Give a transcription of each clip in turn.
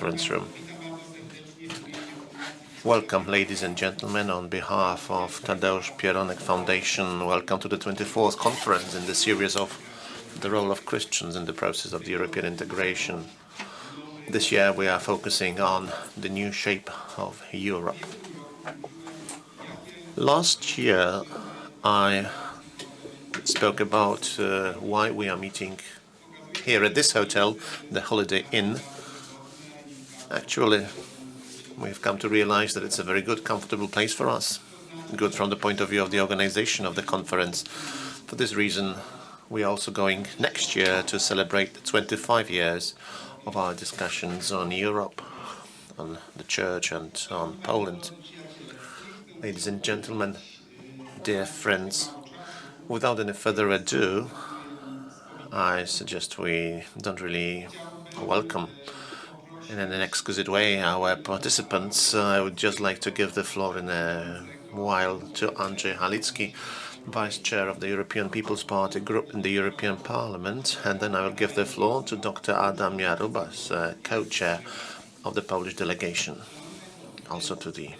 conference room. Welcome, ladies and gentlemen, on behalf of Tadeusz Pieronek Foundation. Welcome to the 24th conference in the series of the role of Christians in the process of the European integration. This year we are focusing on the new shape of Europe. Last year I spoke about why we are meeting here at this hotel, the Holiday Inn. Actually, we've come to realize that it's a very good, comfortable place for us. Good from the point of view of the organization of the conference. For this reason, we are also going next year to celebrate the 25 years of our discussions on Europe, on the Church and on Poland. Ladies and gentlemen, dear friends, without any further ado, I suggest we don't really welcome in an exquisite way our participants. I would just like to give the floor in a while to Andrzej Halicki, Vice Chair of the European People's Party Group in the European Parliament, and then I will give the floor to Dr. Adam Jarubas, Co-Chair of the Polish Delegation, also to the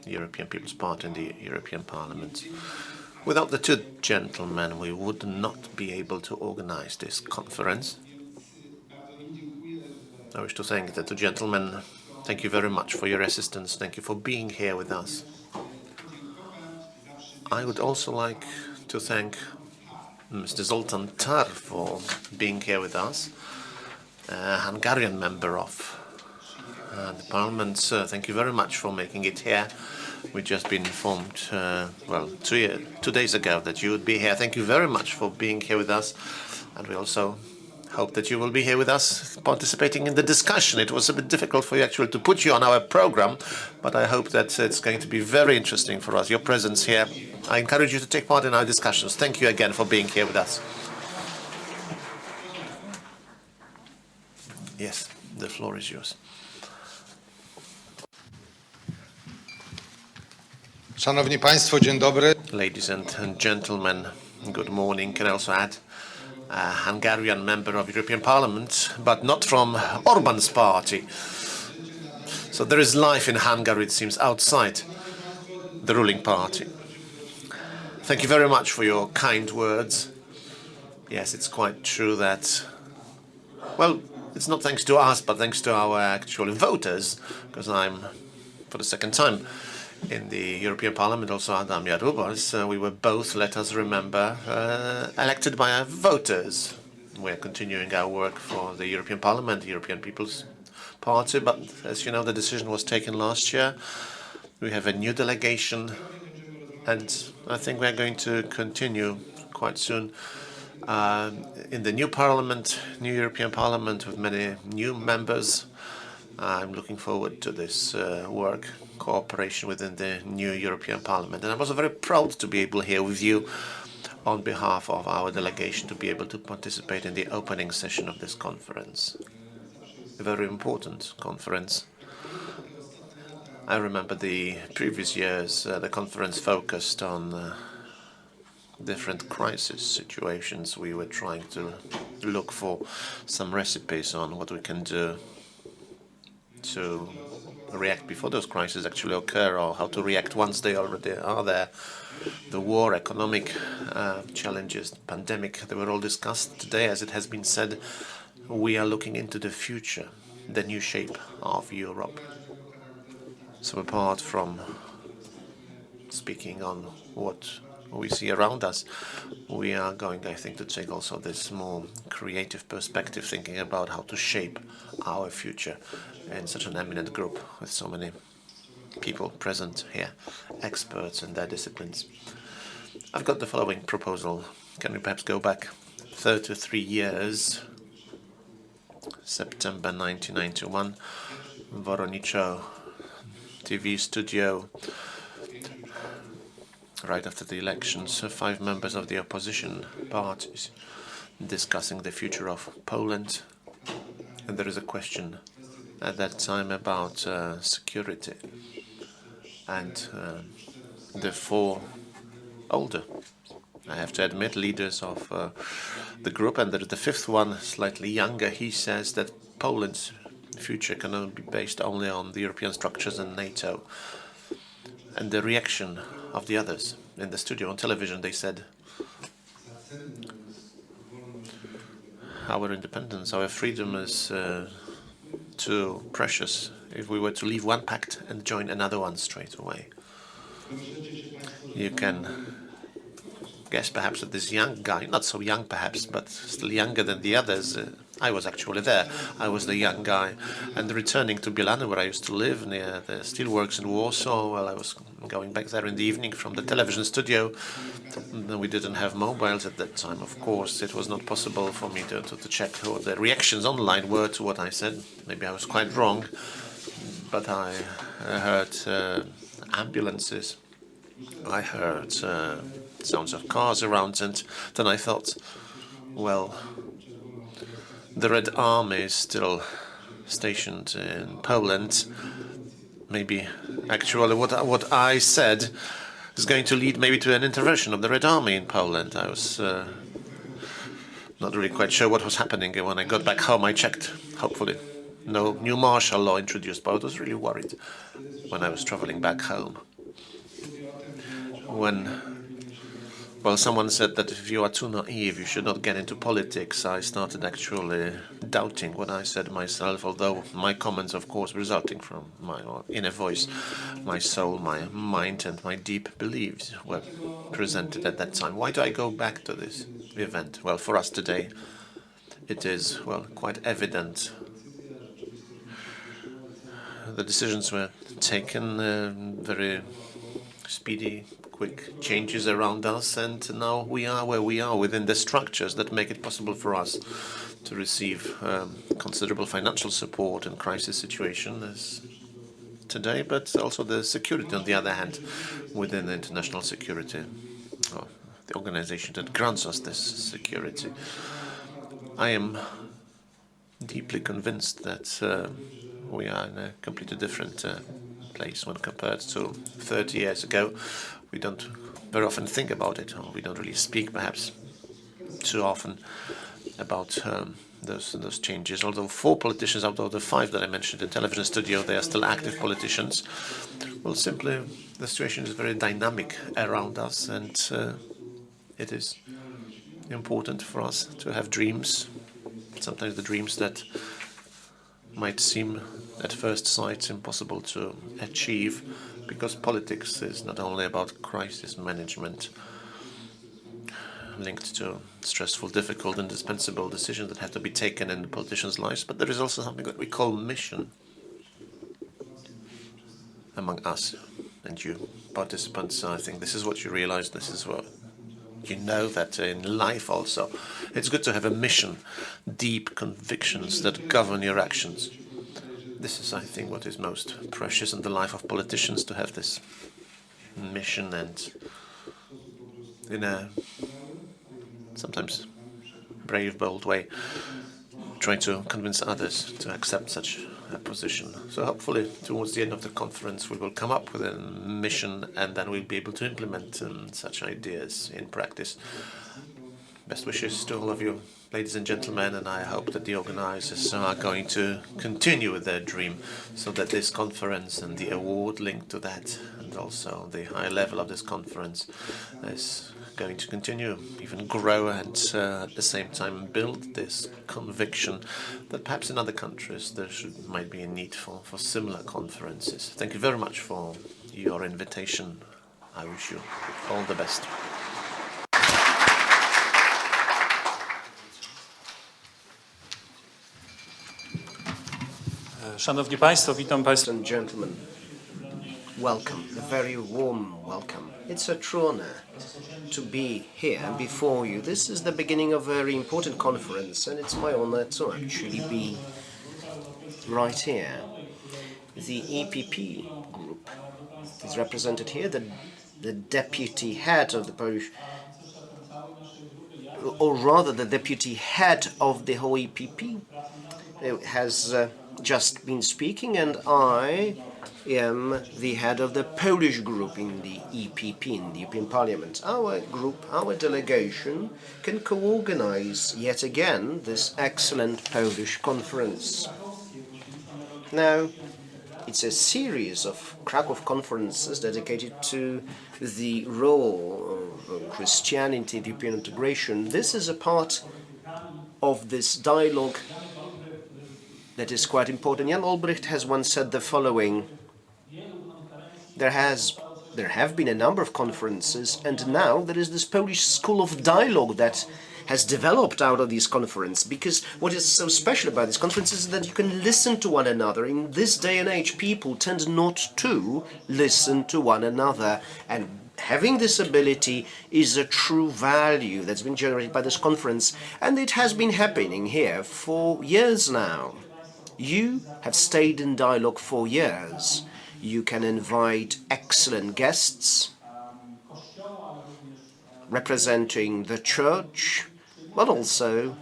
European People's Party in the European Parliament. Without the two gentlemen, we would not be able to organize this conference. I wish to thank the two gentlemen. Thank you very much for your assistance. Thank you for being here with us. I would also like to thank Mr. Zoltán Tar for being here with us, a Hungarian member of the Parliament. Thank you very much for making it here. We've just been informed, 2 days ago that you would be here. Thank you very much for being here with us. And we also hope that you will be here with us participating in the discussion. It was a bit difficult for you actually to put you on our program, but I hope that it's going to be very interesting for us, your presence here. I encourage you to take part in our discussions. Thank you again for being here with us. Yes, the floor is yours. Szanowni Państwo, dzień dobry. Ladies and gentlemen, good morning. Can I also add a Hungarian member of European Parliament, but not from Orbán's party. So there is life in Hungary, it seems, outside the ruling party. Thank you very much for your kind words. Yes, it's quite true that, well, it's not thanks to us, but thanks to our actual voters, because I'm, for the second time, in the European Parliament, also Adam Jarubas, we were both, let us remember, elected by our voters. We're continuing our work for the European Parliament, the European People's Party, but as you know, the decision was taken last year. We have a new delegation, and I think we're going to continue quite soon in the new Parliament, new European Parliament with many new members. I'm looking forward to this work, cooperation within the new European Parliament. And I was very proud to be able here with you on behalf of our delegation to be able to participate in the opening session of this conference. A very important conference. I remember the previous years, the conference focused on different crisis situations. We were trying to look for some recipes on what we can do to react before those crises actually occur, or how to react once they already are there. The war, economic challenges, the pandemic, they were all discussed. Today, as it has been said, we are looking into the future, the new shape of Europe. So apart from speaking on what we see around us, we are going, I think, to take also this more creative perspective, thinking about how to shape our future in such an eminent group with so many people present here, experts in their disciplines. I've got the following proposal. Can we perhaps go back 33 years, September 1991, Voronezh TV studio, right after the elections, 5 members of the opposition parties discussing the future of Poland. And there is a question at that time about security. And the 4 older, I have to admit, leaders of the group, and there is the 5th one, slightly younger. He says that Poland's The future cannot be based only on the European structures and NATO. And the reaction of the others in the studio on television, they said, our independence, our freedom is too precious if we were to leave one pact and join another one straight away. You can guess perhaps that this young guy, not so young perhaps, but still younger than the others, I was actually there. I was the young guy. And returning to Bielany, where I used to live, near the steelworks in Warsaw, well, I was going back there in the evening from the television studio. We didn't have mobiles at that time, of course. It was not possible for me to check what the reactions online were to what I said. Maybe I was quite wrong, but I heard ambulances. I heard sounds of cars around, and then I thought, well, the Red Army is still stationed in Poland. Maybe actually what I said is going to lead maybe to an intervention of the Red Army in Poland. I was not really quite sure what was happening. When I got back home, I checked. Hopefully, no new martial law introduced, but I was really worried when I was traveling back home. Well, someone said that if you are too naive, you should not get into politics. I started actually doubting what I said myself, although my comments, of course, resulting from my inner voice, my soul, my mind, and my deep beliefs were presented at that time. Why do I go back to this event? Well, for us today, it is, well, quite evident. The decisions were taken very speedy, quick changes around us, and now we are where we are within the structures that make it possible for us to receive considerable financial support in crisis situation as today, but also the security on the other hand within the international security, or the organization that grants us this security. I am deeply convinced that we are in a completely different place when compared to 30 years ago. We don't very often think about it, or we don't really speak perhaps too often about those changes. Although 4 politicians out of the 5 that I mentioned in television studio, they are still active politicians. Well, simply the situation is very dynamic around us, and it is important for us to have dreams. Sometimes the dreams that might seem at first sight impossible to achieve, because politics is not only about crisis management linked to stressful, difficult, indispensable decisions that have to be taken in politicians' lives, but there is also something that we call mission among us and you participants. I think this is what you realize, this is what you know, that in life also it's good to have a mission, deep convictions that govern your actions. This is, I think, what is most precious in the life of politicians, to have this mission and in a sometimes brave, bold way try to convince others to accept such a position. So hopefully towards the end of the conference we will come up with a mission, and then we'll be able to implement such ideas in practice. Best wishes to all of you, ladies and gentlemen, and I hope that the organizers are going to continue with their dream, so that this conference and the award linked to that, and also the high level of this conference, is going to continue, even grow, and at the same time build this conviction that perhaps in other countries there might be a need for similar conferences. Thank you very much for your invitation. I wish you all the best. Szanowni Państwo, witam Państwa. And gentlemen, welcome, a very warm welcome. It's a true honor to be here before you. This is the beginning of a very important conference, and it's my honor to actually be right here. The EPP group is represented here. The deputy head of the Polish, or rather the deputy head of the whole EPP has just been speaking, and I am the head of the Polish group in the EPP, in the European Parliament. Our group, our delegation, can co-organize yet again this excellent Polish conference. Now, it's a series of Krakow conferences dedicated to the role of Christianity in European integration. This is a part of this dialogue that is quite important. Jan Olbrycht has once said the following: there have been a number of conferences, and now there is this Polish school of dialogue that has developed out of these conferences, because what is so special about these conferences is that you can listen to one another. In this day and age, people tend not to listen to one another, and having this ability is a true value that's been generated by this conference, and it has been happening here for years now. You have stayed in dialogue for years. You can invite excellent guests representing the church, but also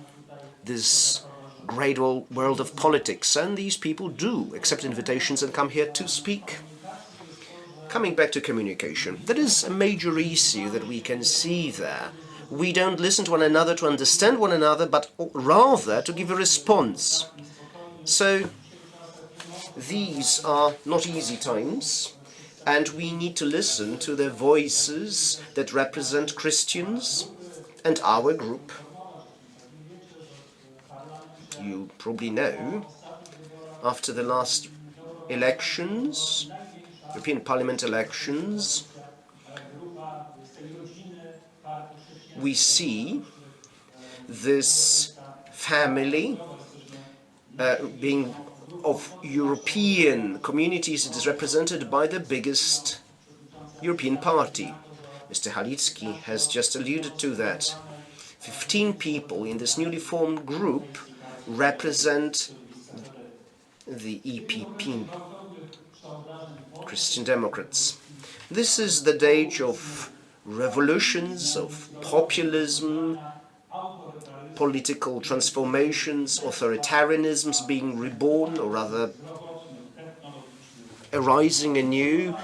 this great world of politics. And these people do accept invitations and come here to speak. Coming back to communication, there is a major issue that we can see there. We don't listen to one another to understand one another, but rather to give a response. So these are not easy times, and we need to listen to the voices that represent Christians and our group. You probably know, after the last elections, European Parliament elections, we see this family being of European communities. It is represented by the biggest European party. Mr. Halicki has just alluded to that. 15 people in this newly formed group represent the EPP, Christian Democrats. This is the age of revolutions, of populism, political transformations, authoritarianisms being reborn, or rather arising anew,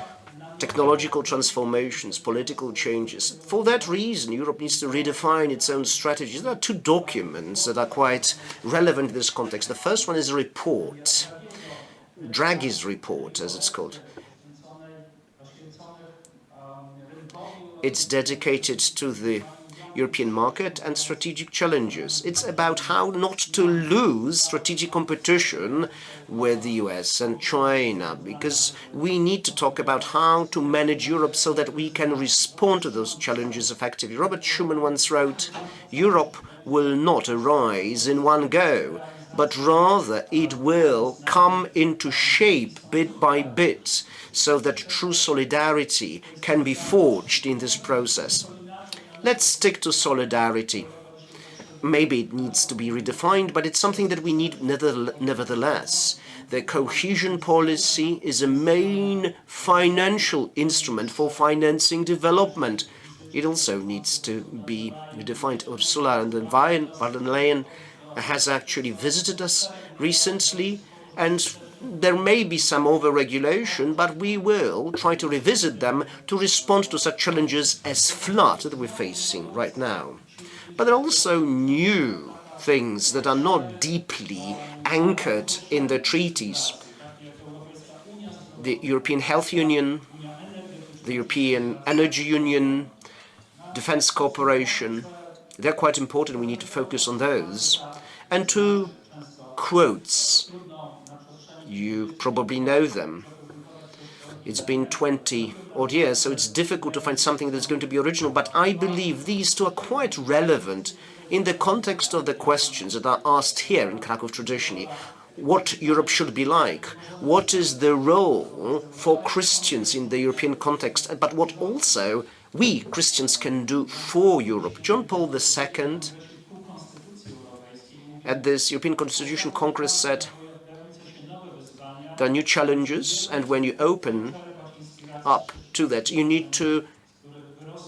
technological transformations, political changes. For that reason, Europe needs to redefine its own strategies. There are two documents that are quite relevant in this context. The first one is a report, Draghi's report, as it's called. It's dedicated to the European market and strategic challenges. It's about how not to lose strategic competition with the US and China, because we need to talk about how to manage Europe so that we can respond to those challenges effectively. Robert Schuman once wrote, "Europe will not arise in one go, but rather it will come into shape bit by bit, so that true solidarity can be forged in this process." Let's stick to solidarity. Maybe it needs to be redefined, but it's something that we need nevertheless. The cohesion policy is a main financial instrument for financing development. It also needs to be redefined. Ursula von der Leyen has actually visited us recently, and there may be some over-regulation, but we will try to revisit them to respond to such challenges as flood that we're facing right now. But there are also new things that are not deeply anchored in the treaties. The European Health Union, the European Energy Union, defense cooperation, they're quite important. We need to focus on those. And two quotes. You probably know them. It's been 20 odd years, so it's difficult to find something that's going to be original, but I believe these two are quite relevant in the context of the questions that are asked here in Krakow traditionally. What Europe should be like? What is the role for Christians in the European context? But what also we Christians can do for Europe. John Paul II at this European Constitution Congress said, there are new challenges, and when you open up to that, you need to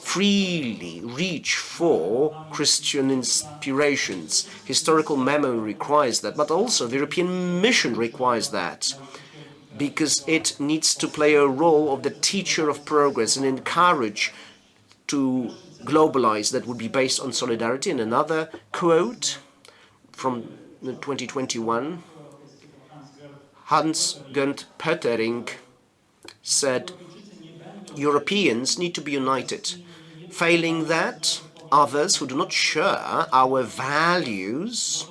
freely reach for Christian inspirations. Historical memory requires that, but also the European mission requires that, because it needs to play a role of the teacher of progress and encourage to globalize that would be based on solidarity. And another quote from 2021, Hans-Gerd Pöttering said, Europeans need to be united. Failing that, others who do not share our values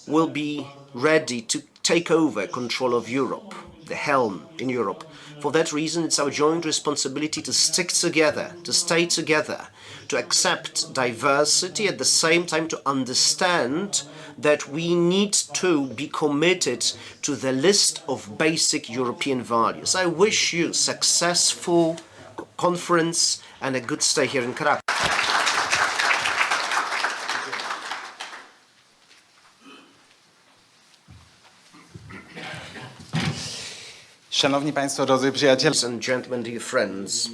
will be ready to take over control of Europe, the helm in Europe. For that reason, it's our joint responsibility to stick together, to stay together, to accept diversity, at the same time to understand that we need to be committed to the list of basic European values. I wish you successful conference and a good stay here in Krakow. Szanowni Państwo, drodzy przyjaciele. Ladies and gentlemen, dear friends,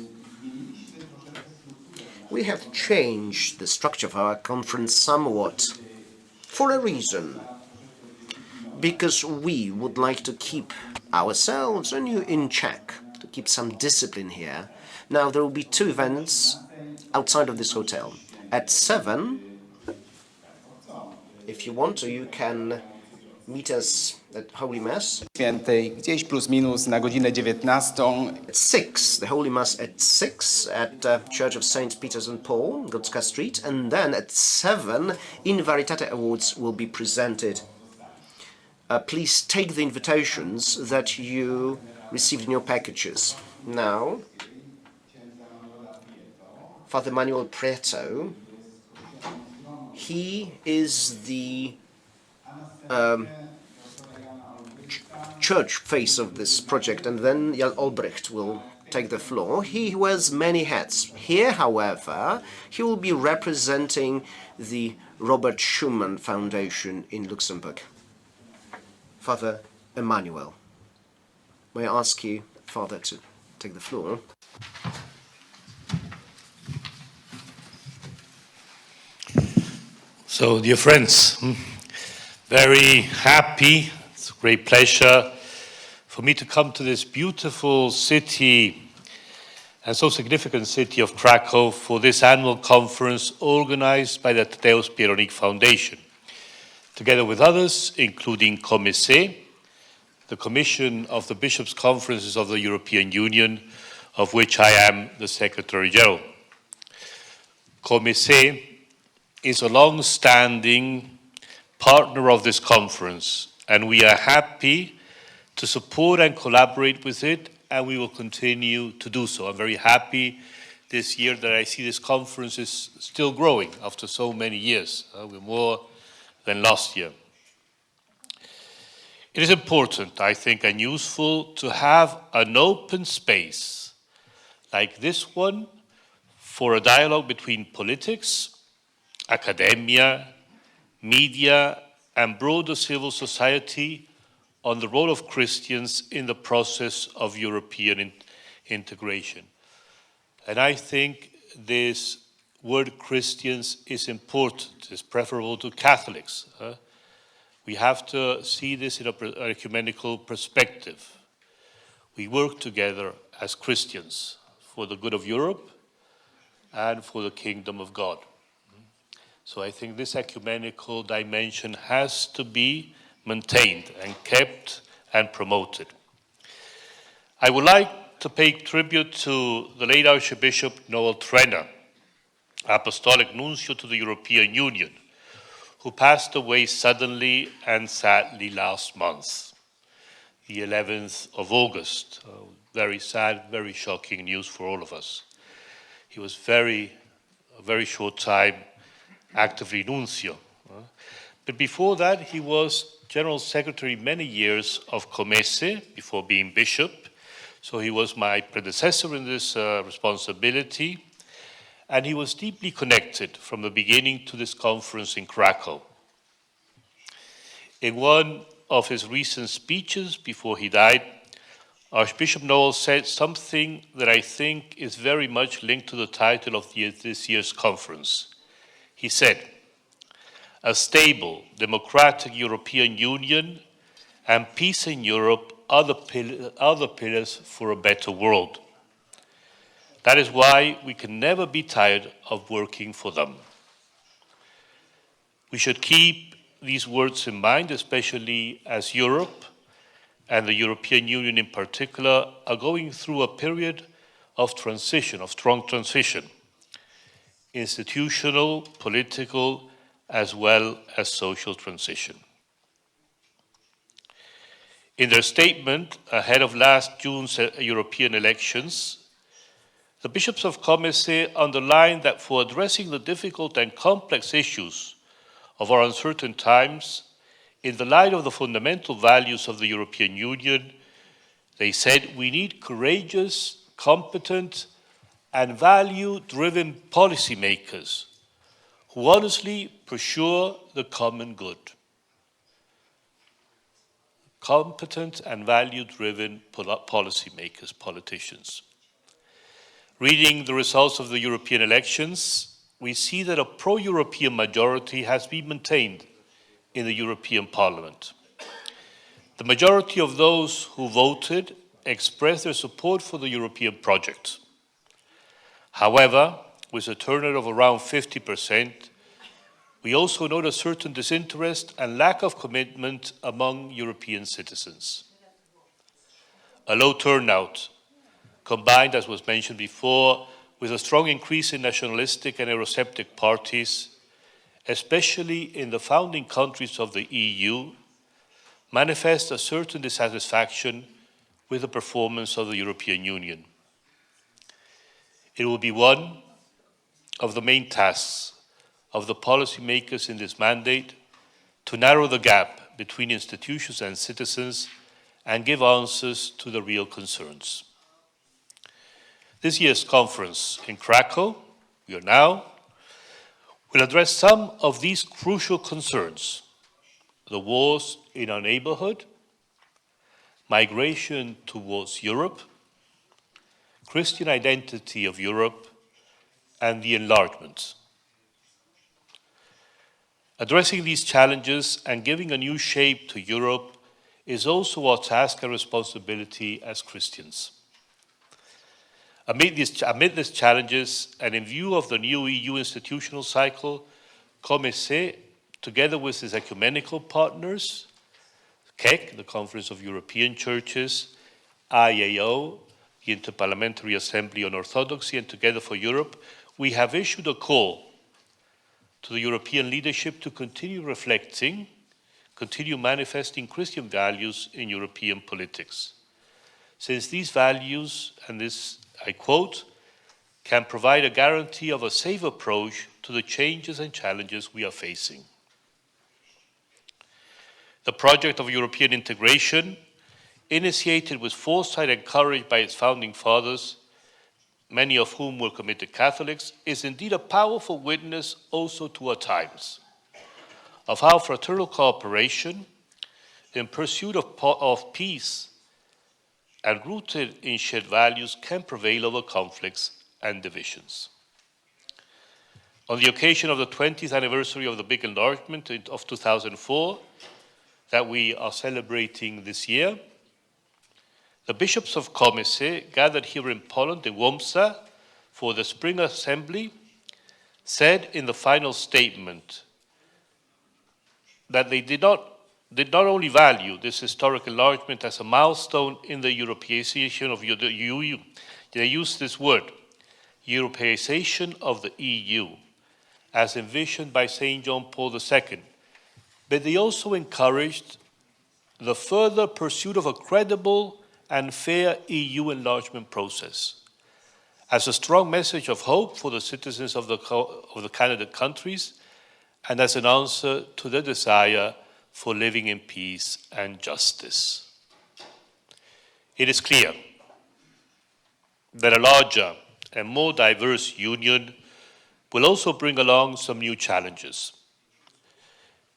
we have changed the structure of our conference somewhat for a reason. Because we would like to keep ourselves and you in check, to keep some discipline here. Now, there will be two events outside of this hotel. At 7, if you want to, you can meet us at Holy Mass. Świętej, gdzieś plus minus na godzinę 19. At 6, the Holy Mass at 6 at Church of Saints Peter and Paul, Gotska Street, and then at 7, In Veritate Awards will be presented. Please take the invitations that you received in your packages. Now, Father Manuel Prieto, he is the church face of this project, and then Jan Olbrycht will take the floor. He wears many hats. Here, however, he will be representing the Robert Schuman Foundation in Luxembourg. Father Emmanuel, may I ask you, Father, to take the floor? So, dear friends, very happy. It's a great pleasure for me to come to this beautiful city and so significant city of Krakow for this annual conference organized by the Tadeusz Pieronek Foundation, together with others, including COMECE, the Commission of the Bishops' Conferences of the European Union, of which I am the Secretary General. COMECE is a long-standing partner of this conference, and we are happy to support and collaborate with it, and we will continue to do so. I'm very happy this year that I see this conference is still growing after so many years. We're more than last year. It is important, I think, and useful to have an open space like this one for a dialogue between politics, academia, media, and broader civil society on the role of Christians in the process of European integration. And I think this word Christians is important, it's preferable to Catholics. We have to see this in an ecumenical perspective. We work together as Christians for the good of Europe and for the kingdom of God. So I think this ecumenical dimension has to be maintained and kept and promoted. I would like to pay tribute to the late Archbishop Noel Trenner, Apostolic Nuncio to the European Union, who passed away suddenly and sadly last month, the 11th of August. Very sad, very shocking news for all of us. He was a very short time actively nuncio. But before that, he was General Secretary many years of COMECE before being bishop. So he was my predecessor in this responsibility. And he was deeply connected from the beginning to this conference in Krakow. In one of his recent speeches before he died, Archbishop Noel said something that I think is very much linked to the title of this year's conference. He said, "A stable, democratic European Union and peace in Europe are the pillars for a better world. That is why we can never be tired of working for them." We should keep these words in mind, especially as Europe and the European Union in particular are going through a period of transition, of strong transition, institutional, political, as well as social transition. In their statement ahead of last June's European elections, the bishops of COMECE underlined that for addressing the difficult and complex issues of our uncertain times, in the light of the fundamental values of the European Union, they said we need courageous, competent, and value-driven policymakers who honestly pursue the common good. Competent and value-driven policymakers, politicians. Reading the results of the European elections, we see that a pro-European majority has been maintained in the European Parliament. The majority of those who voted expressed their support for the European project. However, with a turnout of around 50%, we also note a certain disinterest and lack of commitment among European citizens. A low turnout, combined, as was mentioned before, with a strong increase in nationalistic and Eurosceptic parties, especially in the founding countries of the EU, manifest a certain dissatisfaction with the performance of the European Union. It will be one of the main tasks of the policymakers in this mandate to narrow the gap between institutions and citizens and give answers to the real concerns. This year's conference in Krakow, we are now, will address some of these crucial concerns: the wars in our neighborhood, migration towards Europe, Christian identity of Europe, and the enlargement. Addressing these challenges and giving a new shape to Europe is also our task and responsibility as Christians. Amid these challenges, and in view of the new EU institutional cycle, COMECE, together with its ecumenical partners, CEC, the Conference of European Churches, IAO, the Interparliamentary Assembly on Orthodoxy, and Together for Europe, we have issued a call to the European leadership to continue reflecting, continue manifesting Christian values in European politics. Since these values, and this I quote, can provide a guarantee of a safe approach to the changes and challenges we are facing. The project of European integration, initiated with foresight and courage by its founding fathers, many of whom were committed Catholics, is indeed a powerful witness also to our times, of how fraternal cooperation in pursuit of peace and rooted in shared values can prevail over conflicts and divisions. On the occasion of the 20th anniversary of the big enlargement of 2004 that we are celebrating this year, the bishops of COMECE gathered here in Poland, in Łomża, for the Spring Assembly, said in the final statement that they did not only value this historic enlargement as a milestone in the Europeization of the EU, they used this word, Europeization of the EU, as envisioned by St. John Paul II. But they also encouraged the further pursuit of a credible and fair EU enlargement process as a strong message of hope for the citizens of the candidate countries and as an answer to their desire for living in peace and justice. It is clear that a larger and more diverse union will also bring along some new challenges.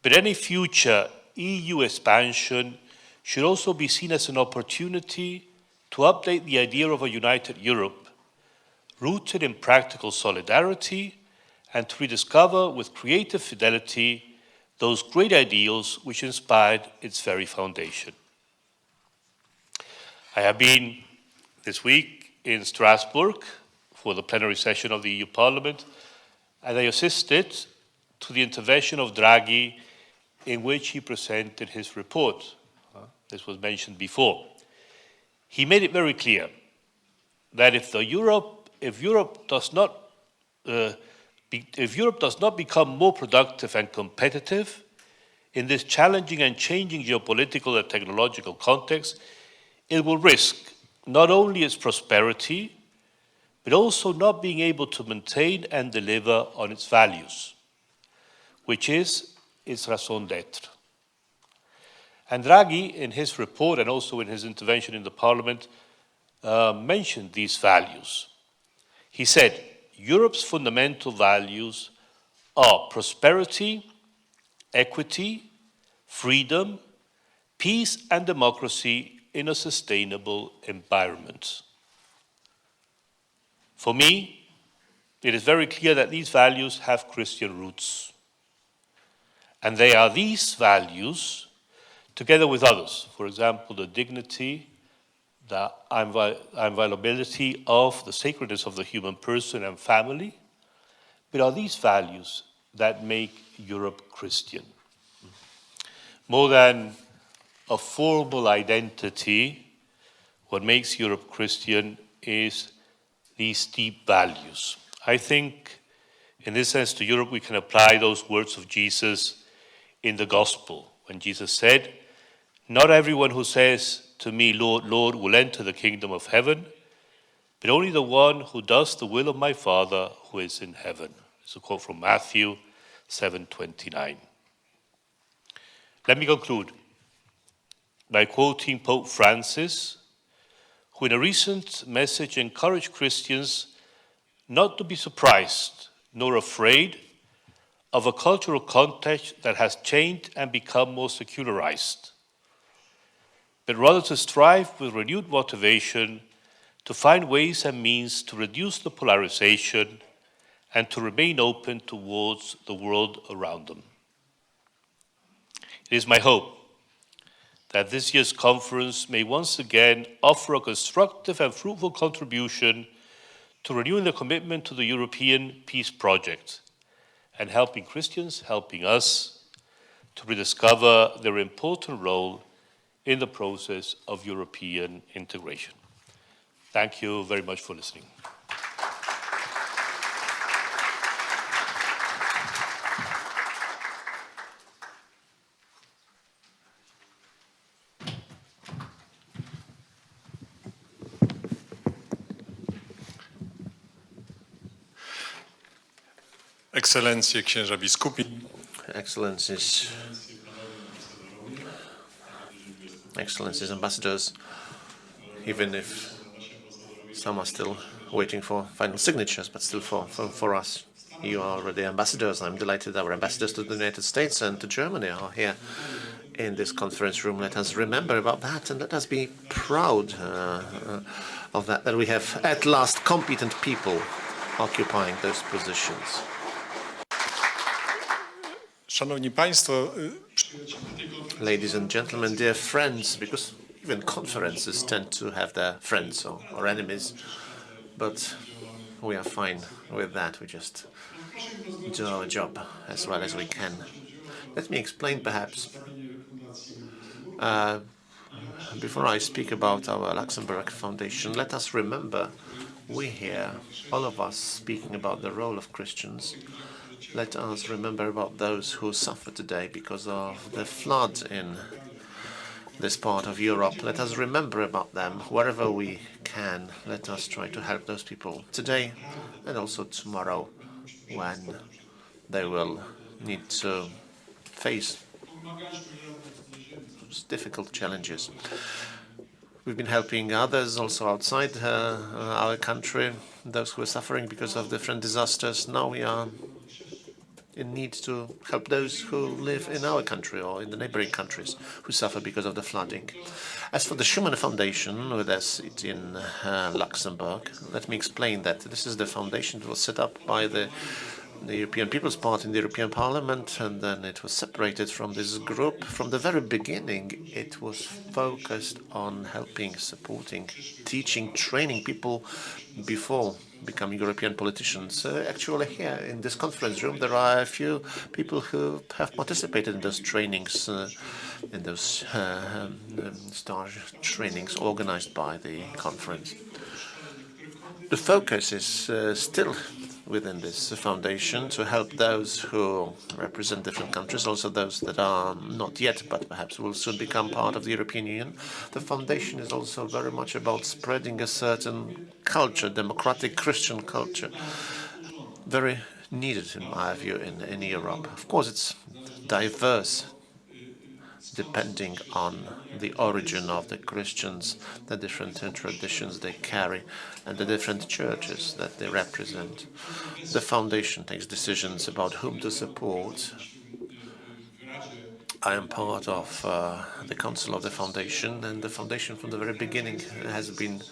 But any future EU expansion should also be seen as an opportunity to update the idea of a united Europe, rooted in practical solidarity, and to rediscover with creative fidelity those great ideals which inspired its very foundation. I have been this week in Strasbourg for the plenary session of the EU Parliament, and I assisted to the intervention of Draghi in which he presented his report. This was mentioned before. He made it very clear that if Europe does not become more productive and competitive in this challenging and changing geopolitical and technological context, it will risk not only its prosperity, but also not being able to maintain and deliver on its values, which is its raison d'être. And Draghi, in his report and also in his intervention in the Parliament, mentioned these values. He said, Europe's fundamental values are prosperity, equity, freedom, peace and democracy in a sustainable environment. For me, it is very clear that these values have Christian roots. And they are these values, together with others, for example, the dignity, the inviolability of the sacredness of the human person and family, but are these values that make Europe Christian. More than a formal identity, what makes Europe Christian is these deep values. I think, in this sense, to Europe we can apply those words of Jesus in the Gospel, when Jesus said, "Not everyone who says to me, Lord, Lord, will enter the kingdom of heaven, but only the one who does the will of my Father who is in heaven." It's a quote from Matthew 7:29. Let me conclude by quoting Pope Francis, who in a recent message encouraged Christians not to be surprised nor afraid of a cultural context that has changed and become more secularized, but rather to strive with renewed motivation to find ways and means to reduce the polarization and to remain open towards the world around them. It is my hope that this year's conference may once again offer a constructive and fruitful contribution to renewing the commitment to the European peace project and helping Christians, helping us to rediscover their important role in the process of European integration. Thank you very much for listening. Ekscelencje księża biskupi, Excellencies, ambassadors, even if some are still waiting for final signatures, but still for us, you are already ambassadors. I'm delighted our ambassadors to the United States and to Germany are here in this conference room. Let us remember about that and let us be proud of that we have at last competent people occupying those positions. Szanowni Państwo, Ladies and gentlemen, dear friends, because even conferences tend to have their friends or enemies, but we are fine with that. We just do our job as well as we can. Let me explain perhaps, before I speak about our Luxembourg Foundation, let us remember, we here, all of us speaking about the role of Christians, let us remember about those who suffer today because of the flood in this part of Europe. Let us remember about them wherever we can. Let us try to help those people today and also tomorrow when they will need to face difficult challenges. We've been helping others also outside our country, those who are suffering because of different disasters. Now we are in need to help those who live in our country or in the neighboring countries who suffer because of the flooding. As for the Schuman Foundation, with us in Luxembourg, let me explain that this is the foundation that was set up by the European People's Party in the European Parliament, and then it was separated from this group. From the very beginning, it was focused on helping, supporting, teaching, training people before become European politicians. Actually, here in this conference room, there are a few people who have participated in those trainings, in those stage trainings organized by the conference. The focus is still within this foundation to help those who represent different countries, also those that are not yet, but perhaps will soon become part of the European Union. The foundation is also very much about spreading a certain culture, democratic Christian culture, very needed, in my view, in Europe. Of course, it's diverse, depending on the origin of the Christians, the different traditions they carry, and the different churches that they represent. The foundation takes decisions about whom to support. I am part of the council of the foundation, and the foundation from the very beginning has been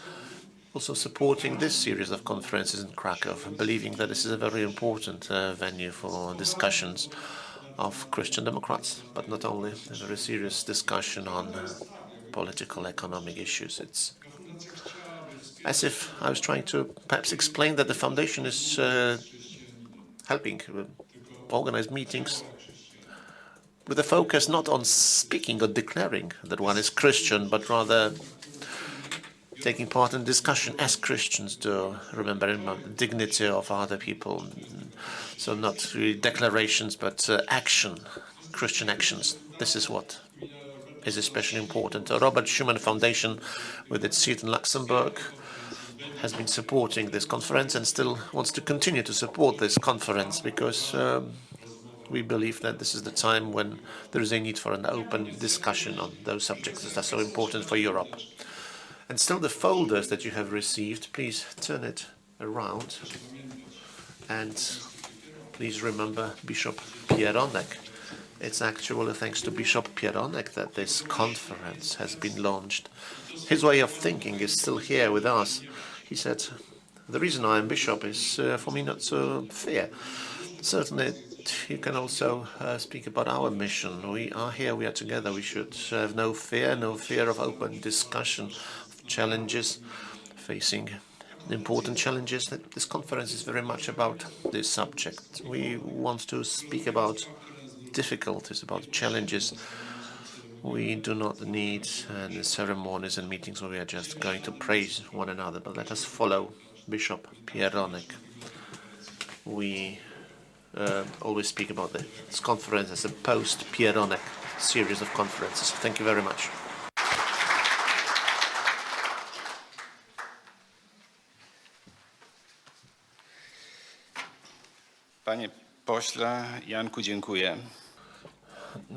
also supporting this series of conferences in Krakow, believing that this is a very important venue for discussions of Christian Democrats, but not only, a very serious discussion on political, economic issues. It's as if I was trying to perhaps explain that the foundation is helping organize meetings with a focus not on speaking or declaring that one is Christian, but rather taking part in discussion as Christians do, remembering the dignity of other people. So not really declarations, but action, Christian actions. This is what is especially important. The Robert Schuman Foundation, with its seat in Luxembourg, has been supporting this conference and still wants to continue to support this conference because we believe that this is the time when there is a need for an open discussion on those subjects that are so important for Europe. And still the folders that you have received, please turn it around. And please remember Bishop Pieronek. It's actually thanks to Bishop Pieronek that this conference has been launched. His way of thinking is still here with us. He said, the reason I am bishop is for me not to fear. Certainly, you can also speak about our mission. We are here, we are together. We should have no fear of open discussion, challenges, facing important challenges. This conference is very much about this subject. We want to speak about difficulties, about challenges. We do not need any ceremonies and meetings where we are just going to praise one another, but let us follow Bishop Pieronek. We always speak about this conference as a post-Pieronek series of conferences. Thank you very much. Panie pośle, Janku, dziękuję.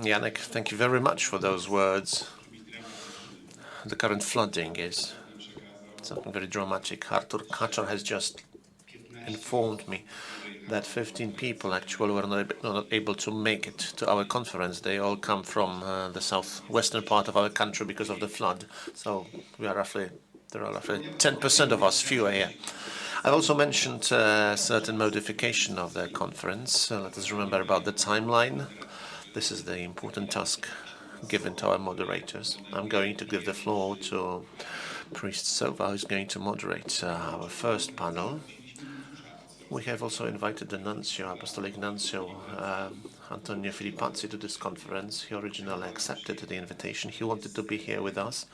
Janek, thank you very much for those words. The current flooding is something very dramatic. Artur Kaczor has just informed me that 15 people actually were not able to make it to our conference. They all come from the southwestern part of our country because of the flood. So there are roughly 10% of us fewer here. I've also mentioned a certain modification of the conference. Let us remember about the timeline. This is the important task given to our moderators. I'm going to give the floor to Priest Sova, who's going to moderate our first panel. We have also invited the Nuncio, Apostolic Nuncio, Antonio Filippazzi, to this conference. He originally accepted the invitation. He wanted to be here with us,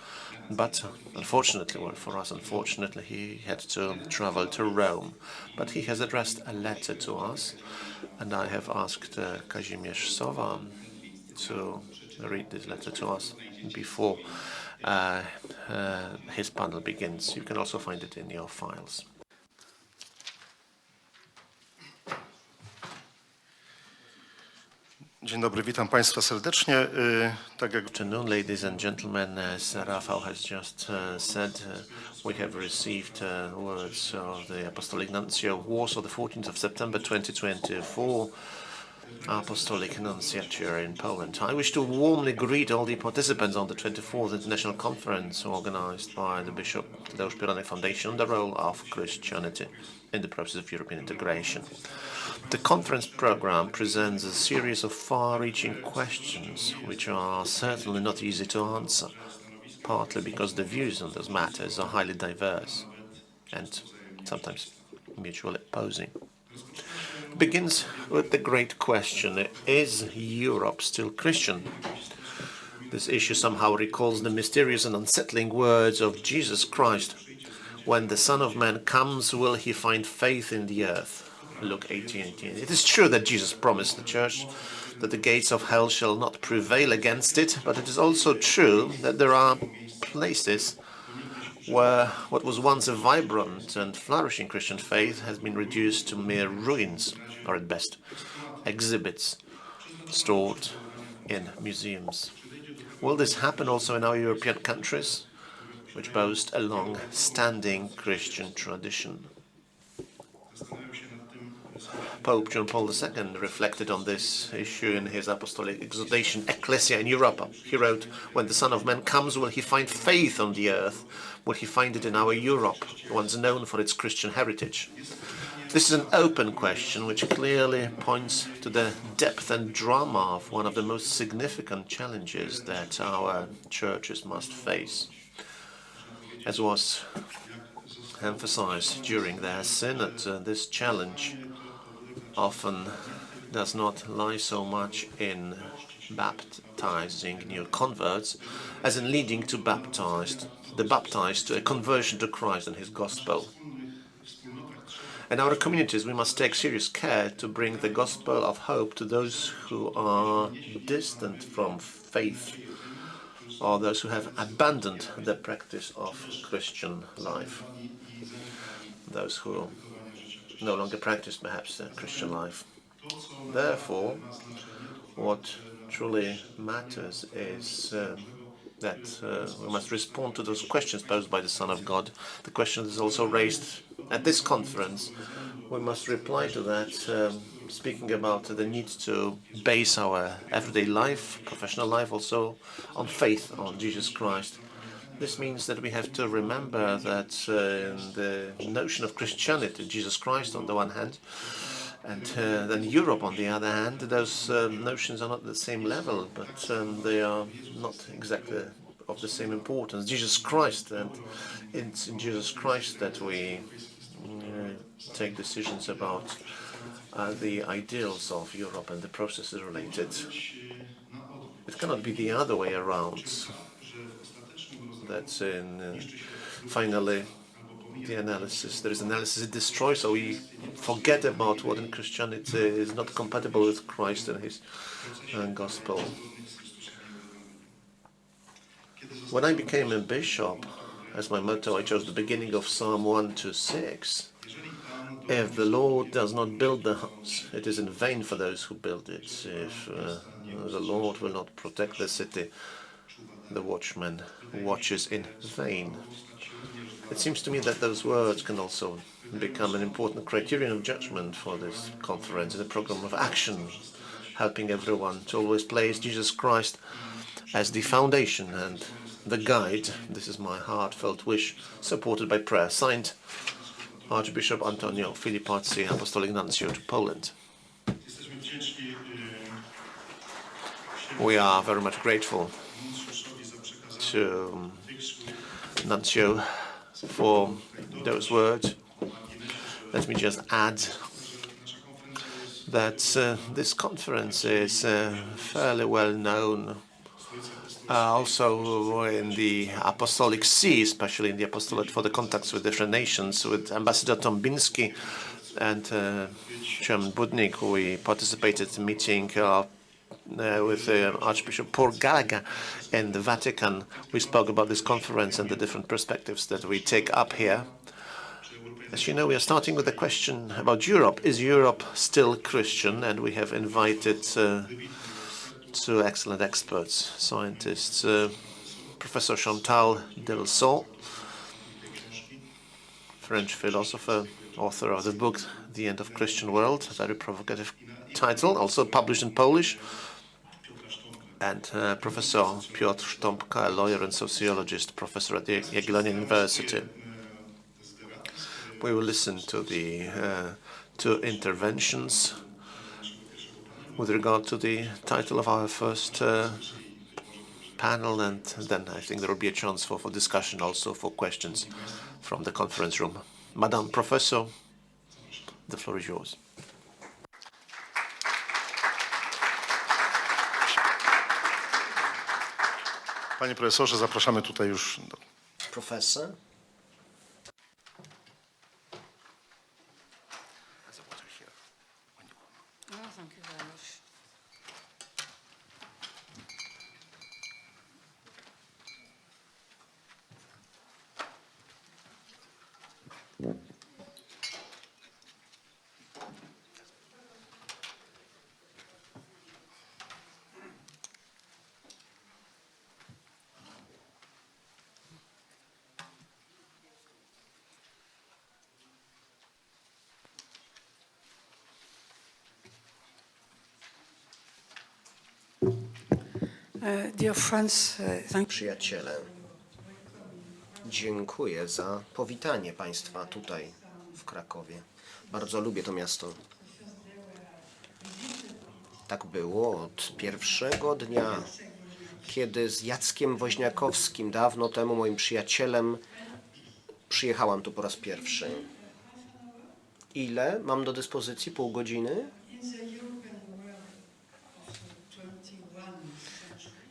but unfortunately, well, for us, unfortunately, he had to travel to Rome. But he has addressed a letter to us, and I have asked Kazimierz Sowa to read this letter to us before his panel begins. You can also find it in your files. Dzień dobry, witam Państwa serdecznie. Tak jak... Good afternoon, ladies and gentlemen. As Rafał has just said, we have received words of the Apostolic Nuncio, Warsaw, the 14th of September 2024, Apostolic Nunciature in Poland. I wish to warmly greet all the participants on the 24th International Conference organized by the Bishop Tadeusz Pieronek Foundation on the role of Christianity in the process of European integration. The conference program presents a series of far-reaching questions which are certainly not easy to answer, partly because the views on those matters are highly diverse and sometimes mutually opposing. It begins with the great question, is Europe still Christian? This issue somehow recalls the mysterious and unsettling words of Jesus Christ. When the Son of Man comes, will he find faith in the earth? Luke 18:18. It is true that Jesus promised the church that the gates of hell shall not prevail against it, but it is also true that there are places where what was once a vibrant and flourishing Christian faith has been reduced to mere ruins, or at best, exhibits stored in museums. Will this happen also in our European countries, which boast a long-standing Christian tradition? Pope John Paul II reflected on this issue in his apostolic exhortation, Ecclesia in Europa. He wrote, when the Son of Man comes, will he find faith on the earth? Will he find it in our Europe, once known for its Christian heritage? This is an open question which clearly points to the depth and drama of one of the most significant challenges that our churches must face. As was emphasized during their synod, this challenge often does not lie so much in baptizing new converts as in leading the baptized to a conversion to Christ and his gospel. In our communities, we must take serious care to bring the gospel of hope to those who are distant from faith or those who have abandoned the practice of Christian life. Those who no longer practice, perhaps, Christian life. Therefore, what truly matters is that we must respond to those questions posed by the Son of God. The question is also raised at this conference. We must reply to that, speaking about the need to base our everyday life, professional life, also on faith on Jesus Christ. This means that we have to remember that the notion of Christianity, Jesus Christ on the one hand, and then Europe on the other hand, those notions are not at the same level, but they are not exactly of the same importance. Jesus Christ, and it's in Jesus Christ that we take decisions about the ideals of Europe and the processes related. It cannot be the other way around. That's in finally the analysis. There is analysis it destroys, so we forget about what in Christianity is not compatible with Christ and his gospel. When I became a bishop, as my motto, I chose the beginning of Psalm 1-6. If the Lord does not build the house, it is in vain for those who build it. If the Lord will not protect the city, the watchman watches in vain. It seems to me that those words can also become an important criterion of judgment for this conference and a program of action, helping everyone to always place Jesus Christ as the foundation and the guide. This is my heartfelt wish, supported by prayer. Signed, Archbishop Antonio Filipazzi, Apostolic Nuncio to Poland. We are very much grateful to Nuncio for those words. Let me just add that this conference is fairly well known also in the Apostolic See, especially in the Apostolate for the Contacts with Different Nations, with Ambassador Tombinski and Chairman Budnik. We participated in a meeting with Archbishop Paul Gallagher in the Vatican. We spoke about this conference and the different perspectives that we take up here. As you know, we are starting with a question about Europe. Is Europe still Christian? And we have invited two excellent experts, scientists, Professor Chantal Delsol, French philosopher, author of the book The End of Christian World, a very provocative title, also published in Polish, and Professor Piotr Sztompka, a lawyer and sociologist, professor at the Jagiellonian University. We will listen to the two interventions with regard to the title of our first panel, and then I think there will be a chance for discussion, also for questions from the conference room. Madam Professor, The floor is yours. Panie profesorze, zapraszamy tutaj już. Professor, thank you very much. Dear friends, thank przyjaciele, dziękuję za powitanie Państwa tutaj w Krakowie. Bardzo lubię to miasto. Tak było od pierwszego dnia, kiedy z Jackiem Woźniakowskim, dawno temu moim przyjacielem, przyjechałam tu po raz pierwszy. Ile mam do dyspozycji? Pół godziny?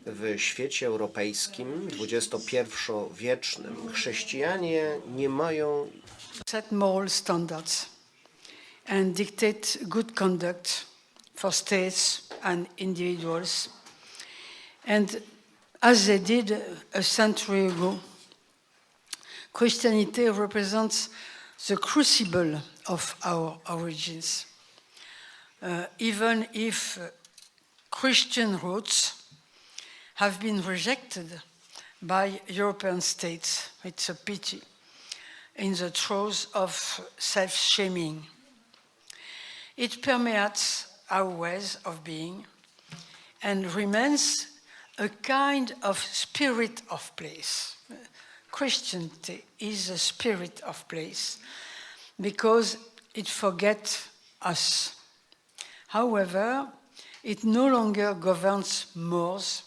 W świecie europejskim, XXI-wiecznym, chrześcijanie nie mają set moral standards and dictate good conduct for states and individuals. And as they did a century ago, Christianity represents the crucible of our origins. Even if Christian roots have been rejected by European states, it's a pity, in the throes of self-shaming. It permeates our ways of being and remains a kind of spirit of place. Christianity is a spirit of place because it forgets us. However, it no longer governs mores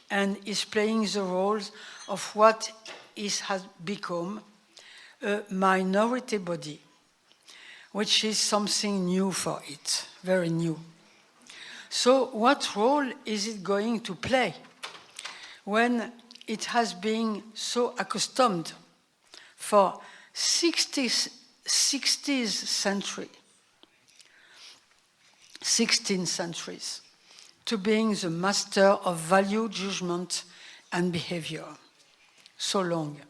and is playing the roles of what has become a minority body, which is something new for it, very new. So what role is it going to play when it has been so accustomed for 16th centuries to being the master of value, judgment, and behavior? So long.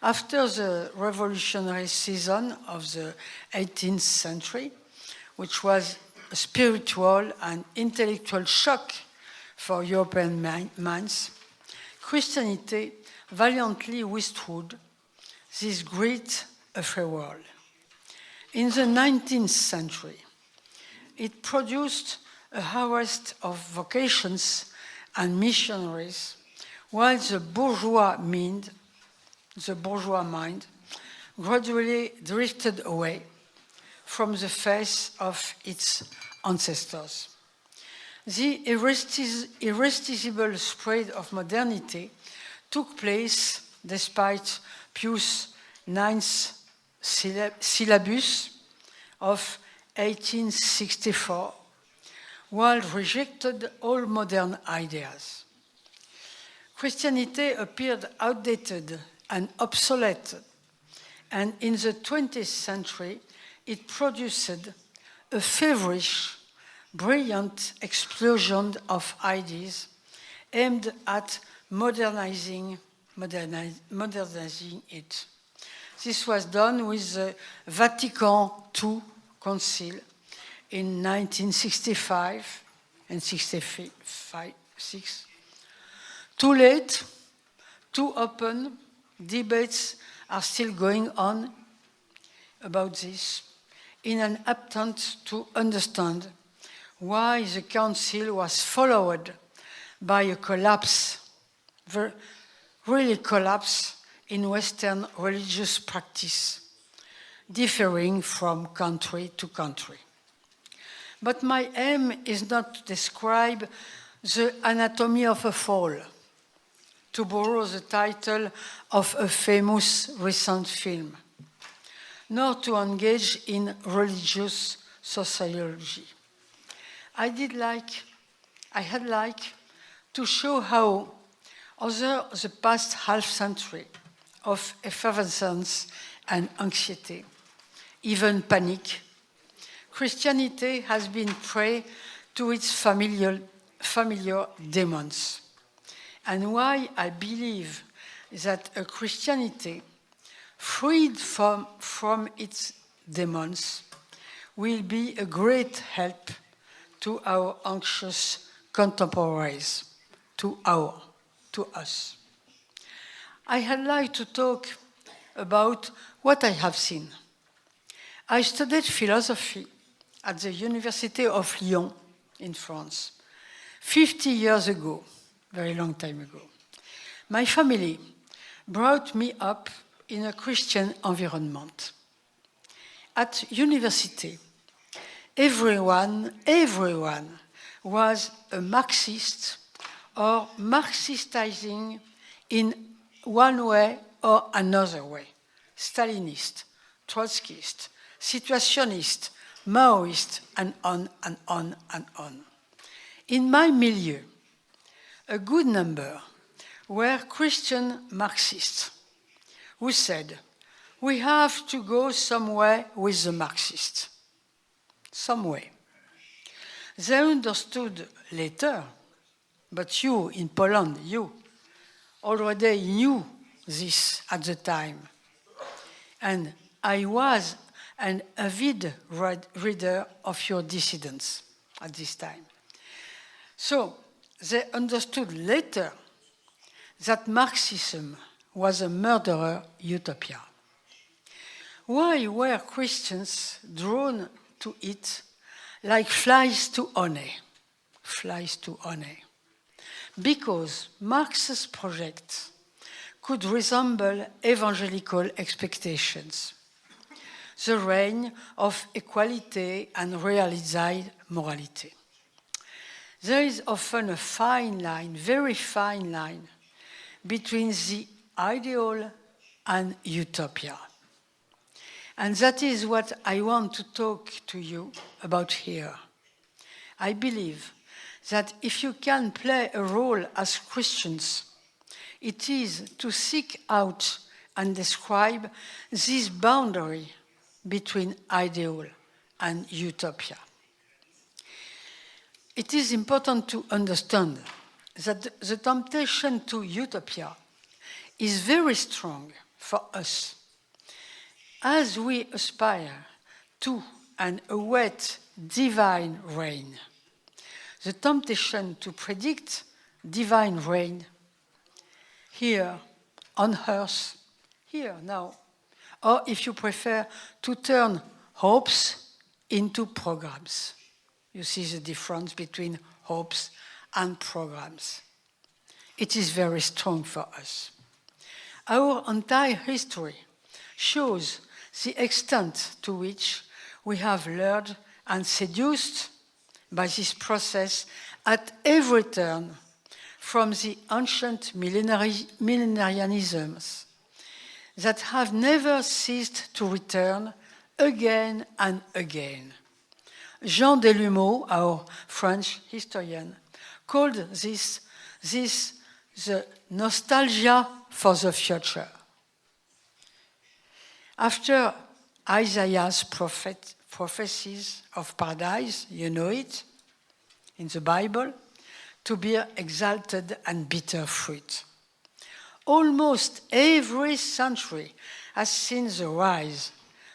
After the revolutionary season of the 18th century, which was a spiritual and intellectual shock for European minds, Christianity valiantly withstood this great upheaval. In the 19th century, it produced a harvest of vocations and missionaries, while the bourgeois mind gradually drifted away from the face of its ancestors. The irresistible spread of modernity took place despite Pius IX's syllabus of 1864, while rejected all modern ideas. Christianity appeared outdated and obsolete, and in the 20th century, it produced a feverish, brilliant explosion of ideas aimed at modernizing it. This was done with the Vatican II Council in 1965 and 66. Too late, too open, debates are still going on about this in an attempt to understand why the council was followed by a collapse, really collapse in Western religious practice, differing from country to country. But my aim is not to describe the anatomy of a fall, to borrow the title of a famous recent film. nor to engage in religious sociology. I had liked to show how, over the past half-century of effervescence and anxiety, even panic, Christianity has been prey to its familiar demons. And why I believe that a Christianity freed from its demons will be a great help to our anxious contemporaries, to us. I had liked to talk about what I have seen. I studied philosophy at the University of Lyon in France 50 years ago, very long time ago. My family brought me up in a Christian environment. At university, everyone was a Marxist or Marxistizing in one way or another way. Stalinist, Trotskyist, situationist, Maoist, and on and on and on. In my milieu, a good number were Christian Marxists who said, we have to go somewhere with the Marxists. Some way. They understood later, but you in Poland, you already knew this at the time. And I was an avid reader of your dissidents at this time. So they understood later that Marxism was a murderer utopia. Why were Christians drawn to it like flies to honey? Flies to honey. Because Marx's project could resemble evangelical expectations, the reign of equality and realized morality. There is often a fine line, very fine line, between the ideal and utopia. And that is what I want to talk to you about here. I believe that if you can play a role as Christians, it is to seek out and describe this boundary between ideal and utopia. It is important to understand that the temptation to utopia is very strong for us as we aspire to and await divine reign. The temptation to predict divine reign here on earth, here now, or if you prefer, to turn hopes into programs. You see the difference between hopes and programs. It is very strong for us. Our entire history shows the extent to which we have lured and seduced by this process at every turn, from the ancient millenarianisms that have never ceased to return again and again. Jean Delumeau, our French historian, called this the nostalgia for the future. After Isaiah's prophecies of paradise, you know it, in the Bible, to bear exalted and bitter fruit. Almost every century has seen the rise,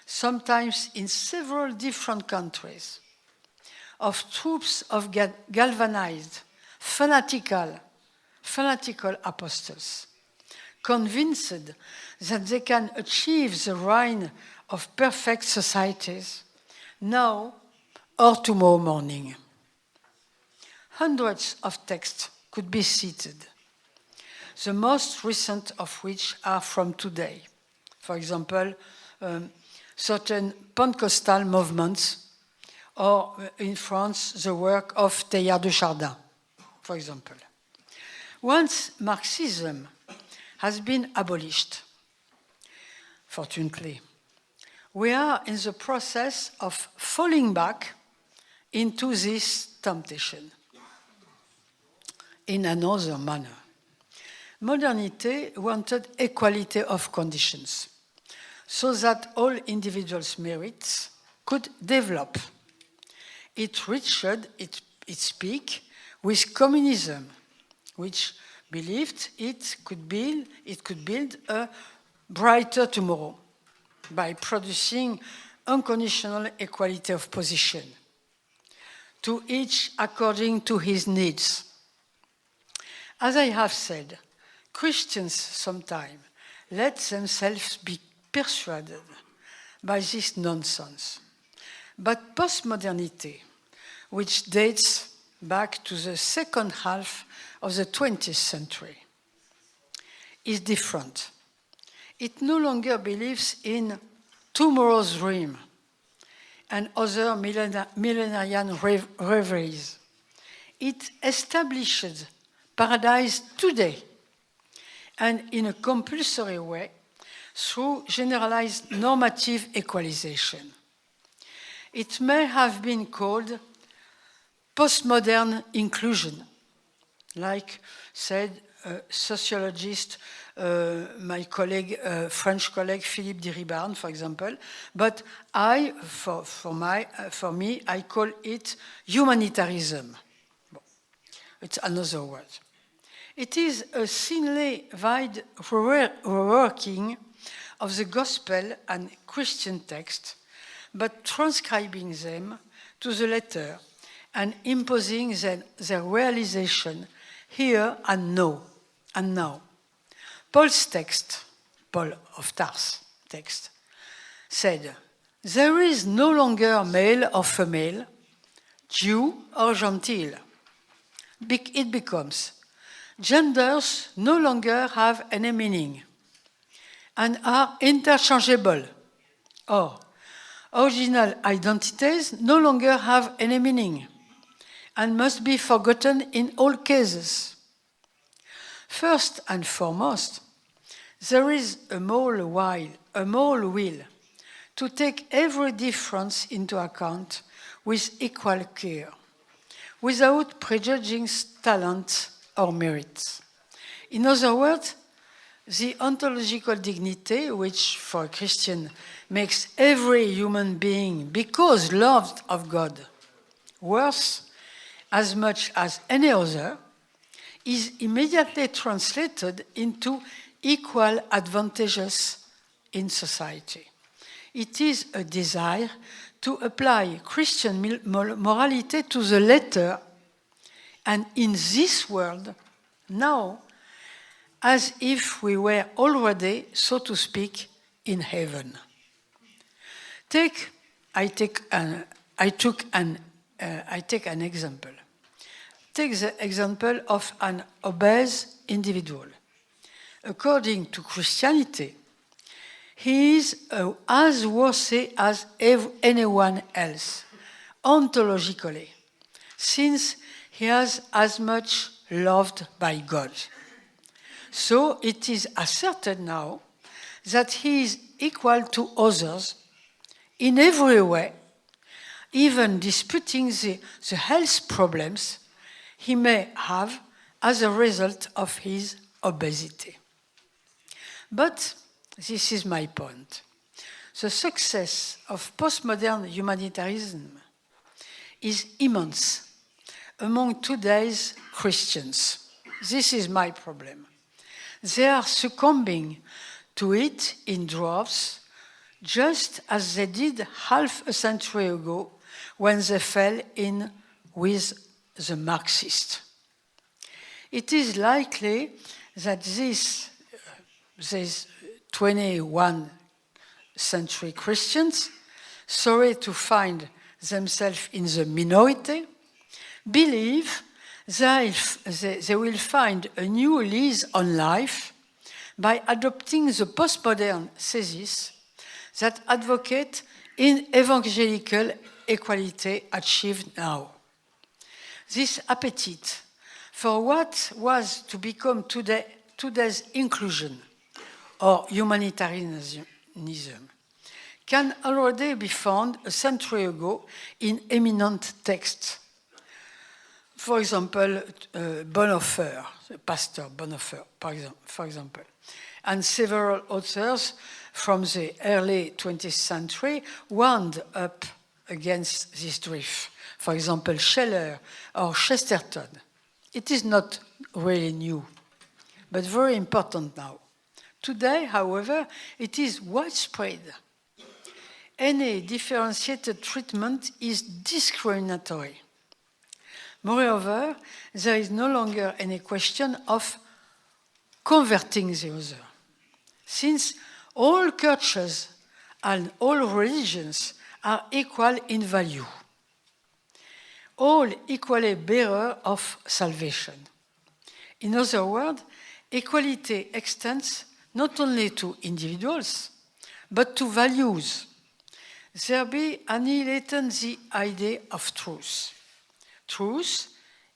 sometimes in several different countries, of troops of galvanized, fanatical apostles, convinced that they can achieve the reign of perfect societies now or tomorrow morning. Hundreds of texts could be cited, the most recent of which are from today. For example, certain Pentecostal movements, or in France, the work of Teilhard de Chardin, for example. Once Marxism has been abolished, fortunately, we are in the process of falling back into this temptation in another manner. Modernity wanted equality of conditions so that all individuals' merits could develop. It reached its peak with communism, which believed it could build a brighter tomorrow by producing unconditional equality of position, to each according to his needs. As I have said, Christians sometimes let themselves be persuaded by this nonsense. But postmodernity, which dates back to the second half of the 20th century, is different. It no longer believes in tomorrow's dream and other millenarian reveries. It establishes paradise today and in a compulsory way through generalized normative equalization. It may have been called postmodern inclusion, like said a sociologist, my colleague, French colleague Philippe Diribarne, for example. But for me, I call it humanitarism. It's another word. It is a thinly wide reworking of the gospel and Christian text, but transcribing them to the letter and imposing their realization here and now. Paul's text, Paul of Tarsus text, said, "There is no longer male or female, Jew or Gentile." It becomes, genders no longer have any meaning and are interchangeable, or original identities no longer have any meaning and must be forgotten in all cases. First and foremost, there is a moral will to take every difference into account with equal care, without prejudging talent or merits. In other words, the ontological dignity, which for a Christian makes every human being, because loved of God, worth as much as any other, is immediately translated into equal advantages in society. It is a desire to apply Christian morality to the letter, and in this world, now, as if we were already, so to speak, in heaven. I take an example. Take the example of an obese individual. According to Christianity, he is as worthy as anyone else, ontologically, since he is as much loved by God. So it is asserted now that he is equal to others in every way, even disputing the health problems he may have as a result of his obesity. But this is my point. The success of postmodern humanitarianism is immense among today's Christians. This is my problem. They are succumbing to it in droves, just as they did half a century ago when they fell in with the Marxists. It is likely that these 21st century Christians, sorry to find themselves in the minority, believe that they will find a new lease on life by adopting the postmodern thesis that advocate in evangelical equality achieved now. This appetite for what was to become today's inclusion or humanitarianism can already be found a century ago in eminent texts. For example, Bonhoeffer, Pastor Bonhoeffer, for example, and several authors from the early 20th century wound up against this drift. For example, Scheller or Chesterton. It is not really new, but very important now. Today, however, it is widespread. Any differentiated treatment is discriminatory. Moreover, there is no longer any question of converting the other, since all cultures and all religions are equal in value, all equally bearer of salvation. In other words, equality extends not only to individuals, but to values, thereby annihilating the idea of truth. Truth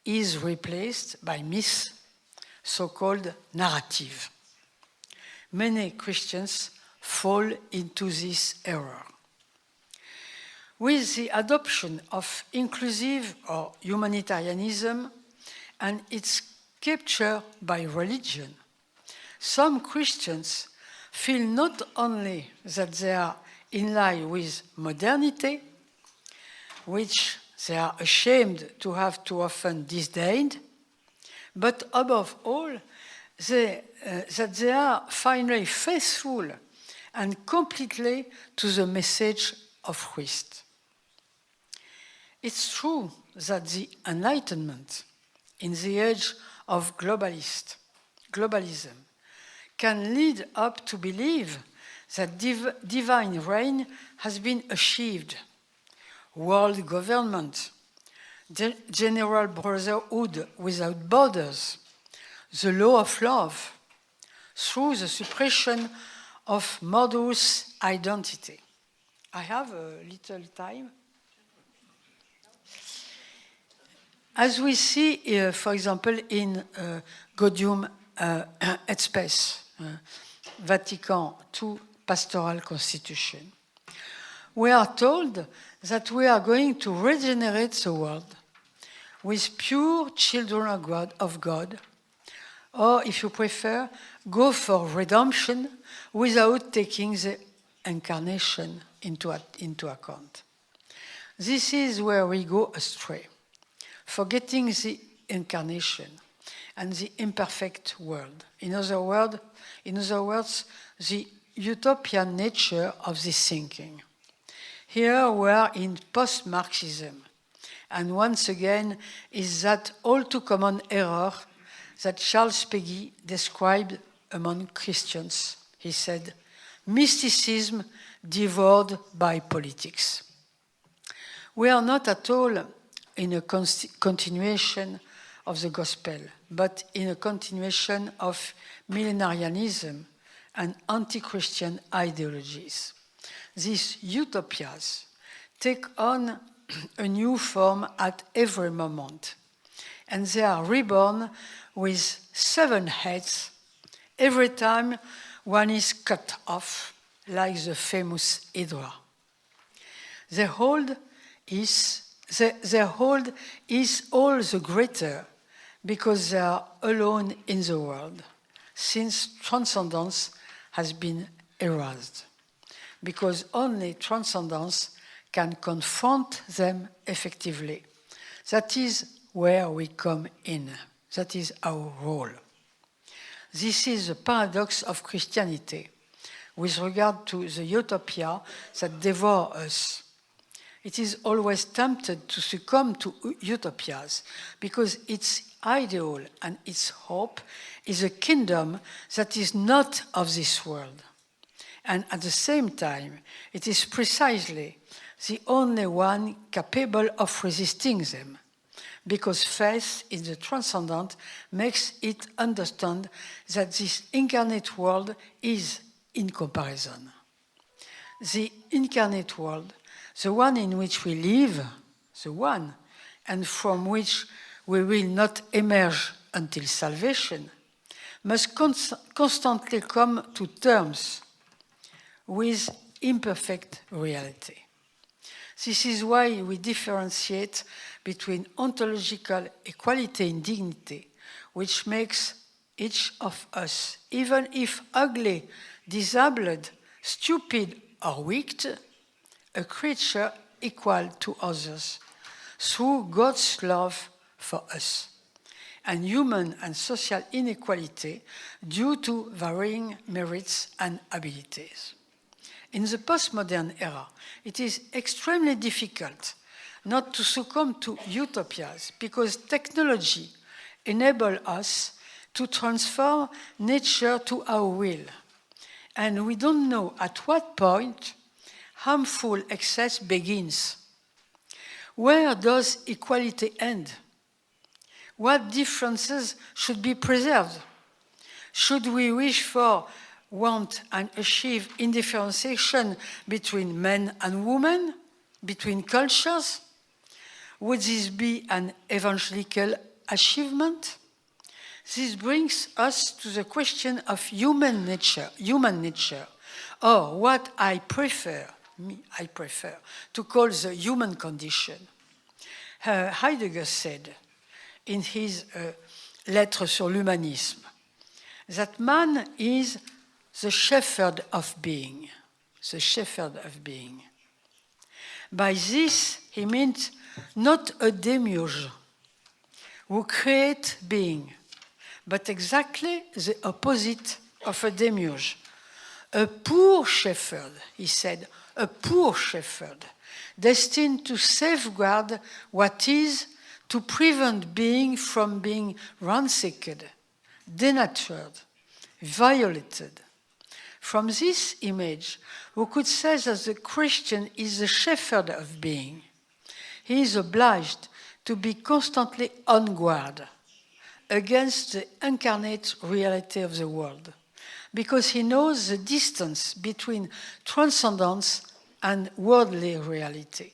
is replaced by myth, so-called narrative. Many Christians fall into this error. With the adoption of inclusive or humanitarianism and its capture by religion, some Christians feel not only that they are in line with modernity, which they are ashamed to have too often disdained, but above all, that they are finally faithful and completely to the message of Christ. It's true that the Enlightenment in the age of globalism can lead up to believe that divine reign has been achieved. World government, general brotherhood without borders, the law of love, through the suppression of modus identity. I have a little time. As we see, for example, in Gaudium et Spes, Vatican II Pastoral Constitution, we are told that we are going to regenerate the world with pure children of God, or if you prefer, go for redemption without taking the incarnation into account. This is where we go astray, forgetting the incarnation and the imperfect world. In other words, the utopian nature of this thinking. Here we are in post-Marxism, and once again is that all-too-common error that Charles Péguy described among Christians. He said, mysticism devoured by politics. We are not at all in a continuation of the gospel, but in a continuation of millenarianism and anti-Christian ideologies. These utopias take on a new form at every moment, and they are reborn with 7 heads every time one is cut off, like the famous Hydra. Their hold is all the greater because they are alone in the world, since transcendence has been erased, because only transcendence can confront them effectively. That is where we come in. That is our role. This is the paradox of Christianity with regard to the utopia that devour us. It is always tempted to succumb to utopias because its ideal and its hope is a kingdom that is not of this world. And at the same time, it is precisely the only one capable of resisting them, because faith in the transcendent makes it understand that this incarnate world is in comparison. The incarnate world, the one in which we live, the one, and from which we will not emerge until salvation, must constantly come to terms with imperfect reality. This is why we differentiate between ontological equality and dignity, which makes each of us, even if ugly, disabled, stupid, or weak, a creature equal to others through God's love for us, and human and social inequality due to varying merits and abilities. In the postmodern era, it is extremely difficult not to succumb to utopias because technology enables us to transform nature to our will. And we don't know at what point harmful excess begins. Where does equality end? What differences should be preserved? Should we wish for, want, and achieve indifferentiation between men and women, between cultures? Would this be an evangelical achievement? This brings us to the question of human nature, or what I prefer to call the human condition. Heidegger said in his Lettres sur l'humanisme that man is the shepherd of being, the shepherd of being. By this, he meant not a demiurge who creates being, but exactly the opposite of a demiurge. A poor shepherd, he said, a poor shepherd, destined to safeguard what is, to prevent being from being ransacked, denatured, violated. From this image, we could say that the Christian is the shepherd of being. He is obliged to be constantly on guard against the incarnate reality of the world, because he knows the distance between transcendence and worldly reality.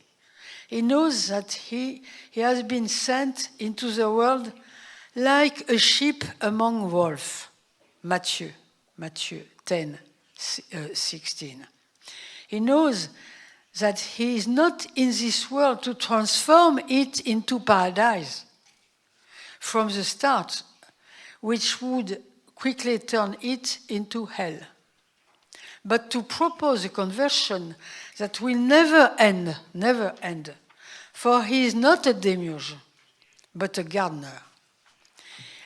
He knows that he has been sent into the world like a sheep among wolves. Matthew 10:16. He knows that he is not in this world to transform it into paradise from the start, which would quickly turn it into hell, but to propose a conversion that will never end, for he is not a demiurge, but a gardener.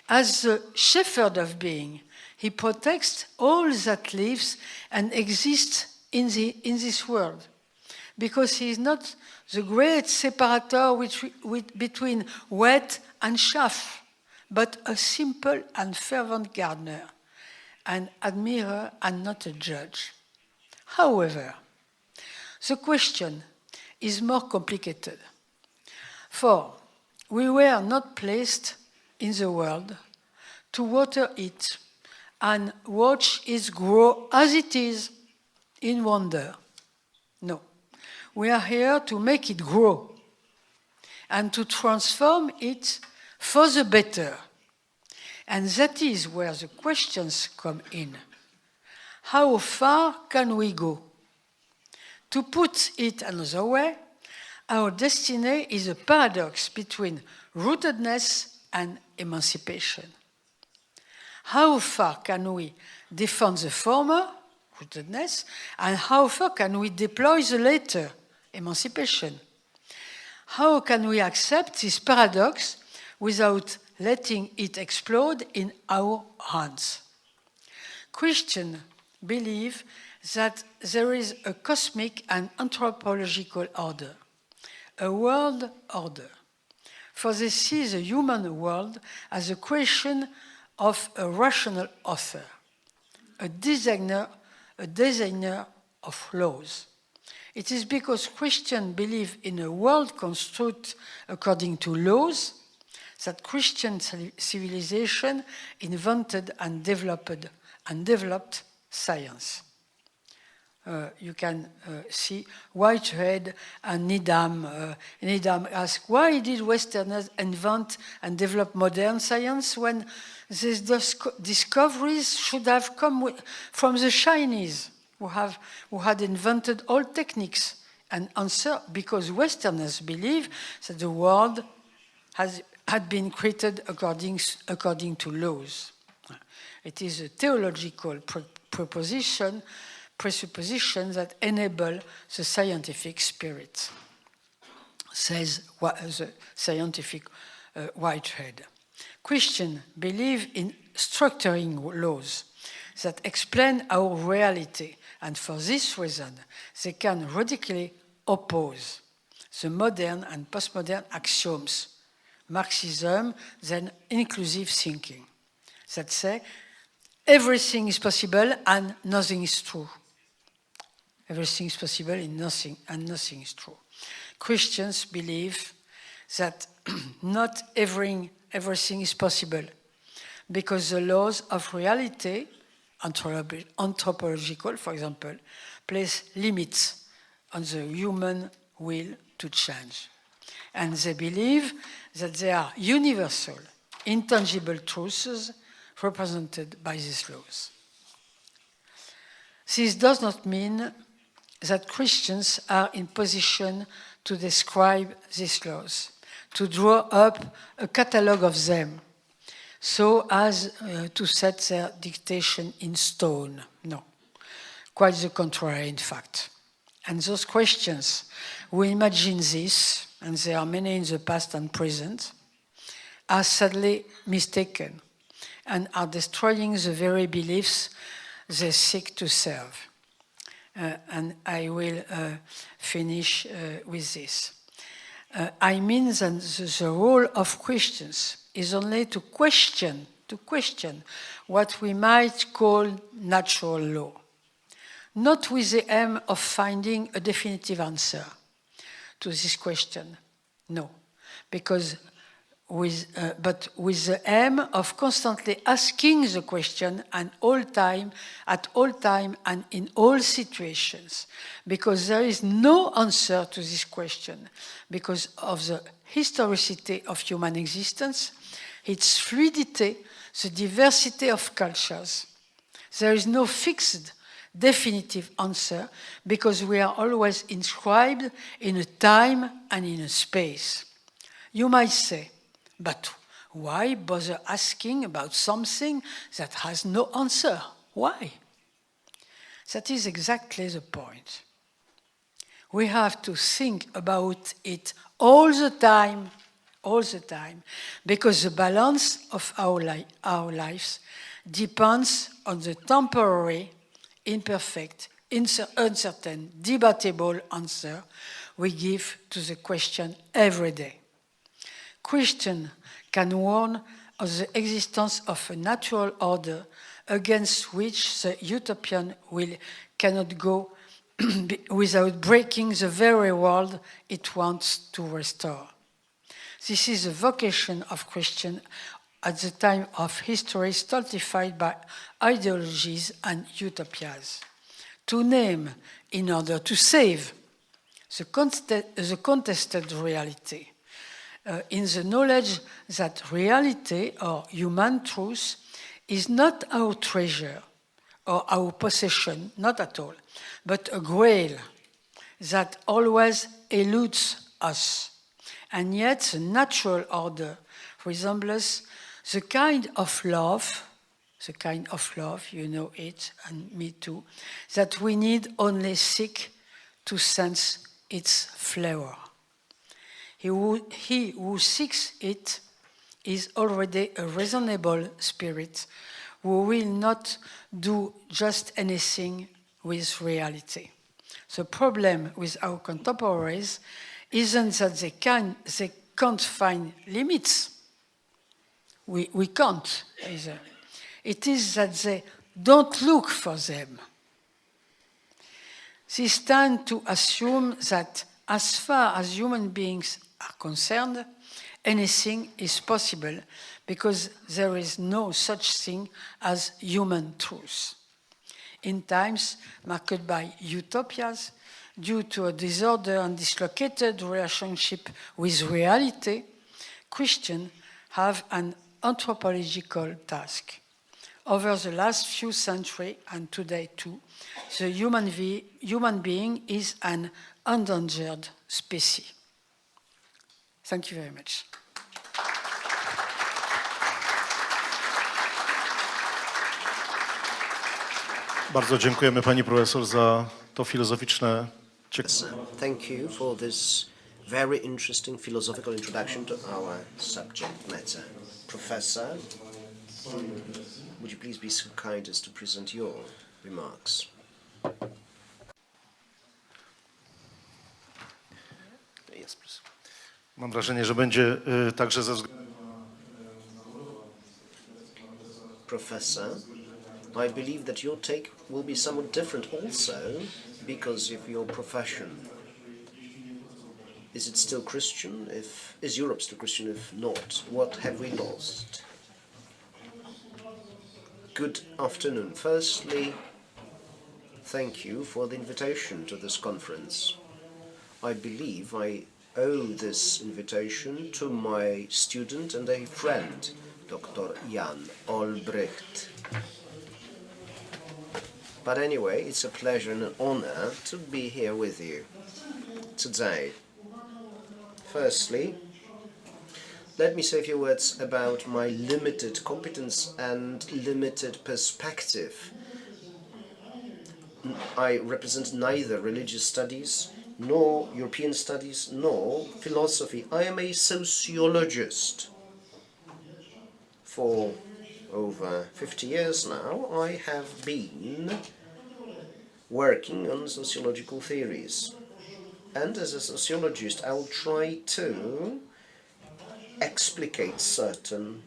As the shepherd of being, he protects all that lives and exists in this world, because he is not the great separator between wheat and chaff, but a simple and fervent gardener, an admirer and not a judge. However, the question is more complicated, for we were not placed in the world to water it and watch it grow as it is in wonder. No, we are here to make it grow and to transform it for the better. And that is where the questions come in. How far can we go? To put it another way, our destiny is a paradox between rootedness and emancipation. How far can we defend the former, rootedness, and how far can we deploy the latter, emancipation? How can we accept this paradox without letting it explode in our hands? Christians believe that there is a cosmic and anthropological order, a world order, for they see the human world as a creation of a rational author, a designer of laws. It is because Christians believe in a world construct according to laws that Christian civilization invented and developed science. You can see Whitehead and Needham. Needham asked, why did Westerners invent and develop modern science when these discoveries should have come from the Chinese? who had invented all techniques and answer, because Westerners believe that the world had been created according to laws. It is a theological presupposition that enable the scientific spirit, says the scientific Whitehead. Christians believe in structuring laws that explain our reality, and for this reason, they can radically oppose the modern and postmodern axioms, Marxism, then inclusive thinking, that say everything is possible and nothing is true. Everything is possible and nothing is true. Christians believe that not everything is possible, because the laws of reality, anthropological, for example, place limits on the human will to change. And they believe that there are universal, intangible truths represented by these laws. This does not mean that Christians are in position to describe these laws, to draw up a catalogue of them, so as to set their dictation in stone. No, quite the contrary, in fact. And those Christians who imagine this, and there are many in the past and present, are sadly mistaken and are destroying the very beliefs they seek to serve. And I will finish with this. I mean that the role of Christians is only to question what we might call natural law, not with the aim of finding a definitive answer to this question, no, but with the aim of constantly asking the question at all time and in all situations, because there is no answer to this question because of the historicity of human existence, its fluidity, the diversity of cultures. There is no fixed, definitive answer because we are always inscribed in a time and in a space. You might say, but why bother asking about something that has no answer? Why? That is exactly the point. We have to think about it all the time, because the balance of our lives depends on the temporary, imperfect, uncertain, debatable answer we give to the question every day. Christians can warn of the existence of a natural order against which the utopian will cannot go without breaking the very world it wants to restore. This is the vocation of Christians at the time of history stultified by ideologies and utopias. To name in order to save the contested reality, in the knowledge that reality or human truth is not our treasure or our possession, not at all, but a grail that always eludes us. And yet the natural order resembles the kind of love, you know it, and me too, that we need only seek to sense its flavor. He who seeks it is already a reasonable spirit who will not do just anything with reality. The problem with our contemporaries isn't that they can't find limits. We can't either. It is that they don't look for them. This tends to assume that as far as human beings are concerned, anything is possible because there is no such thing as human truth. In times marked by utopias, due to a disordered and dislocated relationship with reality, Christians have an anthropological task. over the last few centuries and today too, the human being is an endangered species. Thank you very much. Bardzo dziękujemy pani profesor za to filozoficzne. Thank you for this very interesting philosophical introduction to our subject matter. Professor, would you please be so kind as to present your remarks? Yes, please. Mam wrażenie, że będzie także ze względu Professor, I believe that your take will be somewhat different also because of your profession. Is it still Christian? Is Europe still Christian? If not, what have we lost? Good afternoon. Firstly, thank you for the invitation to this conference. I believe I owe this invitation to my student and a friend, Dr. Jan Olbrycht. But anyway, it's a pleasure and an honor to be here with you today. Firstly, let me say a few words about my limited competence and limited perspective. I represent neither religious studies, nor European studies, nor philosophy. I am a sociologist. For over 50 years now, I have been working on sociological theories. And as a sociologist, I will try to explicate certain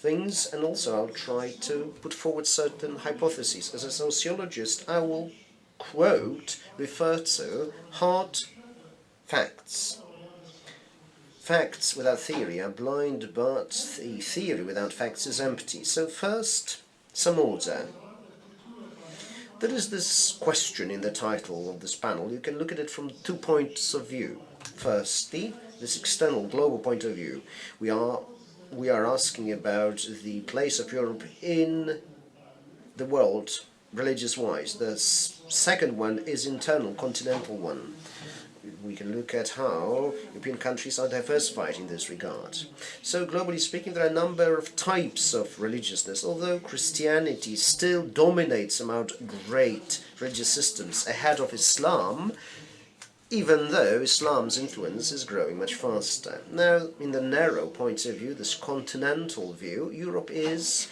things, and also I'll try to put forward certain hypotheses. As a sociologist, I will refer to hard facts. Facts without theory are blind, but the theory without facts is empty. So first, some order. There is this question in the title of this panel. You can look at it from 2 points of view. Firstly, this external global point of view. We are asking about the place of Europe in the world, religious-wise. The second one is internal, continental one. We can look at how European countries are diversified in this regard. So, globally speaking, there are a number of types of religiousness, although Christianity still dominates among great religious systems ahead of Islam, even though Islam's influence is growing much faster. Now, in the narrow point of view, this continental view, Europe is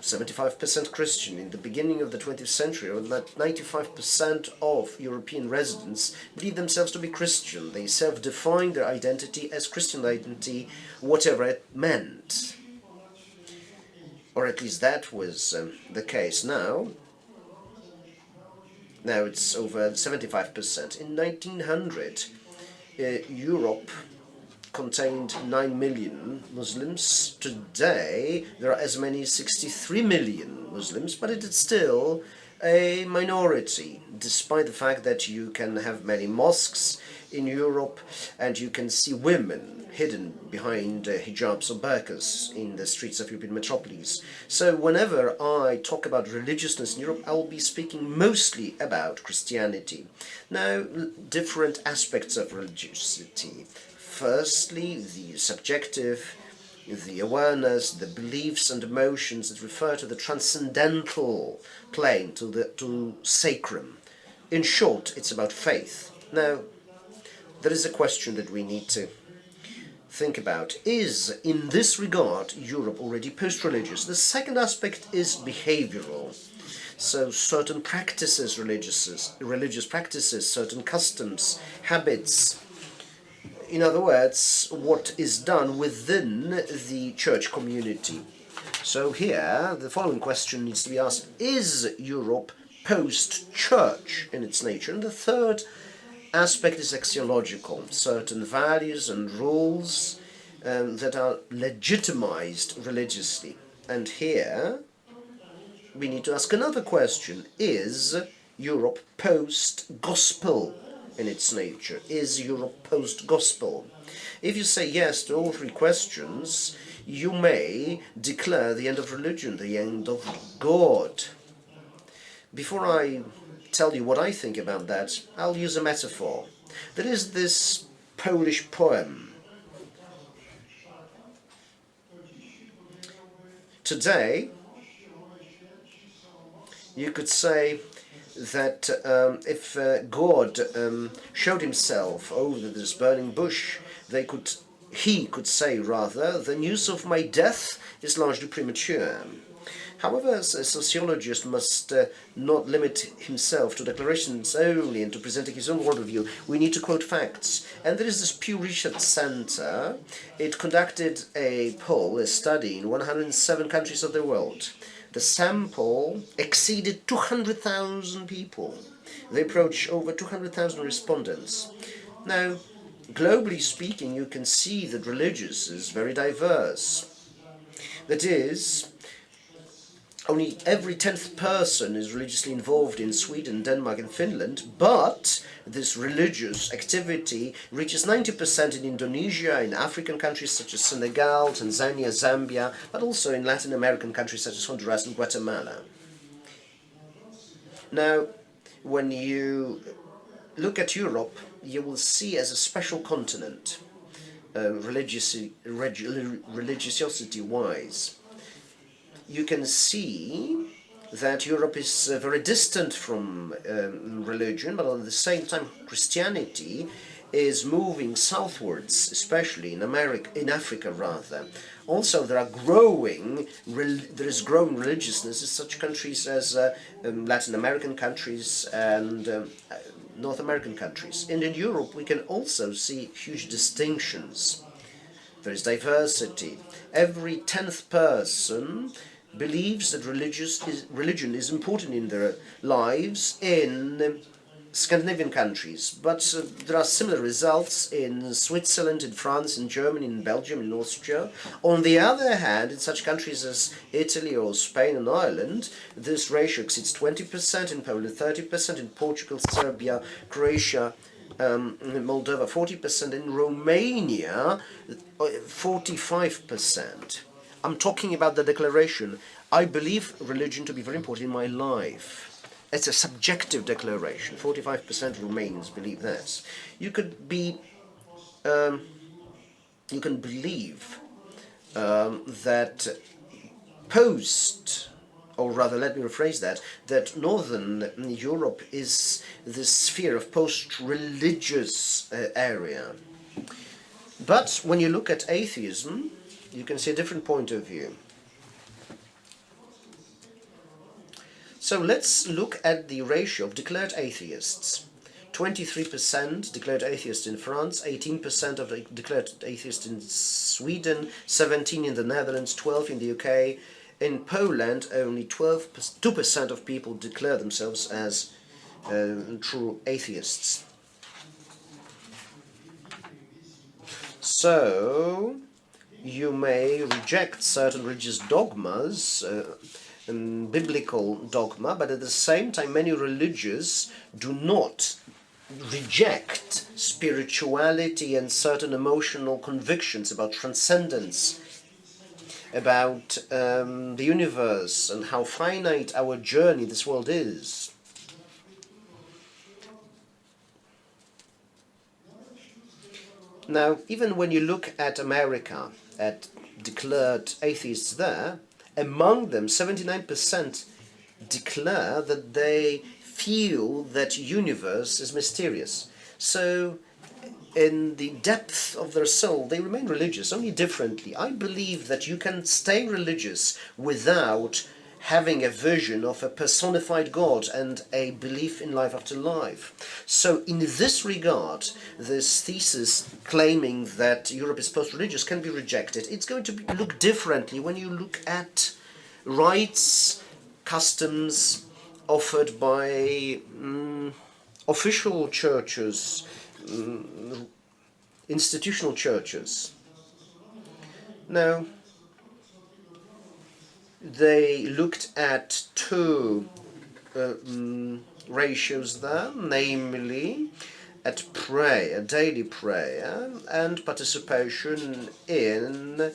75% Christian. In the beginning of the 20th century, 95% of European residents believe themselves to be Christian. They self-define their identity as Christian identity, whatever it meant. Or at least that was the case now. Now it's over 75%. In 1900, Europe contained 9 million Muslims. Today, there are as many as 63 million Muslims, but it is still a minority, despite the fact that you can have many mosques in Europe and you can see women hidden behind hijabs or burqas in the streets of European metropolis. So whenever I talk about religiousness in Europe, I will be speaking mostly about Christianity. Now, different aspects of religiosity. Firstly, the subjective, the awareness, the beliefs and emotions that refer to the transcendental plane, to sacrum. In short, it's about faith. Now, there is a question that we need to think about. Is, in this regard, Europe already post-religious? The second aspect is behavioral. So certain practices, religious practices, certain customs, habits. In other words, what is done within the church community. So here, the following question needs to be asked: is Europe post-church in its nature? And the third aspect is axiological, certain values and rules that are legitimized religiously. And here, we need to ask another question: is Europe post-gospel in its nature? Is Europe post-gospel? If you say yes to all three questions, you may declare the end of religion, the end of God. Before I tell you what I think about that, I'll use a metaphor. There is this Polish poem. Today, you could say that if God showed himself over this burning bush, he could say rather, the news of my death is largely premature. However, a sociologist must not limit himself to declarations only and to presenting his own worldview. We need to quote facts. And there is this Pew Research Center. It conducted a poll, a study in 107 countries of the world. The sample exceeded 200,000 people. They approached over 200,000 respondents. Now, globally speaking, you can see that religious is very diverse. That is, only every 10th person is religiously involved in Sweden, Denmark and Finland, but this religious activity reaches 90% in Indonesia, in African countries such as Senegal, Tanzania, Zambia, but also in Latin American countries such as Honduras and Guatemala. Now, when you look at Europe, you will see as a special continent, religiosity-wise. You can see that Europe is very distant from religion, but at the same time Christianity is moving southwards, especially in Africa rather. Also, there is growing religiousness in such countries as Latin American countries and North American countries. And in Europe, we can also see huge distinctions. There is diversity. Every 10th person believes that religion is important in their lives in Scandinavian countries, but there are similar results in Switzerland, in France, in Germany, in Belgium, in Austria. On the other hand, in such countries as Italy or Spain and Ireland, this ratio exceeds 20%, in Poland 30%, in Portugal, Serbia, Croatia, Moldova 40%, in Romania 45%. I'm talking about the declaration. I believe religion to be very important in my life. It's a subjective declaration. 45% Romanians believe this. You can believe that or rather, let me rephrase that Northern Europe is the sphere of post-religious area. But when you look at atheism, you can see a different point of view. So let's look at the ratio of declared atheists. 23% declared atheists in France, 18% of the declared atheists in Sweden, 17% in the Netherlands, 12% in the UK. In Poland, only 2% of people declare themselves as true atheists. So, you may reject certain religious dogmas, biblical dogma, but at the same time many religious do not reject spirituality and certain emotional convictions about transcendence, about the universe and how finite our journey in this world is. Now, even when you look at America, at declared atheists there, among them, 79% declare that they feel that universe is mysterious. So, in the depth of their soul, they remain religious, only differently. I believe that you can stay religious without having a vision of a personified God and a belief in life after life. So in this regard, this thesis claiming that Europe is post-religious can be rejected. It's going to look differently when you look at rites, customs offered by official churches, institutional churches. Now, they looked at two ratios there, namely at prayer, daily prayer, and participation in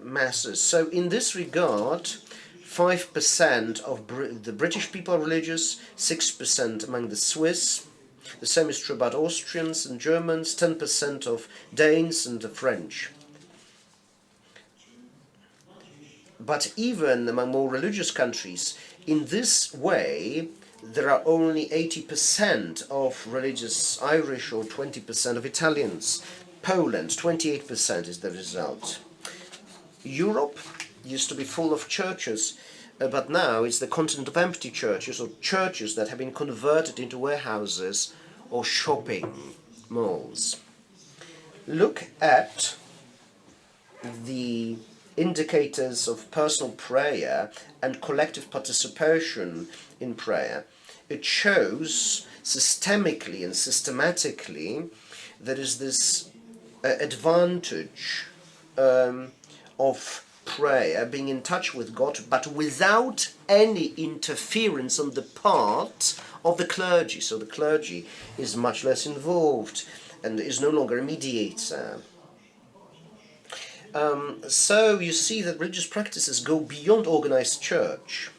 masses. So in this regard, 5% of the British people are religious, 6% among the Swiss. The same is true about Austrians and Germans, 10% of Danes and the French. But even among more religious countries, in this way, there are only 80% of religious Irish or 20% of Italians. Poland, 28% is the result. Europe used to be full of churches, but now it's the continent of empty churches, or churches that have been converted into warehouses or shopping malls. Look at the indicators of personal prayer and collective participation in prayer. It shows systemically and systematically there is this advantage of prayer, being in touch with God, but without any interference on the part of the clergy. So the clergy is much less involved and is no longer a mediator. So you see that religious practices go beyond organized church.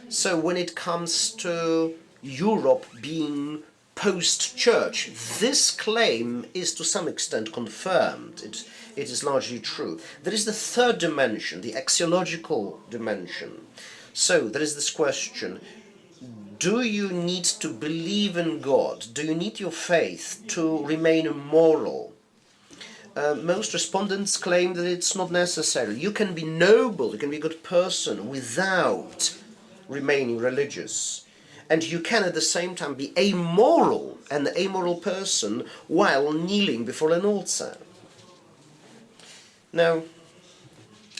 So when it comes to Europe being post-church, this claim is to some extent confirmed. It is largely true. There is the third dimension, the axiological dimension. So there is this question: do you need to believe in God? Do you need your faith to remain moral? Most respondents claim that it's not necessary. You can be noble, you can be a good person without remaining religious. And you can at the same time be amoral, an amoral person, while kneeling before an altar. Now,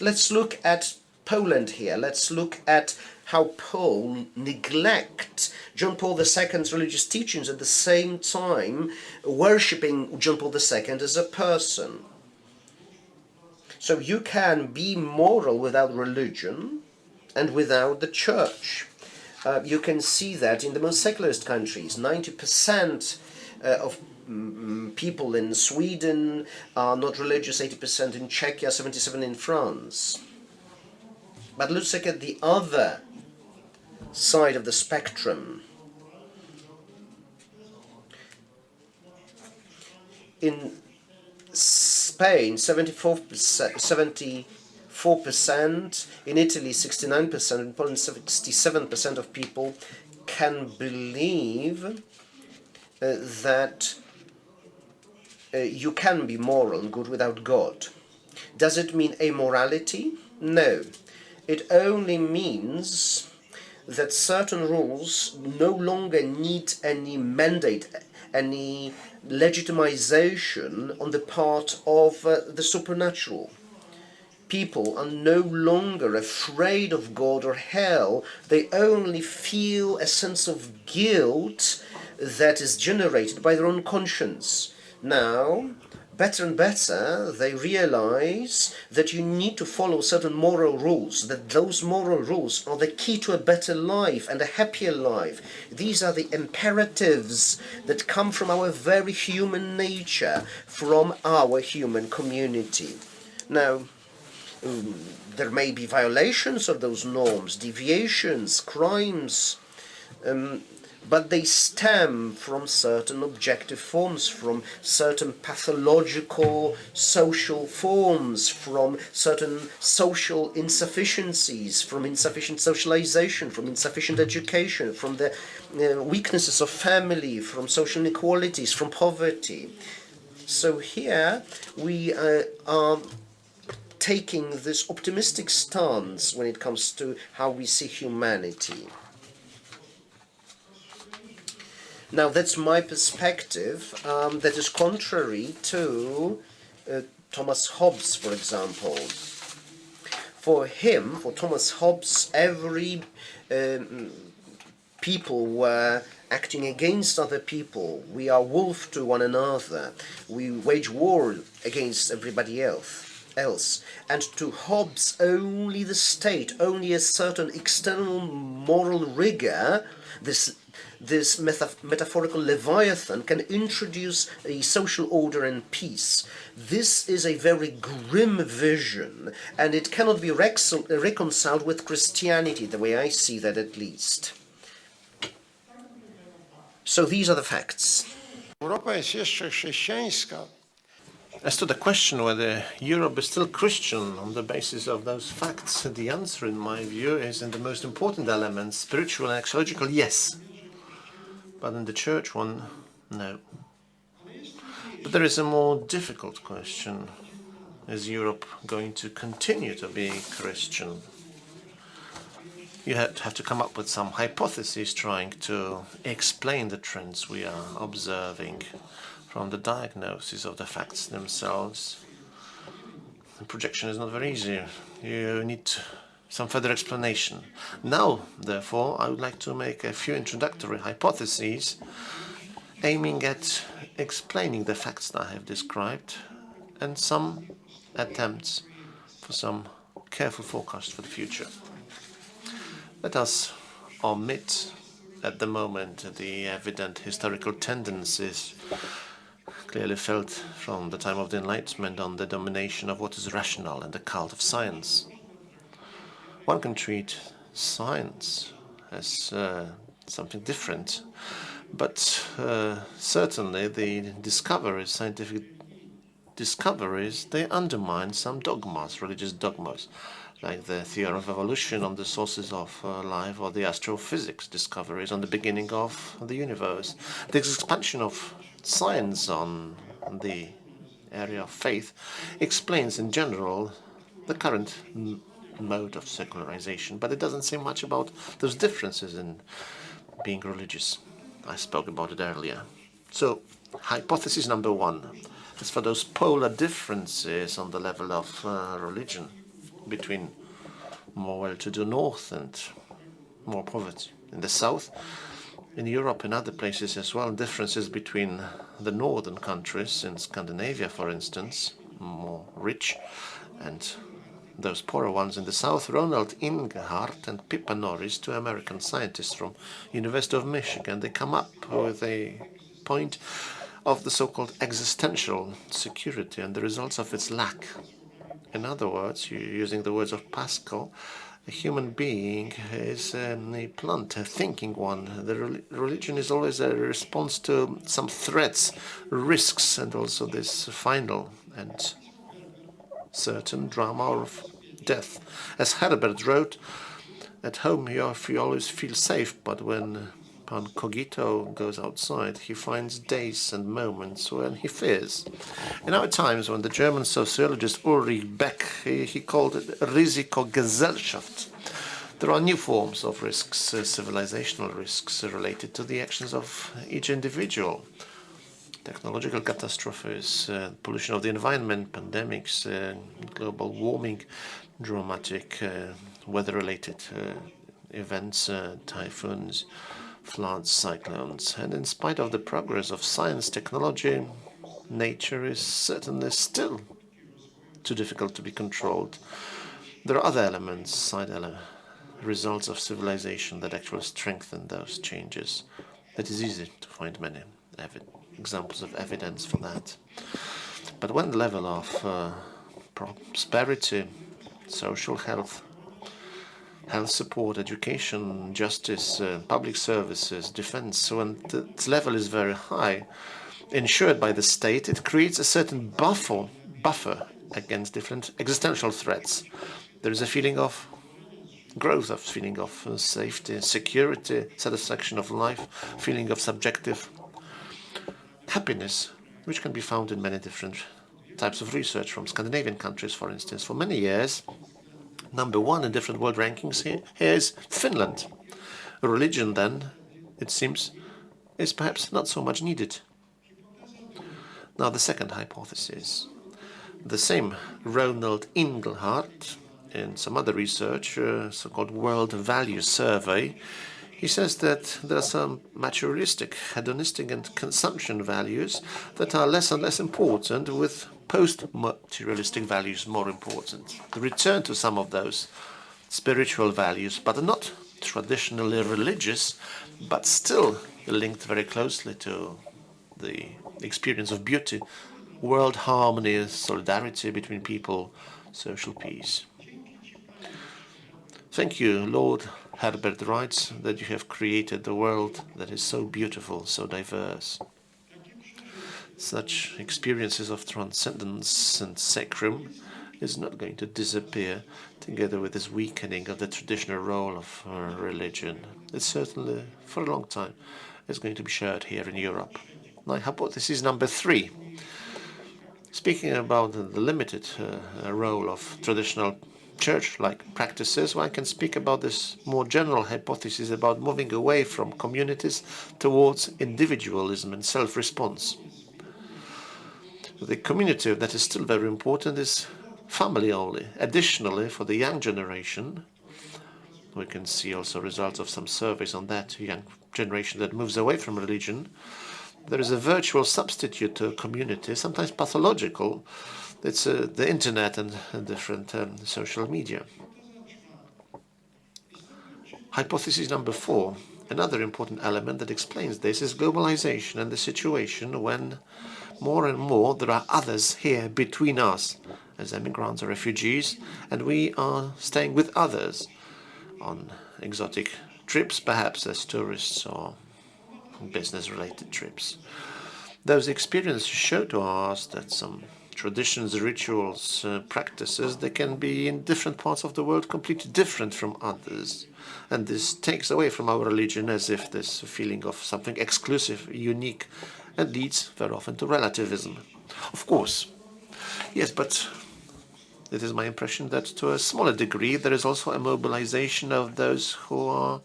let's look at Poland here. Let's look at how Poles neglect John Paul II's religious teachings at the same time worshipping John Paul II as a person. So you can be moral without religion and without the church. You can see that in the most secularist countries. 90% of people in Sweden are not religious, 80% in Czechia, 77% in France. But let's look at the other side of the spectrum. In Spain, 74%, in Italy 69%, in Poland 67% of people can believe that you can be moral and good without God. Does it mean amorality? No. It only means that certain rules no longer need any mandate, any legitimization on the part of the supernatural. People are no longer afraid of God or hell. They only feel a sense of guilt that is generated by their own conscience. Now, better and better, they realize that you need to follow certain moral rules, that those moral rules are the key to a better life and a happier life. These are the imperatives that come from our very human nature, from our human community. Now, there may be violations of those norms, deviations, crimes, but they stem from certain objective forms, from certain pathological social forms, from certain social insufficiencies, from insufficient socialization, from insufficient education, from the weaknesses of family, from social inequalities, from poverty. So here we are taking this optimistic stance when it comes to how we see humanity. Now, that's my perspective. That is contrary to Thomas Hobbes, for example. For him, for Thomas Hobbes, every people were acting against other people. We are wolf to one another. We wage war against everybody else. And to Hobbes, only the state, only a certain external moral rigor, this This metaphorical leviathan can introduce a social order and peace. This is a very grim vision, and it cannot be reconciled with Christianity, the way I see that at least. So these are the facts. Europa jest jeszcze chrześcijańska. As to the question whether Europe is still Christian on the basis of those facts, the answer, in my view, is in the most important elements, spiritual and ecological, yes. But in the church one, no. But there is a more difficult question. Is Europe going to continue to be Christian? You have to come up with some hypotheses trying to explain the trends we are observing from the diagnosis of the facts themselves. The projection is not very easy. You need some further explanation. Now, therefore, I would like to make a few introductory hypotheses aiming at explaining the facts that I have described and some attempts for some careful forecast for the future. Let us omit at the moment the evident historical tendencies clearly felt from the time of the Enlightenment on the domination of what is rational and the cult of science. One can treat science as something different, but certainly the scientific discoveries, they undermine some dogmas, religious dogmas, like the theory of evolution on the sources of life, or the astrophysics discoveries on the beginning of the universe. The expansion of science on the area of faith explains in general the current mode of secularization, but it doesn't say much about those differences in being religious. I spoke about it earlier. So, hypothesis number one is for those polar differences on the level of religion between more well-to-do north and more poverty in the south. In Europe and other places as well, differences between the northern countries, in Scandinavia, for instance, more rich, and those poorer ones in the south. Ronald Inglehart and Pippa Norris, two American scientists from University of Michigan, they come up with a point of the so-called existential security and the results of its lack. In other words, using the words of Pascal, a human being is a plant, a thinking one. The religion is always a response to some threats, risks, and also this final and certain drama of death. As Herbert wrote, at home you always feel safe, but when Pan Cogito goes outside, he finds days and moments when he fears. In our times, when the German sociologist Ulrich Beck, he called it Risikogesellschaft, there are new forms of risks, civilizational risks related to the actions of each individual. Technological catastrophes, pollution of the environment, pandemics, global warming, dramatic weather-related events, typhoons, floods, cyclones. And in spite of the progress of science, technology, nature is certainly still too difficult to be controlled. There are other elements, side results of civilization that actually strengthen those changes. It is easy to find many examples of evidence for that. But when the level of prosperity, social health support, education, justice, public services, defense, when its level is very high, ensured by the state, it creates a certain buffer against different existential threats. There is a feeling of growth, a feeling of safety, security, satisfaction of life, feeling of subjective happiness, which can be found in many different types of research from Scandinavian countries, for instance. For many years, number one in different world rankings here is Finland. Religion, then, it seems, is perhaps not so much needed. Now, the second hypothesis. The same Ronald Inglehart, in some other research, so-called World Value Survey, he says that there are some materialistic, hedonistic and consumption values that are less and less important, with post-materialistic values more important. The return to some of those spiritual values, but not traditionally religious, but still linked very closely to the experience of beauty, world harmony, solidarity between people, social peace. Thank you, Lord Herbert writes, that you have created a world that is so beautiful, so diverse. Such experiences of transcendence and sacrum is not going to disappear together with this weakening of the traditional role of religion. It certainly, for a long time, is going to be shared here in Europe. My hypothesis number 3. Speaking about the limited role of traditional church-like practices, one can speak about this more general hypothesis about moving away from communities towards individualism and self-response. The community that is still very important is family only. Additionally, for the young generation, we can see also results of some surveys on that young generation that moves away from religion. There is a virtual substitute to a community, sometimes pathological. It's the internet and different social media. Hypothesis number 4. Another important element that explains this is globalization and the situation when more and more there are others here between us as immigrants or refugees, and we are staying with others on exotic trips, perhaps as tourists or business-related trips. Those experiences show to us that some traditions, rituals, practices, they can be in different parts of the world completely different from others. And this takes away from our religion as if this feeling of something exclusive, unique, and leads very often to relativism. Of course, yes, but it is my impression that to a smaller degree there is also a mobilization of those who are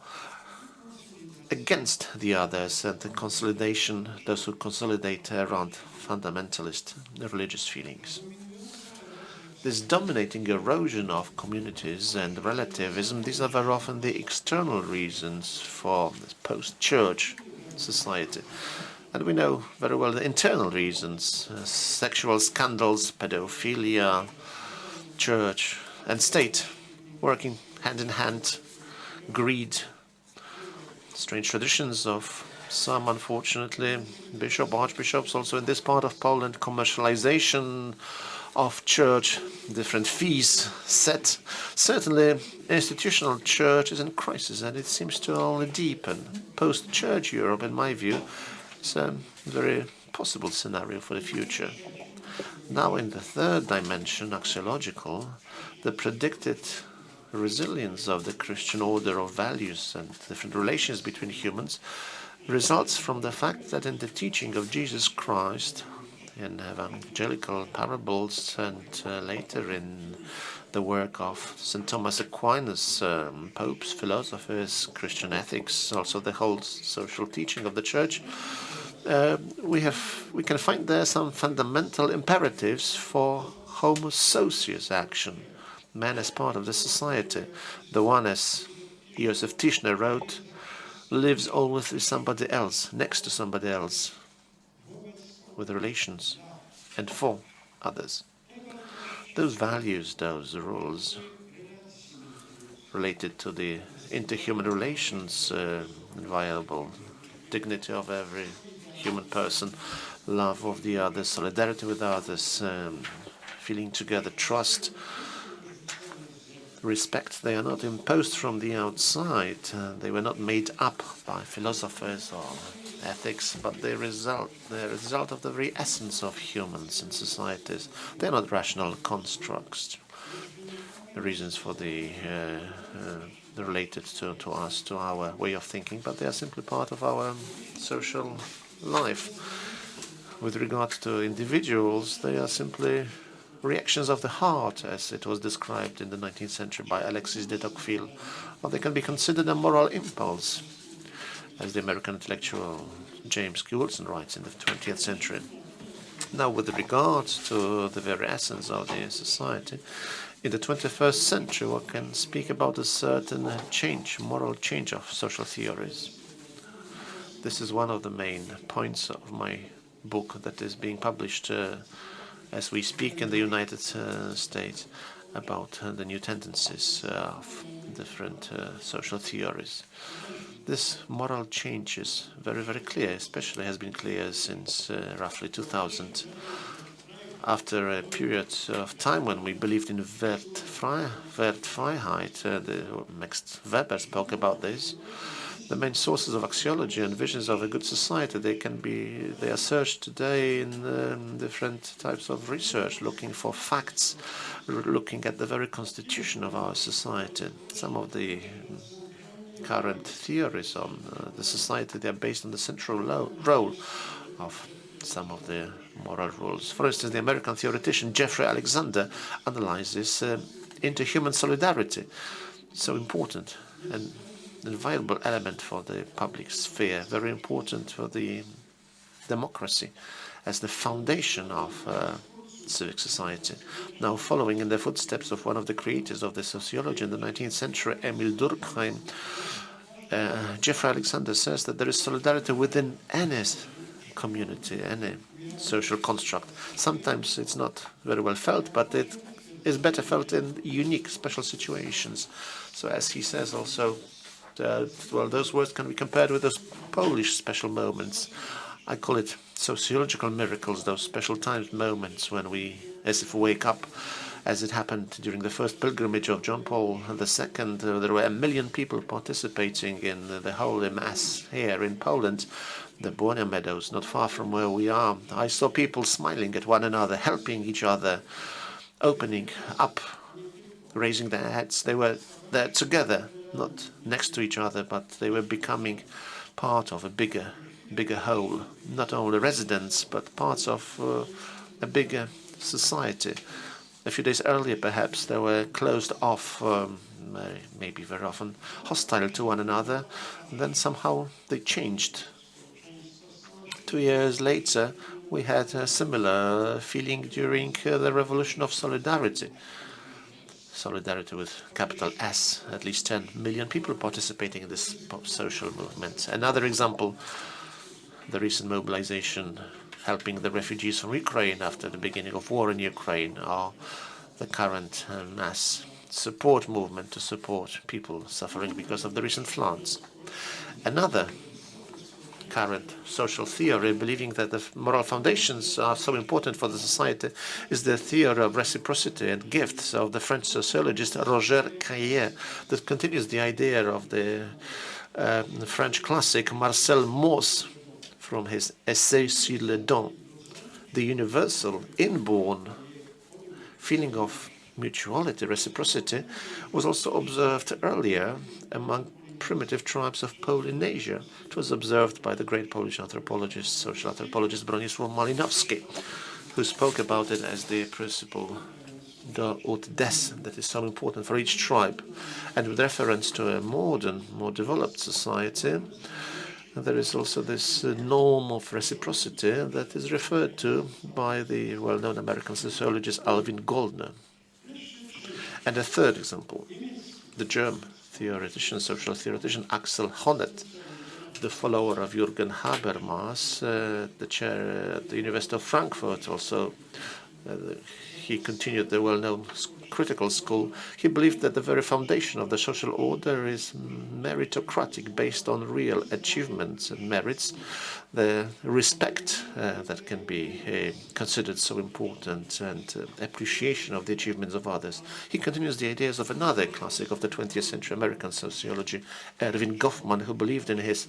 against the others and the consolidation, those who consolidate around fundamentalist religious feelings. This dominating erosion of communities and relativism, these are very often the external reasons for this post-church society. And we know very well the internal reasons, sexual scandals, pedophilia, church and state working hand in hand, greed, strange traditions of some, unfortunately, archbishops also in this part of Poland, commercialization of church, different fees set. Certainly, institutional church is in crisis, and it seems to only deepen. Post-church Europe, in my view, is a very possible scenario for the future. Now, in the third dimension, axiological, the predicted resilience of the Christian order of values and different relations between humans results from the fact that in the teaching of Jesus Christ, in evangelical parables, and later in the work of St. Thomas Aquinas, popes, philosophers, Christian ethics, also the whole social teaching of the Church, we can find there some fundamental imperatives for homo socius action, man as part of the society. The one, as Josef Tischner wrote, lives always with somebody else, next to somebody else, with relations and for others. Those values, those rules related to the interhuman relations, inviolable dignity of every human person, love of the others, solidarity with others, feeling together, trust, respect, they are not imposed from the outside. They were not made up by philosophers or ethics, but they're a result of the very essence of humans and societies. They're not rational constructs. The reasons for they're related to us, to our way of thinking, but they are simply part of our social life. With regard to individuals, they are simply reactions of the heart, as it was described in the 19th century by Alexis de Tocqueville, or they can be considered a moral impulse, as the American intellectual James Q. Wilson writes in the 20th century. Now, with regard to the very essence of the society, in the 21st century, one can speak about a certain change, moral change of social theories. This is one of the main points of my book that is being published as we speak in the United States. about the new tendencies of different social theories. This moral change is very, very clear, especially has been clear since roughly 2000. After a period of time when we believed in Wertfreiheit, Max Weber spoke about this. The main sources of axiology and visions of a good society, they are searched today in different types of research, looking for facts, looking at the very constitution of our society. Some of the current theories on the society, they are based on the central role of some of the moral rules. For instance, the American theoretician Jeffrey Alexander analyzes interhuman solidarity, so important and a viable element for the public sphere, very important for the democracy as the foundation of civic society. Now, following in the footsteps of one of the creators of the sociology in the 19th century, Emil Durkheim, Jeffrey Alexander says that there is solidarity within any community, any social construct. Sometimes it's not very well felt, but it is better felt in unique, special situations. So as he says also, well, those words can be compared with those Polish special moments. I call it sociological miracles, those special times, moments when we, as if wake up, as it happened during the first pilgrimage of John Paul II. There were 1 million people participating in the Holy Mass here in Poland, the Błonia Meadows, not far from where we are. I saw people smiling at one another, helping each other, opening up, raising their heads. They were there together, not next to each other, but they were becoming part of a bigger whole, not only residents, but parts of a bigger society. A few days earlier, perhaps, they were closed off, maybe very often hostile to one another, and then somehow they changed. 2 years later, we had a similar feeling during the Revolution of Solidarity. Solidarity with capital S, at least 10 million people participating in this social movement. Another example, the recent mobilization helping the refugees from Ukraine after the beginning of war in Ukraine, or the current mass support movement to support people suffering because of the recent floods. Another current social theory, believing that the moral foundations are so important for the society, is the theory of reciprocity and gifts of the French sociologist Roger Caillet, that continues the idea of the French classic Marcel Mauss from his Essai sur le don. The universal, inborn feeling of mutuality, reciprocity, was also observed earlier among primitive tribes of Polynesia. It was observed by the great Polish anthropologist, social anthropologist Bronisław Malinowski, who spoke about it as the principle de haute des, that is so important for each tribe. And with reference to a modern, more developed society, there is also this norm of reciprocity that is referred to by the well-known American sociologist Alvin Goldner. And a third example, the German theoretician, social theoretician Axel Honneth, the follower of Jürgen Habermas, the chair at the University of Frankfurt, also he continued the well-known critical school. He believed that the very foundation of the social order is meritocratic, based on real achievements and merits, the respect that can be considered so important, and appreciation of the achievements of others. He continues the ideas of another classic of the 20th century American sociology, Erving Goffman, who believed in his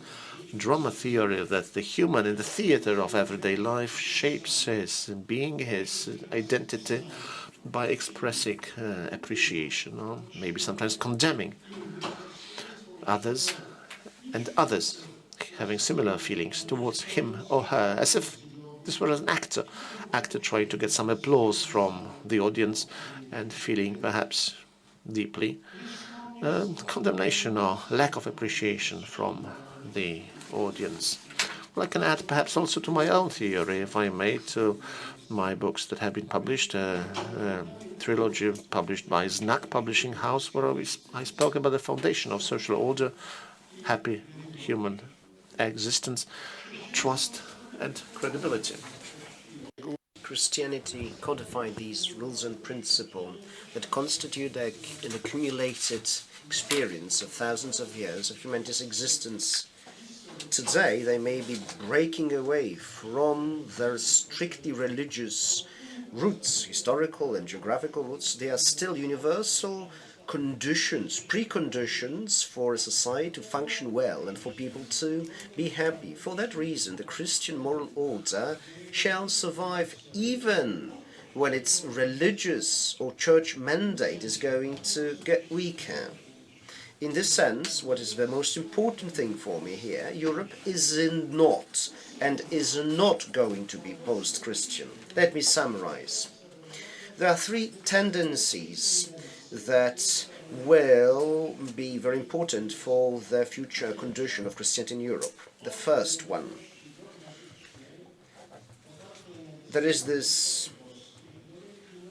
drama theory that the human in the theater of everyday life shapes his being, his identity, by expressing appreciation, or maybe sometimes condemning others, and others having similar feelings towards him or her, as if this were an actor trying to get some applause from the audience and feeling perhaps deeply condemnation or lack of appreciation from the audience. Well, I can add perhaps also to my own theory, if I may, to my books that have been published, trilogy published by Znak Publishing House, where I spoke about the foundation of social order, happy human existence, trust and credibility. Christianity codified these rules and principles that constitute an accumulated experience of thousands of years of humanity's existence. Today, they may be breaking away from their strictly religious roots, historical and geographical roots. They are still universal conditions, preconditions for a society to function well and for people to be happy. For that reason, the Christian moral order shall survive even when its religious or church mandate is going to get weaker. In this sense, what is the most important thing for me here, Europe is not and is not going to be post-Christian. Let me summarize. There are three tendencies that will be very important for the future condition of Christianity in Europe. The first one, there is this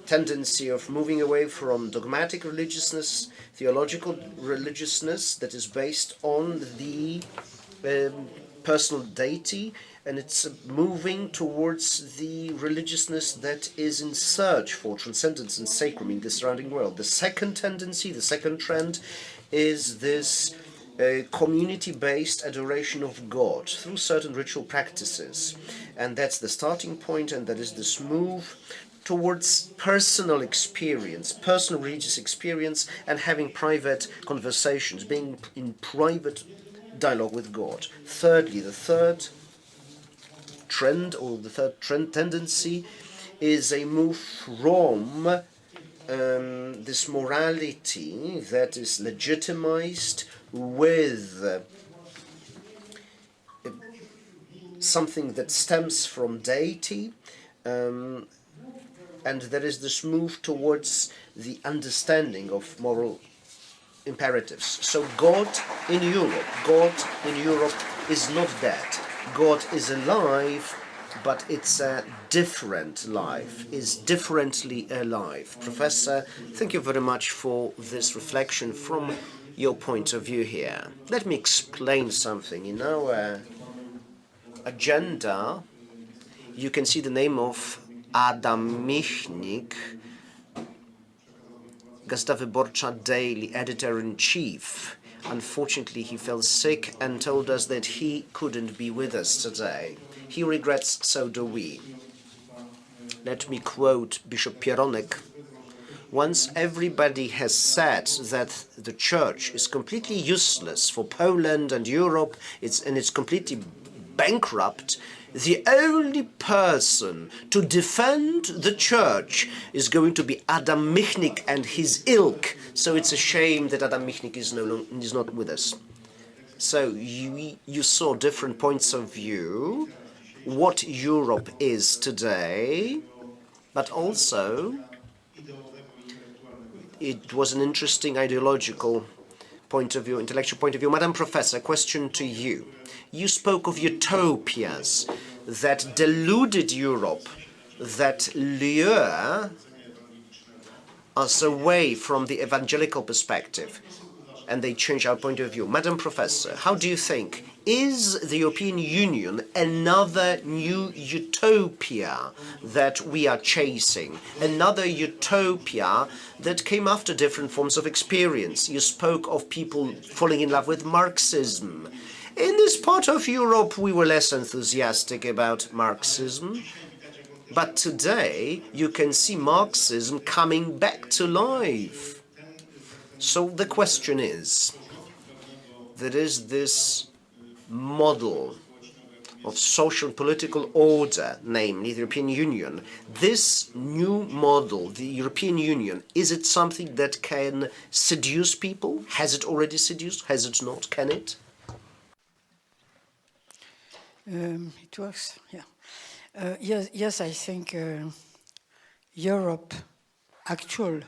tendency of moving away from dogmatic religiousness, theological religiousness that is based on the personal deity, and it's moving towards the religiousness that is in search for transcendence and sacrum in the surrounding world. The second tendency, the second trend, is this community-based adoration of God through certain ritual practices. And that's the starting point, and that is this move towards personal experience, personal religious experience, and having private conversations, being in private dialogue with God. Thirdly, the third trend, or the third tendency, is a move from this morality that is legitimized with something that stems from deity, and there is this move towards the understanding of moral imperatives. So God in Europe is not dead. God is alive, but it's a different life, is differently alive. Professor, thank you very much for this reflection from your point of view here. Let me explain something. In our agenda, you can see the name of Adam Michnik, Gazeta Wyborcza daily editor-in-chief. Unfortunately, he fell sick and told us that he couldn't be with us today. He regrets, so do we. Let me quote Bishop Pieronek. Once everybody has said that the church is completely useless for Poland and Europe, it's completely bankrupt, the only person to defend the church is going to be Adam Michnik and his ilk. So it's a shame that Adam Michnik is not with us. So you saw different points of view, what Europe is today, but also it was an interesting ideological point of view, intellectual point of view. Madam Professor, question to you. You spoke of utopias that deluded Europe, that lure us away from the evangelical perspective, and they change our point of view. Madam Professor, how do you think? Is the European Union another new utopia that we are chasing? Another utopia that came after different forms of experience? You spoke of people falling in love with Marxism. In this part of Europe, we were less enthusiastic about Marxism. But today, you can see Marxism coming back to life. So the question is, there is this model of social and political order, namely the European Union. This new model, the European Union, is it something that can seduce people? Has it already seduced? Has it not? Can it? It works, yeah. Yes, I think Europe, actual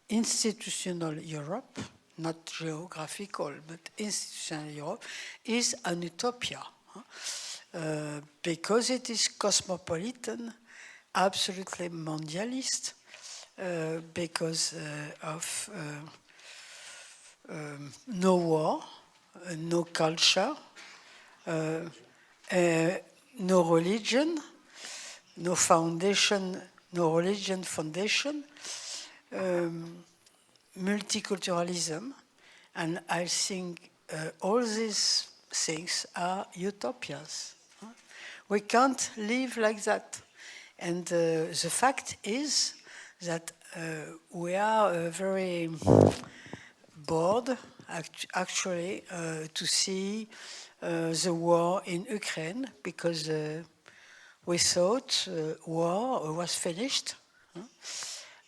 institutional Europe, not geographical, but institutional Europe, is an utopia. Because it is cosmopolitan, absolutely mondialist, because of no war, no culture, no religion, no foundation, no religion foundation, multiculturalism, and I think all these things are utopias. We can't live like that. And the fact is that we are very bored, actually, to see the war in Ukraine, because we thought war was finished.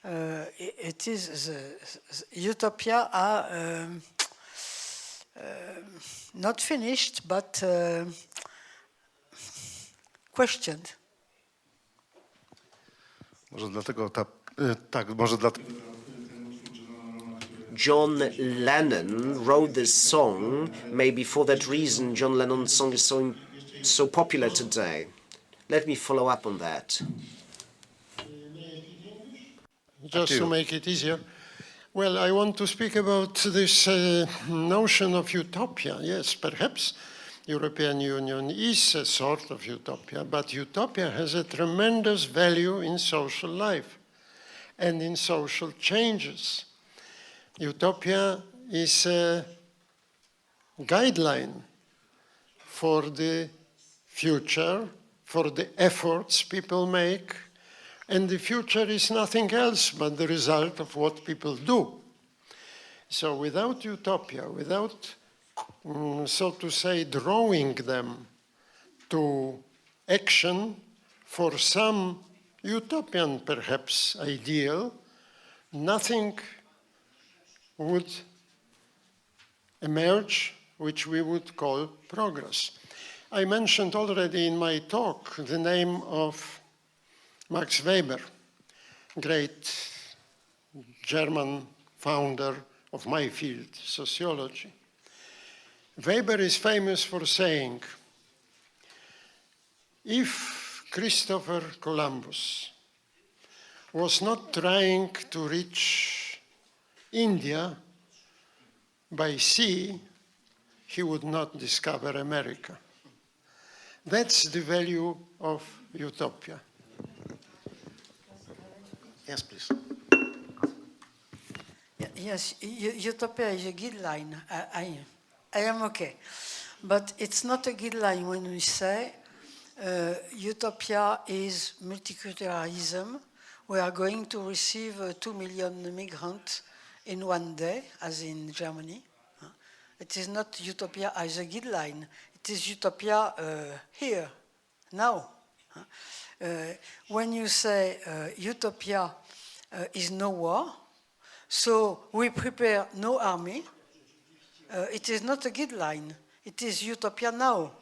It is utopia are not finished, but questioned. Może dlatego może dlatego. John Lennon wrote this song. Maybe for that reason, John Lennon's song is so popular today. Let me follow up on that. Just to make it easier. Well, I want to speak about this notion of utopia. Yes, perhaps European Union is a sort of utopia, but utopia has a tremendous value in social life and in social changes. Utopia is a guideline for the future, for the efforts people make, and the future is nothing else but the result of what people do. So without utopia, without, so to say, drawing them to action for some utopian, perhaps, ideal, nothing would emerge which we would call progress. I mentioned already in my talk the name of Max Weber, great German founder of my field, sociology. Weber is famous for saying, if Christopher Columbus was not trying to reach India by sea, he would not discover America. That's the value of utopia. Yes, please. Yes, utopia is a guideline. I am okay. But it's not a guideline when we say utopia is multiculturalism. We are going to receive 2 million migrants in one day, as in Germany. It is not utopia as a guideline. It is utopia here, now. When you say utopia is no war, so we prepare no army, it is not a guideline. It is utopia now.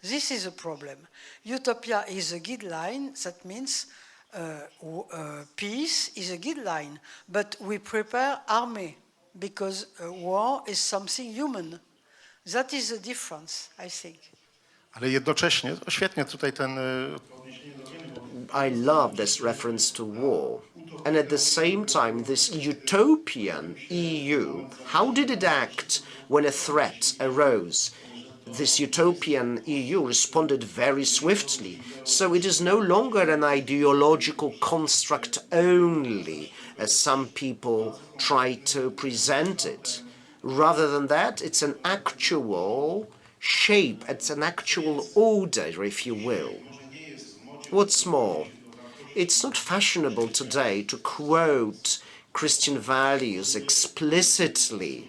This is a problem. Utopia is a guideline. That means peace is a guideline. But we prepare army because war is something human. That is the difference, I think. Ale jednocześnie, świetnie tutaj ten... I love this reference to war. And at the same time, this utopian EU, how did it act when a threat arose? This utopian EU responded very swiftly. So it is no longer an ideological construct only, as some people try to present it. Rather than that, it's an actual shape, it's an actual order, if you will. What's more, it's not fashionable today to quote Christian values explicitly,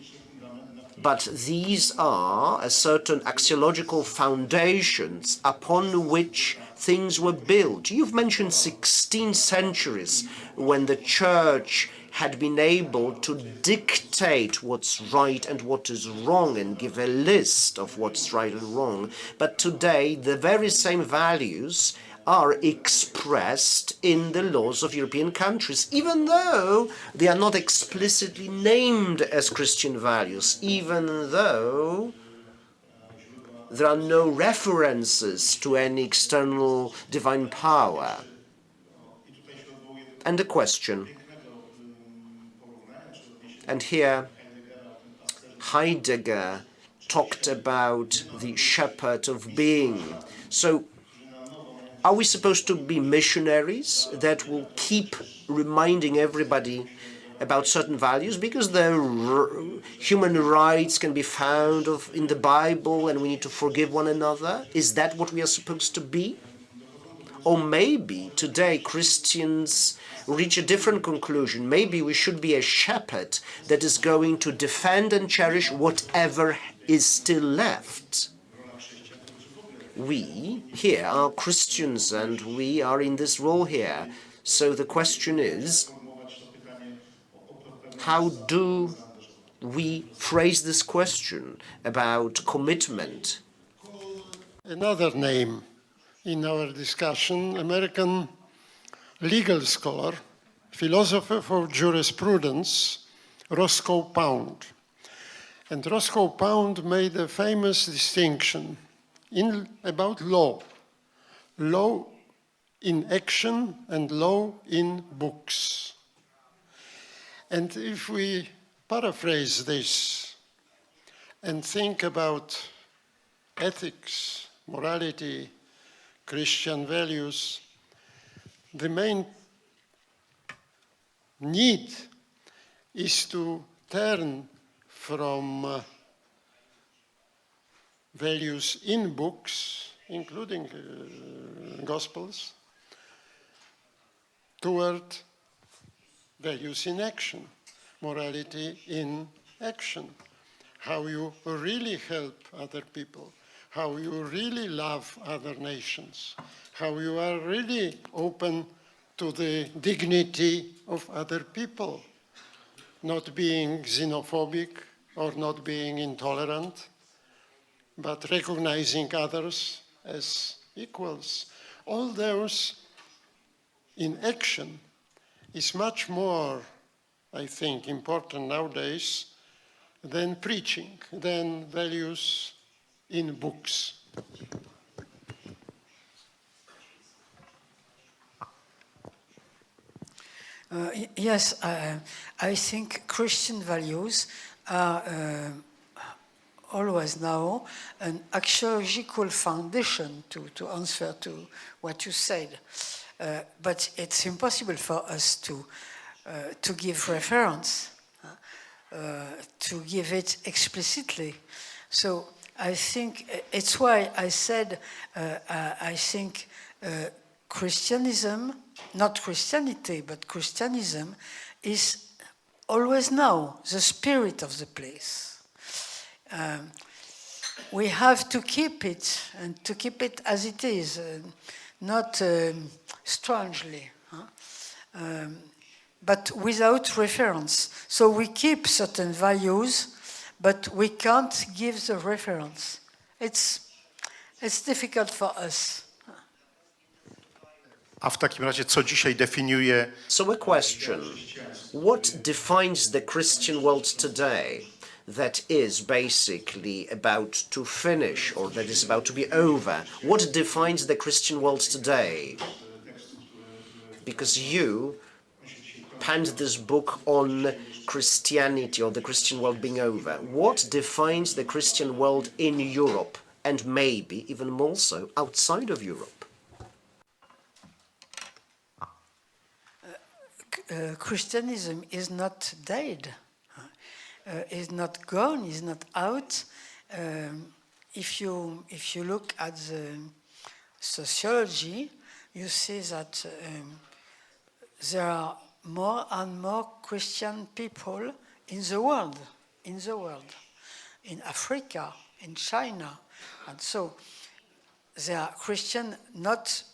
but these are a certain axiological foundations upon which things were built. You've mentioned 16 centuries when the church had been able to dictate what's right and what is wrong and give a list of what's right and wrong. But today, the very same values are expressed in the laws of European countries, even though they are not explicitly named as Christian values, even though there are no references to any external divine power. And a question. And here, Heidegger talked about the shepherd of being. So, Are we supposed to be missionaries that will keep reminding everybody about certain values because human rights can be found in the Bible and we need to forgive one another? Is that what we are supposed to be? Or maybe today Christians reach a different conclusion. Maybe we should be a shepherd that is going to defend and cherish whatever is still left. We here are Christians and we are in this role here. So the question is, how do we phrase this question about commitment? Another name in our discussion, American legal scholar, philosopher for jurisprudence, Roscoe Pound. And Roscoe Pound made a famous distinction about law. Law in action and law in books. And if we paraphrase this and think about ethics, morality, Christian values, the main need is to turn from values in books, including Gospels, toward values in action, morality in action, how you really help other people, how you really love other nations, how you are really open to the dignity of other people, not being xenophobic or not being intolerant, but recognizing others as equals. All those in action is much more, I think, important nowadays than preaching, than values in books. Yes, I think Christian values are always now an axiological foundation to answer to what you said. But it's impossible for us to give reference, to give it explicitly. So I think it's why I said I think Christianism, not Christianity, but Christianism is always now the spirit of the place. We have to keep it, and to keep it as it is, not strangely, but without reference. So we keep certain values, but we can't give the reference. It's difficult for us. A w takim razie, co dzisiaj definiuje... So a question, what defines the Christian world today that is basically about to finish, or that is about to be over? What defines the Christian world today? Because you penned this book on Christianity, or the Christian world being over. What defines the Christian world in Europe, and maybe even more so outside of Europe? Christianism is not dead, is not gone, is not out. If you look at the sociology, you see that there are more and more Christian people in the world, in Africa, in China, and so they are Christian, not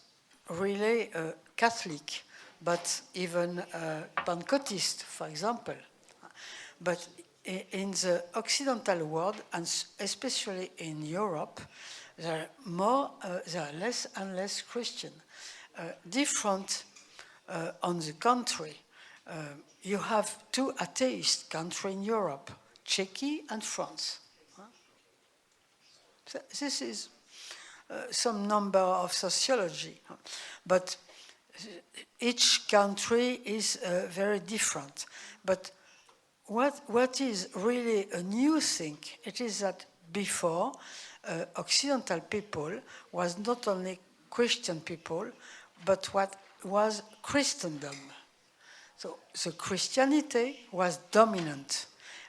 really Catholic, but even Pentecostist, for example. But in the Occidental world, and especially in Europe, there are less and less Christian. Different on the country. You have two atheist countries in Europe, Czechia and France. So this is some number of sociology, but each country is very different. But what is really a new thing, it is that before, Occidental people was not only Christian people, but what was Christendom. So the Christianity was dominant,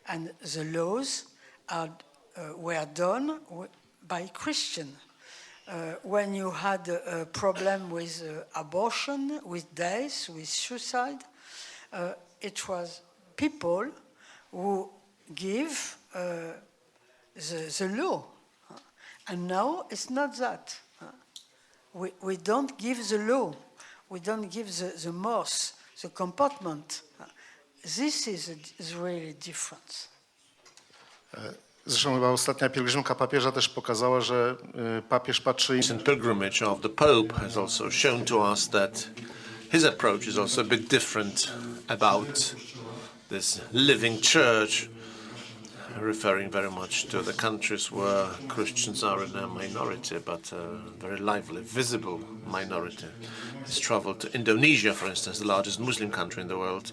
and the laws were done by Christian. When you had a problem with abortion, with death, with suicide, it was people who give the law. And now it's not that. We don't give the law. We don't give the mores, the comportment. This is really different. Zresztą chyba ostatnia pielgrzymka papieża też pokazała, że papież patrzy... Recent pilgrimage of the Pope has also shown to us that his approach is also a bit different about this living church, referring very much to the countries where Christians are in a minority, but a very lively, visible minority. He's traveled to Indonesia, for instance, the largest Muslim country in the world,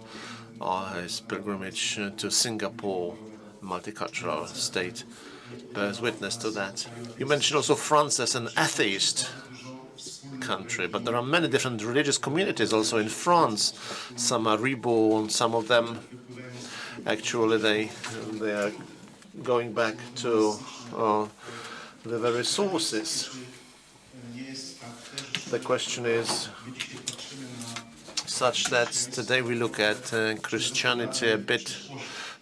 or his pilgrimage to Singapore, multicultural state, bears witness to that. You mentioned also France as an atheist country, but there are many different religious communities also in France. Some are reborn, some of them actually they are going back to the very sources. The question is such that today we look at Christianity a bit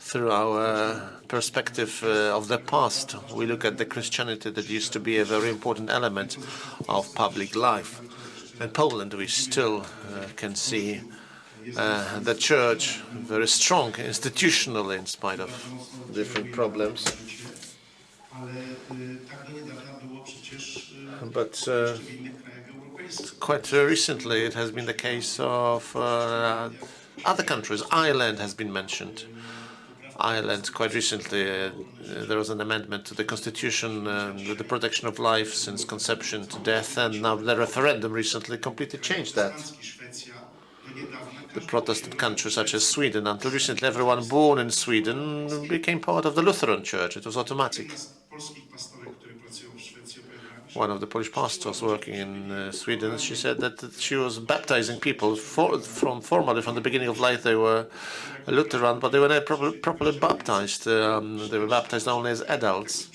through our perspective of the past. We look at the Christianity that used to be a very important element of public life. In Poland, we still can see the church very strong institutionally in spite of different problems. But quite recently it has been the case of other countries. Ireland has been mentioned. Ireland, quite recently, there was an amendment to the constitution with the protection of life since conception to death, and now the referendum recently completely changed that. The Protestant countries such as Sweden, until recently everyone born in Sweden became part of the Lutheran Church. It was automatic. One of the Polish pastors working in Sweden, she said that she was baptizing people formally from the beginning of life. They were Lutheran, but they were not properly baptized. They were baptized only as adults.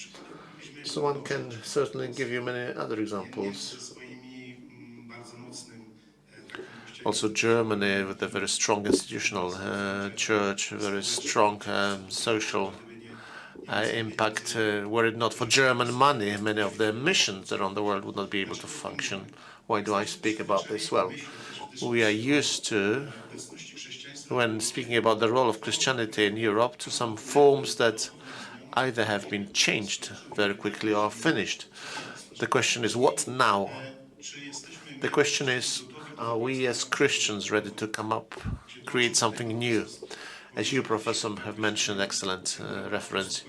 So one can certainly give you many other examples. Also Germany with a very strong institutional church, very strong social impact. Were it not for German money, many of the missions around the world would not be able to function. Why do I speak about this? Well, we are used to, when speaking about the role of Christianity in Europe, to some forms that either have been changed very quickly or finished. The question is, what now? The question is, are we as Christians ready to come up, create something new? As you, Professor, have mentioned, excellent reference,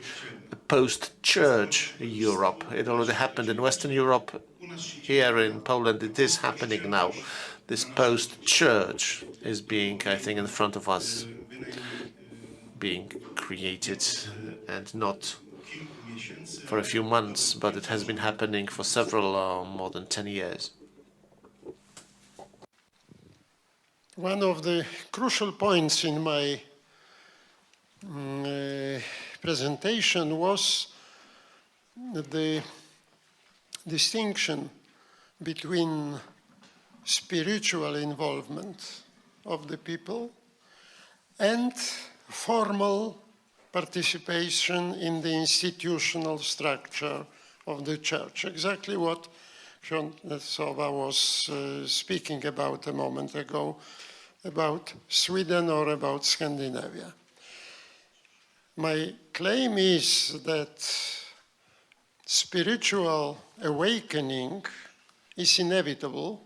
post-church Europe. It already happened in Western Europe. Here in Poland, it is happening now. This post-church is being, I think, in front of us, being created, and not for a few months, but it has been happening for several, more than 10 years. One of the crucial points in my presentation was the distinction between spiritual involvement of the people and formal participation in the institutional structure of the church. Exactly what Chantal was speaking about a moment ago, about Sweden or about Scandinavia. My claim is that spiritual awakening is inevitable,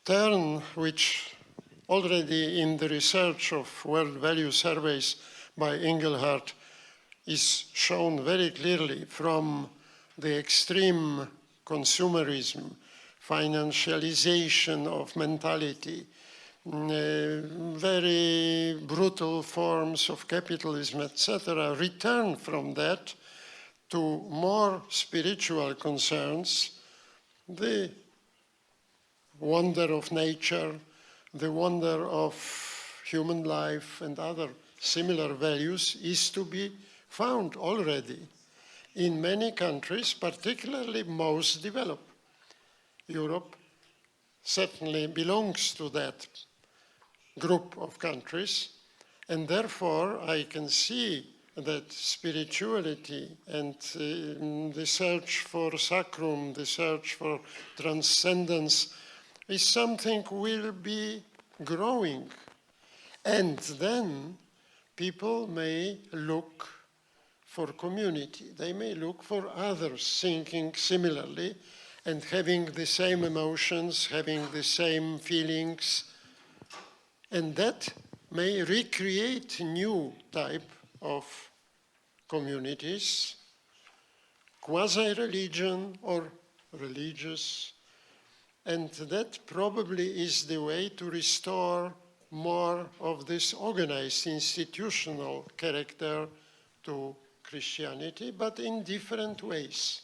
turn which already in the research of world value surveys by Engelhardt is shown very clearly from the extreme consumerism, financialization of mentality, very brutal forms of capitalism, etc., return from that to more spiritual concerns. The wonder of nature, the wonder of human life and other similar values is to be found already in many countries, particularly most developed. Europe certainly belongs to that group of countries, and therefore I can see that spirituality and the search for sacrum, the search for transcendence is something will be growing. And then people may look for community. They may look for others thinking similarly and having the same emotions, having the same feelings. And that may recreate new type of communities, quasi-religion or religious. And that probably is the way to restore more of this organized institutional character to Christianity, but in different ways,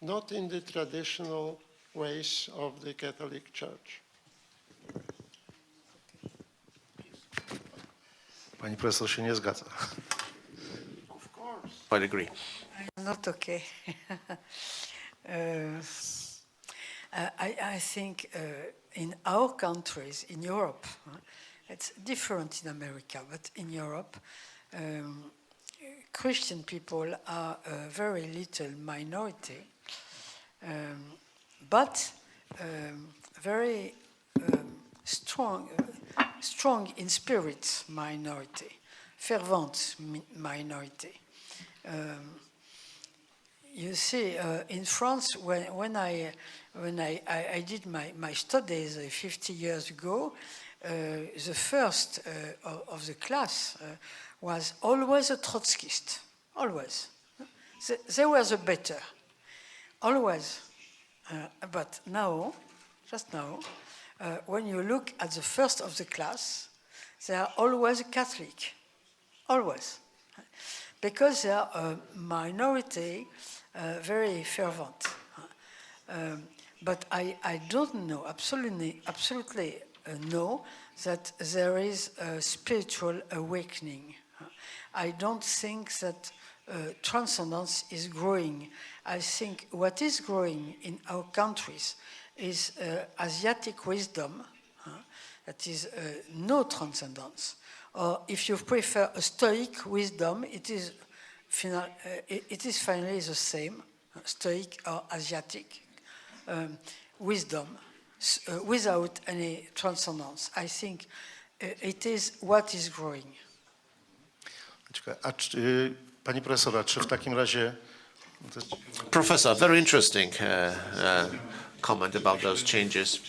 not in the traditional ways of the Catholic Church. Pani profesor się nie zgadza. Of course. I agree. Not okay. I think in our countries, in Europe, it's different in America, but in Europe, Christian people are a very little minority, but very strong in spirit minority, fervent minority. You see, in France, when I did my studies 50 years ago, the first of the class was always a Trotskyist, always. They were the better, always. But now, just now, when you look at the first of the class, they are always Catholic, always. Because they are a minority, very fervent. But I don't know, absolutely know that there is a spiritual awakening. I don't think that transcendence is growing. I think what is growing in our countries is Asiatic wisdom, that is no transcendence. Or if you prefer a Stoic wisdom, it is finally the same, Stoic or Asiatic wisdom, without any transcendence. I think it is what is growing. Pani profesora, czy w takim razie... Professor, very interesting comment about those changes.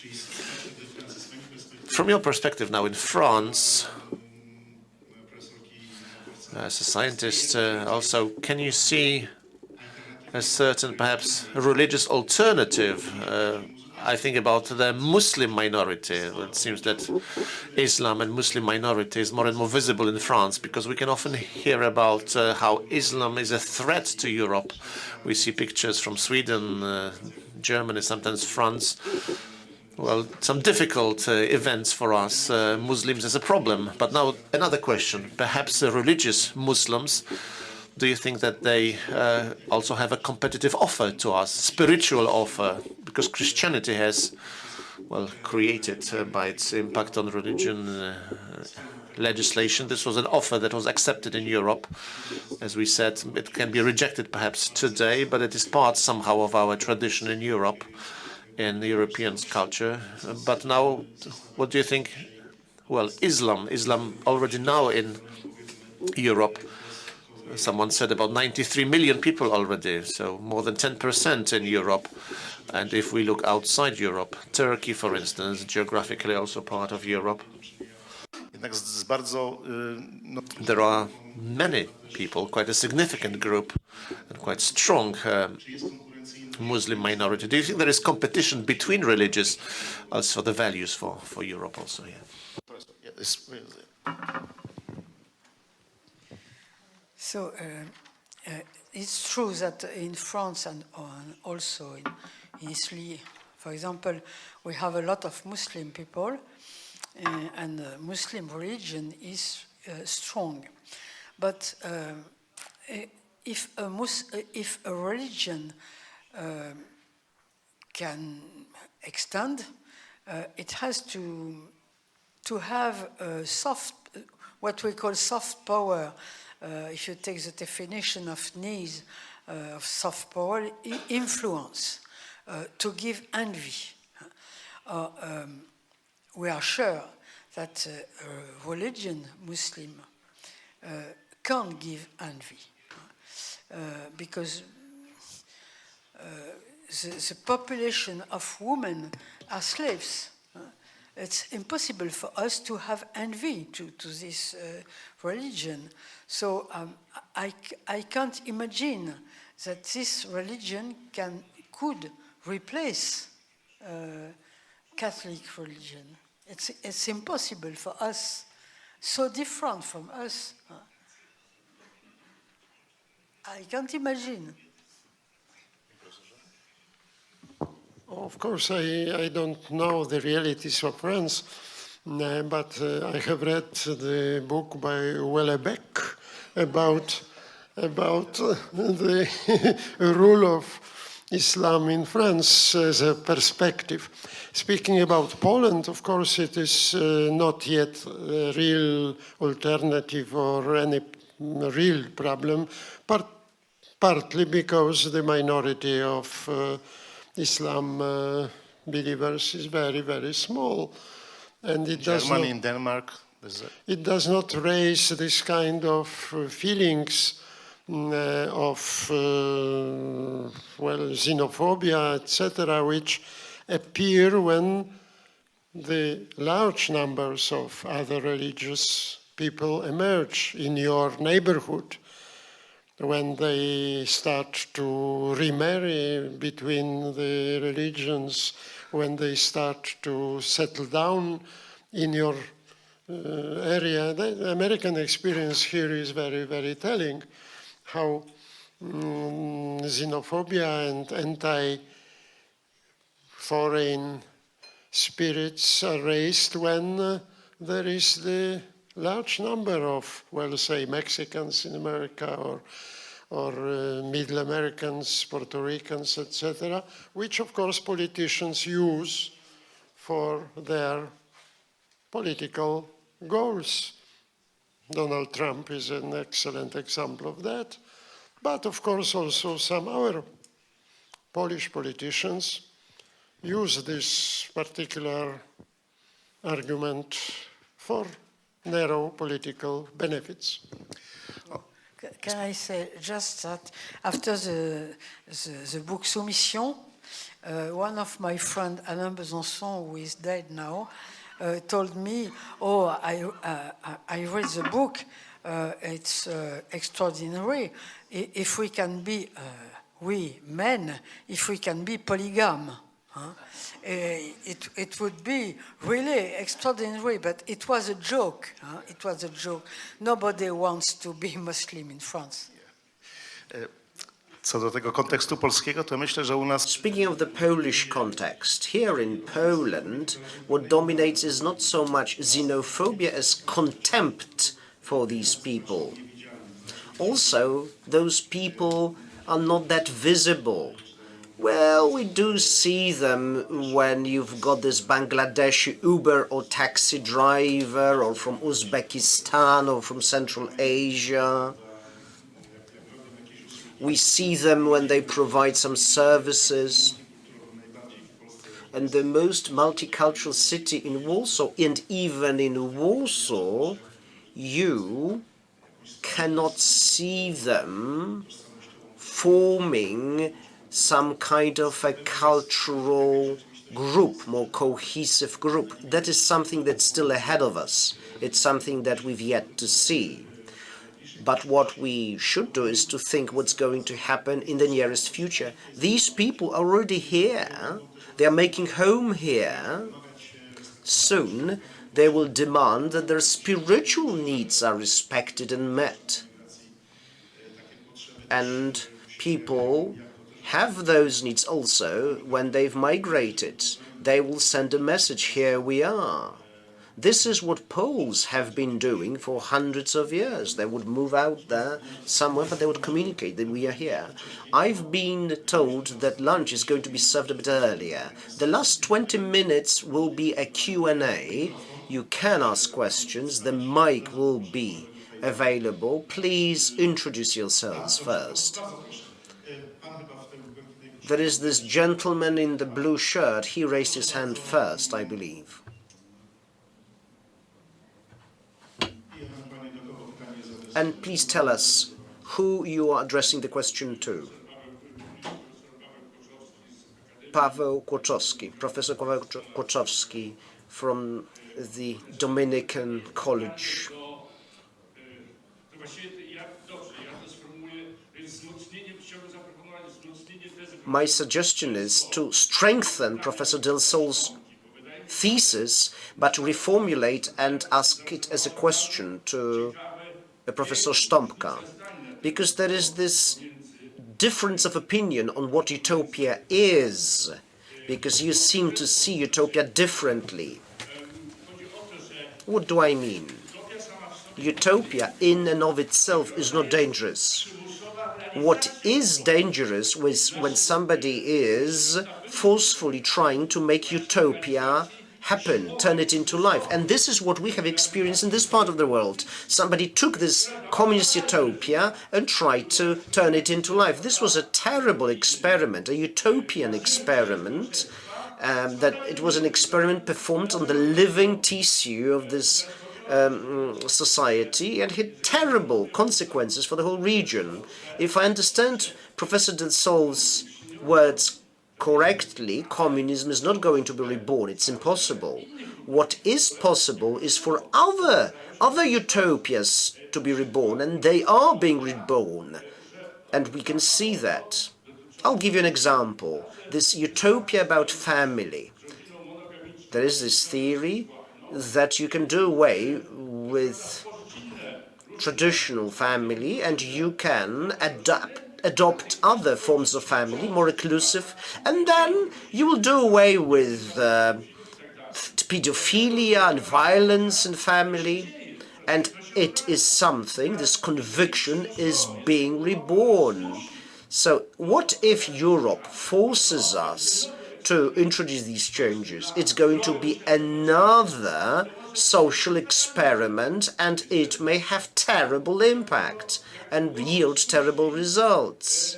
From your perspective now in France, as a scientist also, can you see a certain perhaps religious alternative? I think about the Muslim minority. It seems that Islam and Muslim minority is more and more visible in France because we can often hear about how Islam is a threat to Europe. We see pictures from Sweden, Germany, sometimes France. Well, some difficult events for us, Muslims as a problem. But now another question, perhaps religious Muslims, do you think that they also have a competitive offer to us, spiritual offer? Because Christianity has, well, created by its impact on religion legislation. This was an offer that was accepted in Europe. As we said, it can be rejected perhaps today, but it is part somehow of our tradition in Europe, in European culture. But now, what do you think? Well, Islam already now in Europe. Someone said about 93 million people already, so more than 10% in Europe. And if we look outside Europe, Turkey, for instance, geographically also part of Europe, there are many people, quite a significant group, and quite strong Muslim minority. Do you think there is competition between religions, also the values for Europe also? Yeah. So it's true that in France and also in Italy, For example, we have a lot of Muslim people, and Muslim religion is strong. But if a religion can extend, it has to have a soft, what we call soft power. If you take the definition of Nice, of soft power, influence, to give envy. We are sure that religion, Muslim, can't give envy, because the population of women are slaves. It's impossible for us to have envy to this religion. So I can't imagine that this religion could replace Catholic religion. It's impossible for us, so different from us. I can't imagine. Of course, I don't know the realities of France, but I have read the book by Wellebeck about the rule of Islam in France as a perspective. Speaking about Poland, of course, it is not yet a real alternative or any real problem, partly because the minority of Islam believers is very, very small. And it Germany and Denmark. It does not raise this kind of feelings of xenophobia, etc., which appear when the large numbers of other religious people emerge in your neighborhood, when they start to remarry between the religions, when they start to settle down in your area. The American experience here is very, very telling, how xenophobia and anti-foreign spirits are raised when there is the large number of, well, say, Mexicans in America or Middle Americans, Puerto Ricans, etc., which, of course, politicians use for their political goals. Donald Trump is an excellent example of that. But, of course, also some our Polish politicians use this particular argument for narrow political benefits. Can I say just that after the book Soumission, one of my friends, Alain Besançon, who is dead now, told me, "Oh, I read the book. It's extraordinary. If we can be, we men, if we can be polygamy." It would be really extraordinary, but it was a joke. It was a joke. Nobody wants to be Muslim in France. Co do tego kontekstu polskiego, to myślę, że u nas... Speaking of the Polish context, here in Poland, what dominates is not so much xenophobia as contempt for these people. Also, those people are not that visible. Well, we do see them when you've got this Bangladeshi Uber or taxi driver, or from Uzbekistan or from Central Asia. We see them when they provide some services. And the most multicultural city in Warsaw, and even in Warsaw, you cannot see them forming some kind of a cultural group, more cohesive group. That is something that's still ahead of us. It's something that we've yet to see. But what we should do is to think what's going to happen in the nearest future. These people are already here. They are making home here. Soon they will demand that their spiritual needs are respected and met. And people have those needs also when they've migrated. They will send a message, here we are. This is what Poles have been doing for hundreds of years. They would move out there somewhere, but they would communicate that we are here. I've been told that lunch is going to be served a bit earlier. The last 20 minutes will be a Q&A. You can ask questions. The mic will be available. Please introduce yourselves first. There is this gentleman in the blue shirt. He raised his hand first, I believe. And please tell us who you are addressing the question to. Paweł Kłoczowski, Professor Paweł Kłoczowski from the Dominican College. My suggestion is to strengthen Professor Delsol's thesis, but reformulate and ask it as a question to Professor Stompka, because there is this difference of opinion on what utopia is, because you seem to see utopia differently. What do I mean? Utopia in and of itself is not dangerous. What is dangerous is when somebody is forcefully trying to make utopia happen, turn it into life. And this is what we have experienced in this part of the world. Somebody took this communist utopia and tried to turn it into life. This was a terrible experiment, a utopian experiment, that it was an experiment performed on the living tissue of this society and had terrible consequences for the whole region. If I understand Professor Delsol's words correctly, communism is not going to be reborn. It's impossible. What is possible is for other utopias to be reborn, and they are being reborn. And we can see that. I'll give you an example. This utopia about family. There is this theory that you can do away with traditional family and you can adopt other forms of family, more inclusive, and then you will do away with pedophilia and violence in family, and it is something, this conviction is being reborn. So what if Europe forces us to introduce these changes? It's going to be another social experiment, and it may have terrible impact and yield terrible results.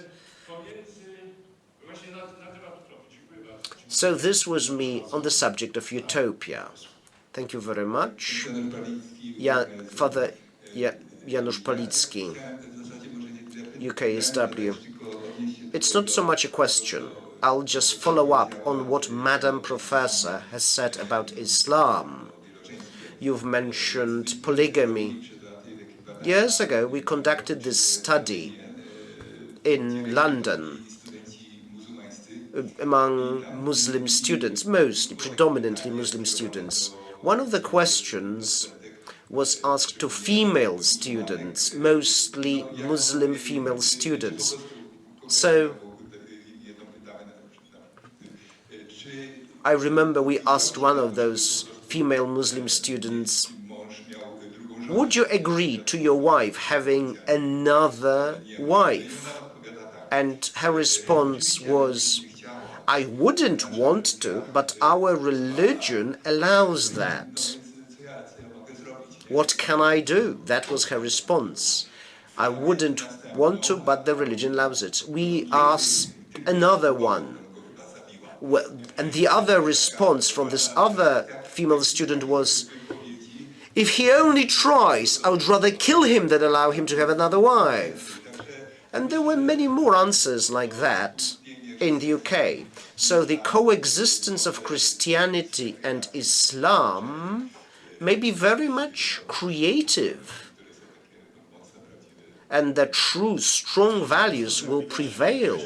So this was me on the subject of utopia. Thank you very much. Father Janusz Halicki, UKSW. It's not so much a question. I'll just follow up on what Madam Professor has said about Islam. You've mentioned polygamy. Years ago, we conducted this study in London among Muslim students, mostly, predominantly Muslim students. One of the questions was asked to female students, mostly Muslim female students. So I remember we asked one of those female Muslim students, would you agree to your wife having another wife? And her response was, I wouldn't want to, but our religion allows that. What can I do? That was her response. I wouldn't want to, but the religion allows it. We asked another one. And the other response from this other female student was, if he only tries, I would rather kill him than allow him to have another wife. And there were many more answers like that in the UK. So the coexistence of Christianity and Islam may be very much creative, and the true strong values will prevail.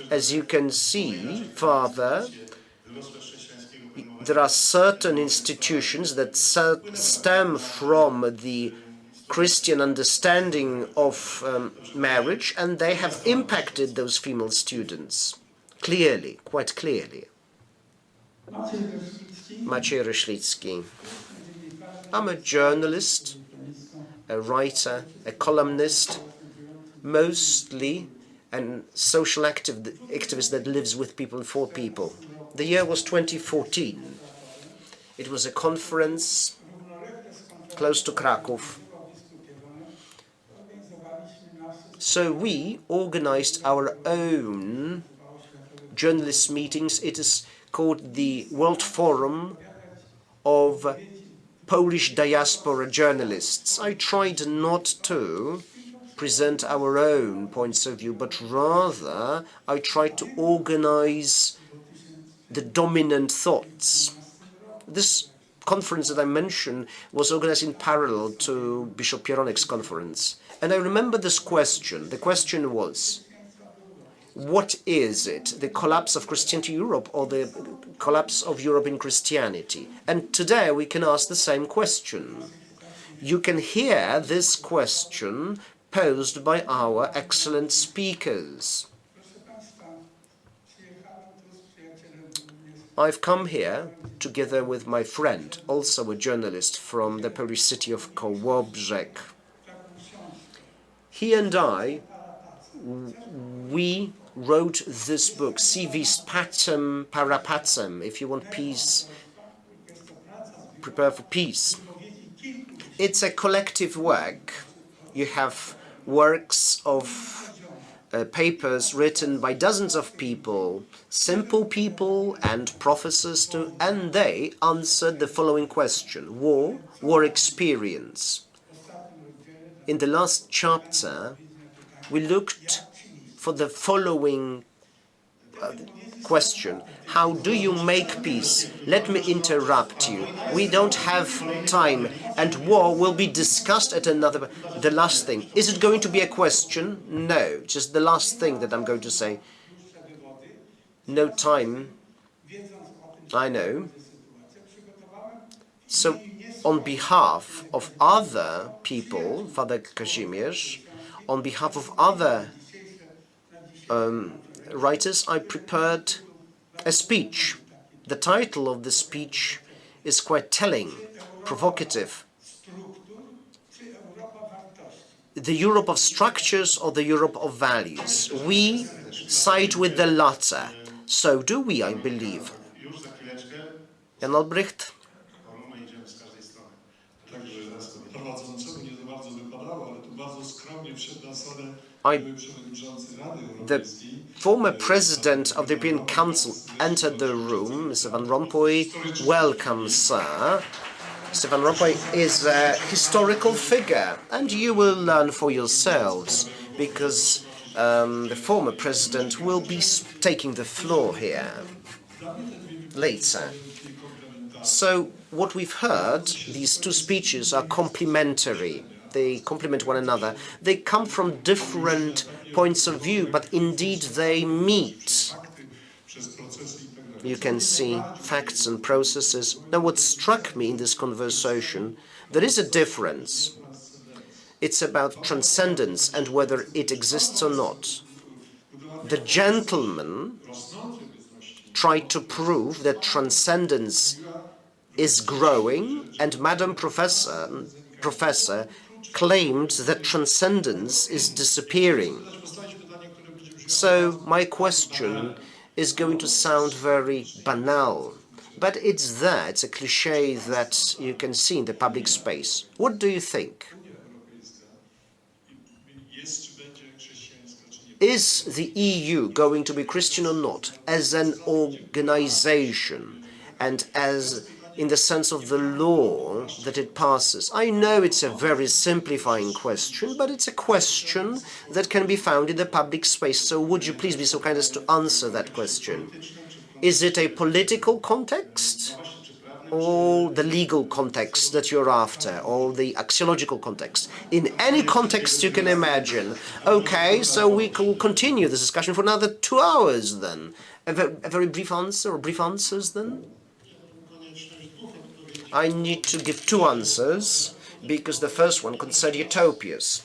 As you can see further, there are certain institutions that stem from the Christian understanding of marriage, and they have impacted those female students clearly, quite clearly. Maciej Ryszlicki. I'm a journalist, a writer, a columnist, mostly a social activist that lives with people and for people. The year was 2014. It was a conference close to Kraków. So we organized our own journalist meetings. It is called the World Forum of Polish Diaspora Journalists. I tried not to present our own points of view, but rather I tried to organize the dominant thoughts. This conference that I mentioned was organized in parallel to Bishop Pieronek's conference. And I remember this question. The question was, what is it, the collapse of Christianity in Europe or the collapse of Europe in Christianity? And today we can ask the same question. You can hear this question posed by our excellent speakers. I've come here together with my friend, also a journalist from the Polish city of Kołobrzeg. He and I, we wrote this book, Civis Pacem para Pacem. If you want peace, prepare for peace. It's a collective work. You have works of papers written by dozens of people, simple people and professors too, and they answered the following question: war experience. In the last chapter, we looked for the following question: how do you make peace? Let me interrupt you. We don't have time, and war will be discussed at another. The last thing. Is it going to be a question? No, just the last thing that I'm going to say. No time. I know. So, on behalf of other people, Father Kazimierz, on behalf of other writers, I prepared a speech. The title of the speech is quite telling, provocative. The Europe of structures or the Europe of values? We side with the latter. So do we, I believe. Jan Olbrycht? The former president of the European Council entered the room, Mr. Van Rompuy. Welcome, sir. Mr. Van Rompuy is a historical figure, and you will learn for yourselves, because the former president will be taking the floor here later. So what we've heard, these two speeches are complementary. They complement one another. They come from different points of view, but indeed they meet. You can see facts and processes. Now, what struck me in this conversation, there is a difference. It's about transcendence and whether it exists or not. The gentleman tried to prove that transcendence is growing, and Madam Professor claimed that transcendence is disappearing. So my question is going to sound very banal, but it's there. It's a cliché that you can see in the public space. What do you think? Is the EU going to be Christian or not, as an organization and as in the sense of the law that it passes? I know it's a very simplifying question, but it's a question that can be found in the public space. So would you please be so kind as to answer that question? Is it a political context or the legal context that you're after, or the axiological context? In any context you can imagine. Okay, so we will continue this discussion for another 2 hours then. A very brief answer, or brief answers then? I need to give 2 answers. because the first one concerned utopias.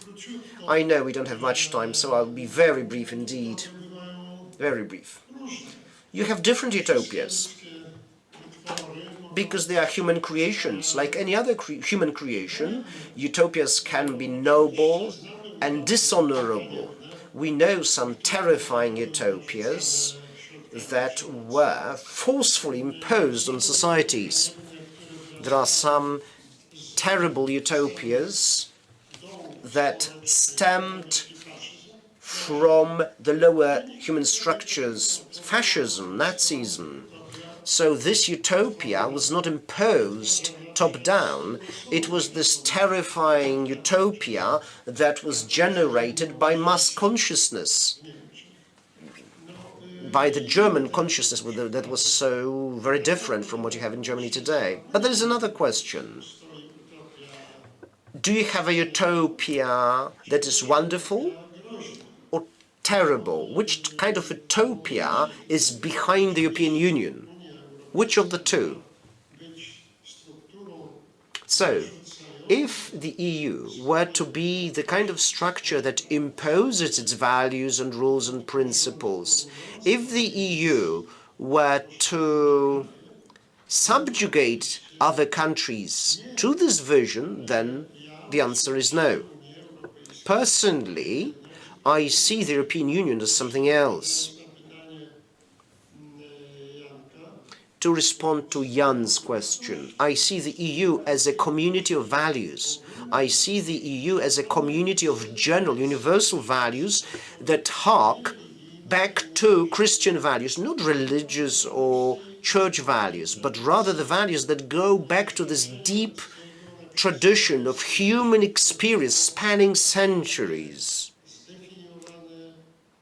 I know we don't have much time, so I'll be very brief indeed. Very brief. You have different utopias, because they are human creations. Like any other human creation, utopias can be noble and dishonorable. We know some terrifying utopias that were forcefully imposed on societies. There are some terrible utopias that stemmed from the lower human structures, fascism, Nazism. So this utopia was not imposed top-down. It was this terrifying utopia that was generated by mass consciousness, by the German consciousness that was so very different from what you have in Germany today. But there is another question. Do you have a utopia that is wonderful or terrible? Which kind of utopia is behind the European Union? Which of the two? So, if the EU were to be the kind of structure that imposes its values and rules and principles, if the EU were to subjugate other countries to this vision, then the answer is no. Personally, I see the European Union as something else. To respond to Jan's question, I see the EU as a community of values. I see the EU as a community of general, universal values that hark back to Christian values, not religious or church values, but rather the values that go back to this deep tradition of human experience spanning centuries.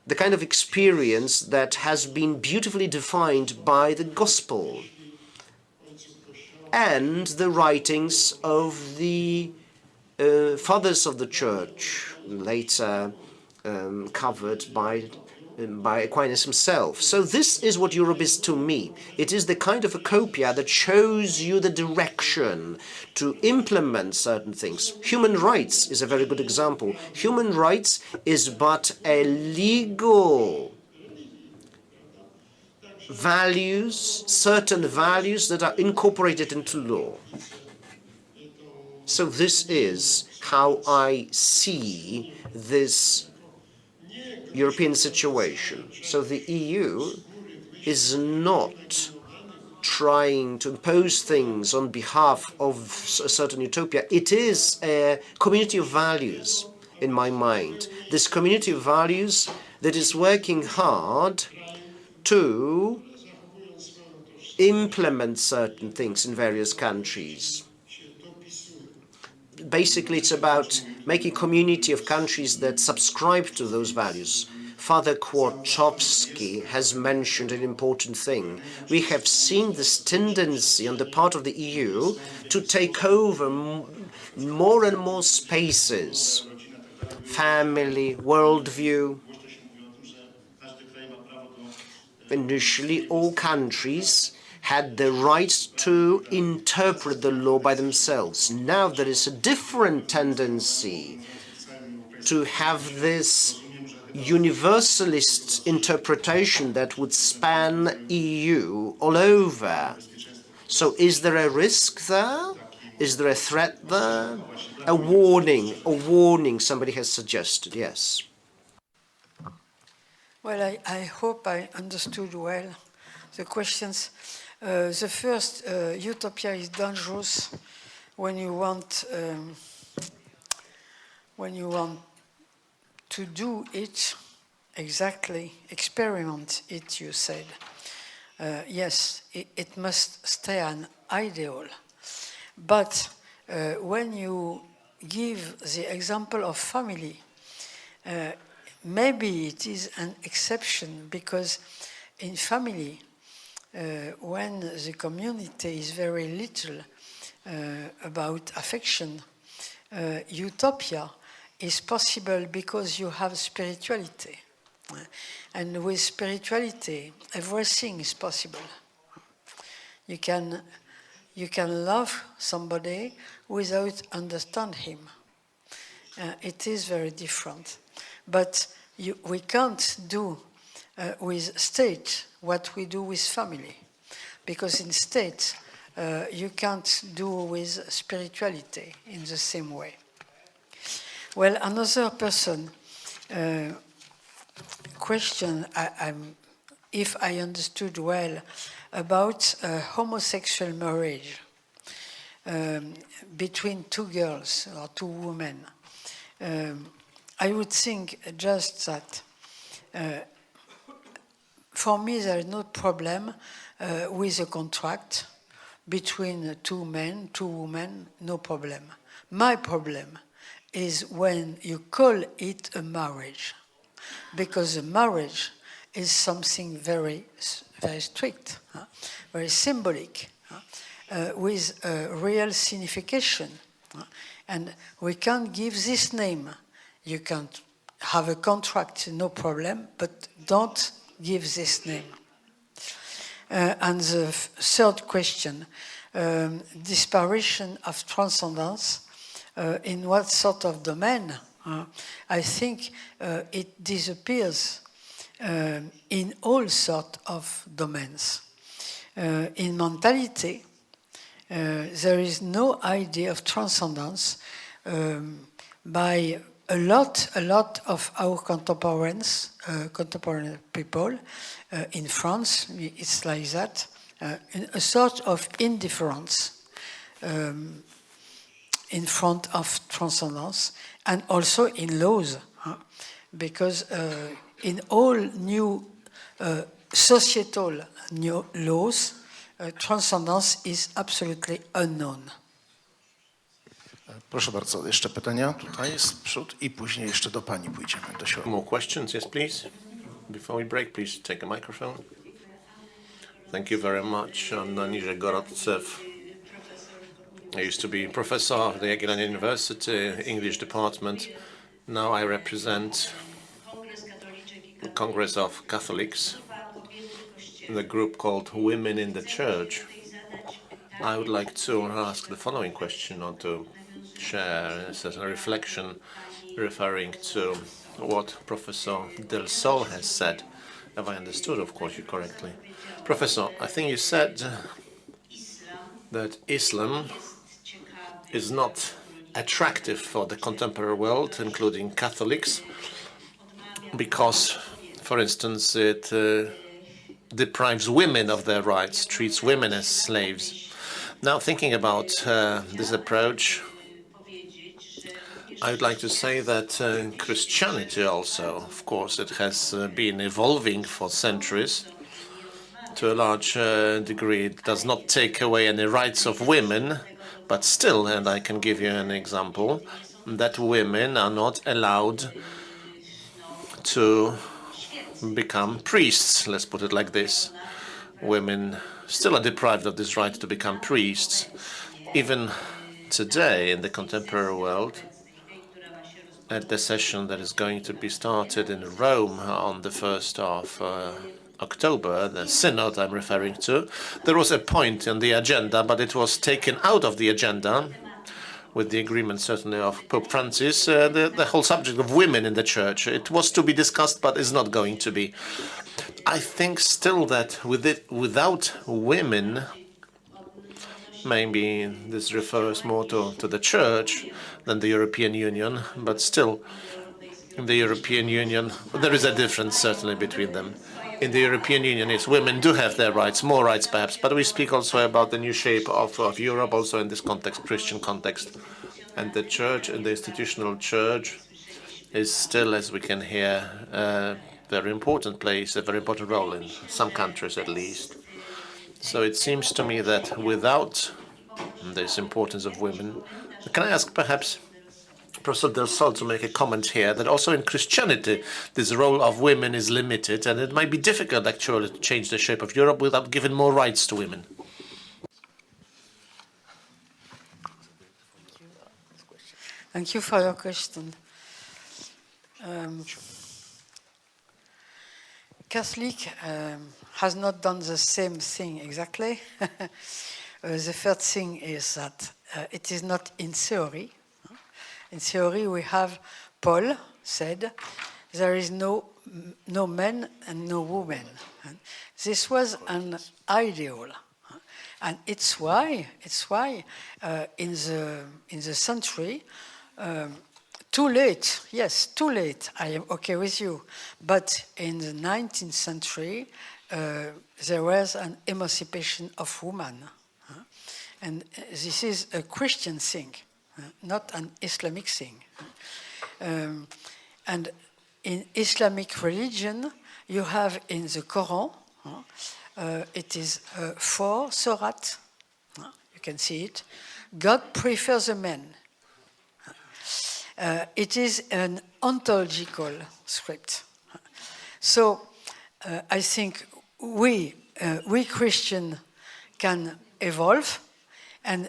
The kind of experience that has been beautifully defined by the Gospel and the writings of the fathers of the Church, later covered by Aquinas himself. So this is what Europe is to me. It is the kind of a copia that shows you the direction to implement certain things. Human rights is a very good example. Human rights is but a legal values, certain values that are incorporated into law. So this is how I see this European situation. So the EU is not trying to impose things on behalf of a certain utopia. It is a community of values, in my mind. This community of values that is working hard to implement certain things in various countries. Basically, it's about making a community of countries that subscribe to those values. Father Kwiatkowski has mentioned an important thing. We have seen this tendency on the part of the EU to take over more and more spaces. Family, worldview. Initially, all countries had the right to interpret the law by themselves. Now there is a different tendency to have this universalist interpretation that would span EU all over. So is there a risk there? Is there a threat there? A warning somebody has suggested, yes. Well, I hope I understood well the questions. The first, utopia is dangerous when you want to do it exactly, experiment it, you said. Yes, it must stay an ideal. But when you give the example of family, maybe it is an exception, because in family, when the community is very little about affection, utopia is possible because you have spirituality. And with spirituality, everything is possible. You can you can love somebody without understand him. It is very different. But we can't do with state what we do with family. Because in state, you can't do with spirituality in the same way. Well, another person question, if I understood well, about homosexual marriage between two girls or two women. I would think just that for me there is no problem with a contract between two men, two women, no problem. My problem is when you call it a marriage, because a marriage is something very, very strict, very symbolic, with a real signification. And we can't give this name. You can have a contract, no problem, but don't give this name. And the third question, disparition of transcendence, in what sort of domain? I think it disappears in all sorts of domains. In mentality, there is no idea of transcendence by a lot of our contemporary people. In France, it's like that, a sort of indifference in front of transcendence, and also in laws, because in all new societal new laws, transcendence is absolutely unknown. Proszę bardzo, jeszcze pytania tutaj jest przód i później jeszcze do pani pójdziemy. Do środka. More questions, yes, please. Before we break, please take a microphone. Thank you very much. I'm Andrzej Gorodcev. I used to be professor of the Jagiellonian University, English department. Now I represent the Congress of Catholics, the group called Women in the Church. I would like to ask the following question, or to share a reflection referring to what Professor Delsol has said, if I understood, of course, you correctly. Professor, I think you said that Islam is not attractive for the contemporary world, including Catholics, because, for instance, it deprives women of their rights, treats women as slaves. Now, thinking about this approach, I would like to say that Christianity also, of course, it has been evolving for centuries. To a large degree, it does not take away any rights of women, but still, and I can give you an example, that women are not allowed to become priests, let's put it like this. Women still are deprived of this right to become priests. Even today, in the contemporary world, at the session that is going to be started in Rome on the 1st of October, the synod I'm referring to, there was a point in the agenda, but it was taken out of the agenda with the agreement certainly of Pope Francis, the whole subject of women in the church. It was to be discussed, but is not going to be. I think still that without women, maybe this refers more to the church than the European Union, but still, in the European Union, there is a difference certainly between them. In the European Union, yes, women do have their rights, more rights perhaps, but we speak also about the new shape of Europe, also in this context, Christian context. And the church, and the institutional church, is still, as we can hear, a very important place, a very important role in some countries at least. So it seems to me that without this importance of women, can I ask perhaps Professor Delsol to make a comment here that also in Christianity this role of women is limited, and it might be difficult actually to change the shape of Europe without giving more rights to women. Thank you for your question. Catholic has not done the same thing exactly, The first thing is that it is not in theory. In theory, we have Paul said, there is no man and no woman. This was an ideal. And it's why in the century, too late, yes, too late, I am okay with you. But in the 19th century, there was an emancipation of women. And this is a Christian thing, not an Islamic thing. And in Islamic religion, you have in the Quran, it is 4 surat, you can see it, God prefers a man. It is an ontological script. So I think we Christians can evolve, and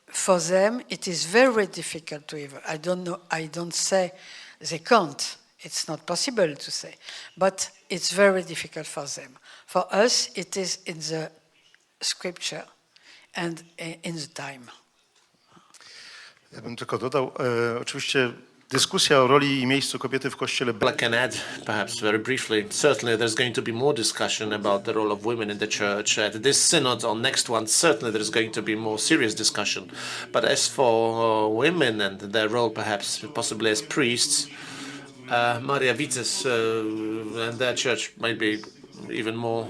for them it is very difficult to evolve. I don't say they can't. It's not possible to say, but it's very difficult for them. For us, it is in the scripture and in the time. Ja bym tylko dodał, oczywiście dyskusja o roli i miejscu kobiety w Kościele. I can add, perhaps very briefly, certainly there's going to be more discussion about the role of women in the church. At this synod or next one, certainly there's going to be more serious discussion. But as for women and their role, perhaps possibly as priests, Maria Vices and their church might be even more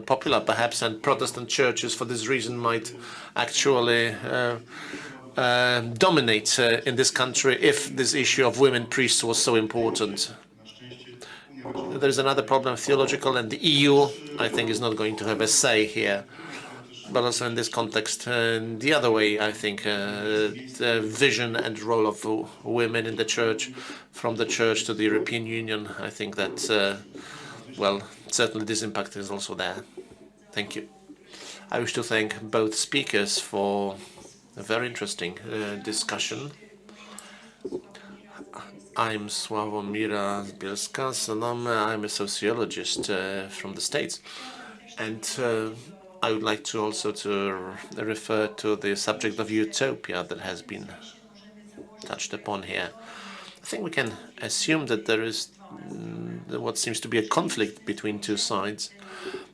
popular, perhaps, and Protestant churches for this reason might actually dominate in this country if this issue of women priests was so important. There's another problem, theological, and the EU, I think, is not going to have a say here. But also in this context, the other way, I think, the vision and role of women in the church, from the church to the European Union, I think that, well, certainly this impact is also there. Thank you. I wish to thank both speakers for a very interesting discussion. I'm Sławomira Bielska-Salome. I'm a sociologist from the States. And I would like to also refer to the subject of utopia that has been touched upon here. I think we can assume that there is what seems to be a conflict between two sides.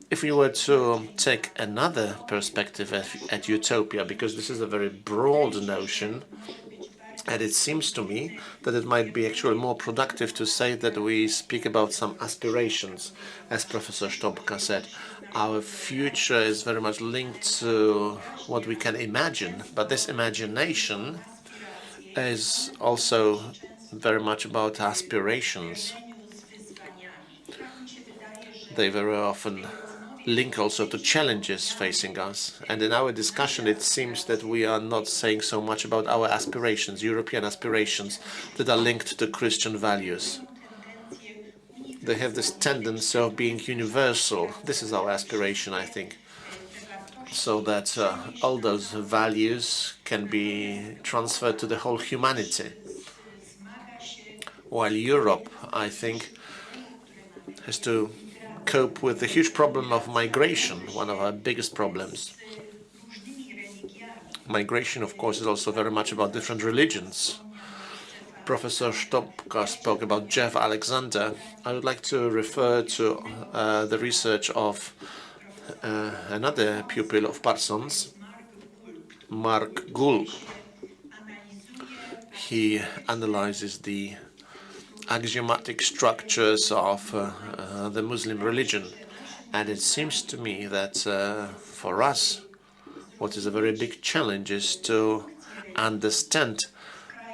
If we were to take another perspective at utopia, because this is a very broad notion, and it seems to me that it might be actually more productive to say that we speak about some aspirations, as Professor Stopka said. Our future is very much linked to what we can imagine, but this imagination is also very much about aspirations. They very often link also to challenges facing us. And in our discussion, it seems that we are not saying so much about our aspirations, European aspirations, that are linked to Christian values. They have this tendency of being universal. This is our aspiration, I think, so that all those values can be transferred to the whole humanity. While Europe, I think, has to cope with the huge problem of migration, one of our biggest problems. Migration, of course, is also very much about different religions. Professor Stopka spoke about Jeff Alexander. I would like to refer to the research of another pupil of Parsons, Mark Gould. He analyzes the axiomatic structures of the Muslim religion. And it seems to me that for us, what is a very big challenge is to understand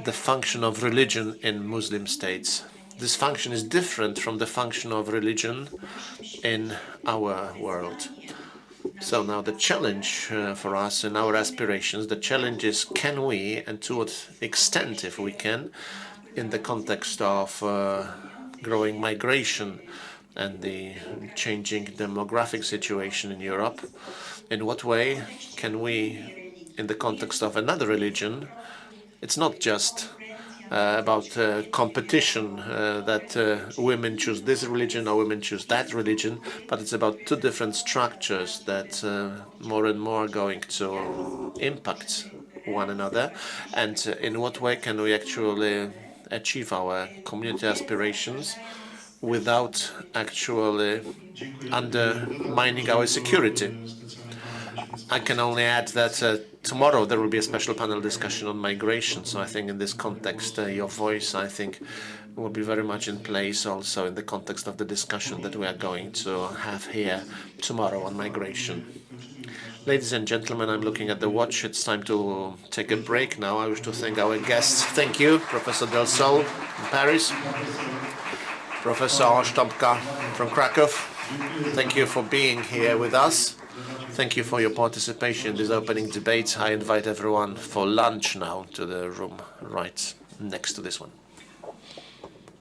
the function of religion in Muslim states. This function is different from the function of religion in our world. So now the challenge for us and our aspirations, the challenge is, can we, and to what extent, if we can, in the context of growing migration and the changing demographic situation in Europe, in what way can we, in the context of another religion, it's not just about competition, that women choose this religion or women choose that religion, but it's about two different structures that more and more are going to impact one another. And in what way can we actually achieve our community aspirations without actually undermining our security? I can only add that tomorrow there will be a special panel discussion on migration. So I think in this context, your voice, I think, will be very much in place also in the context of the discussion that we are going to have here tomorrow on migration. Ladies and gentlemen, I'm looking at the watch. It's time to take a break now. I wish to thank our guests. Thank you, Professor Delsol from Paris, Professor Sztampka from Krakow. Thank you for being here with us. Thank you for your participation in this opening debate. I invite everyone for lunch now to the room right next to this one.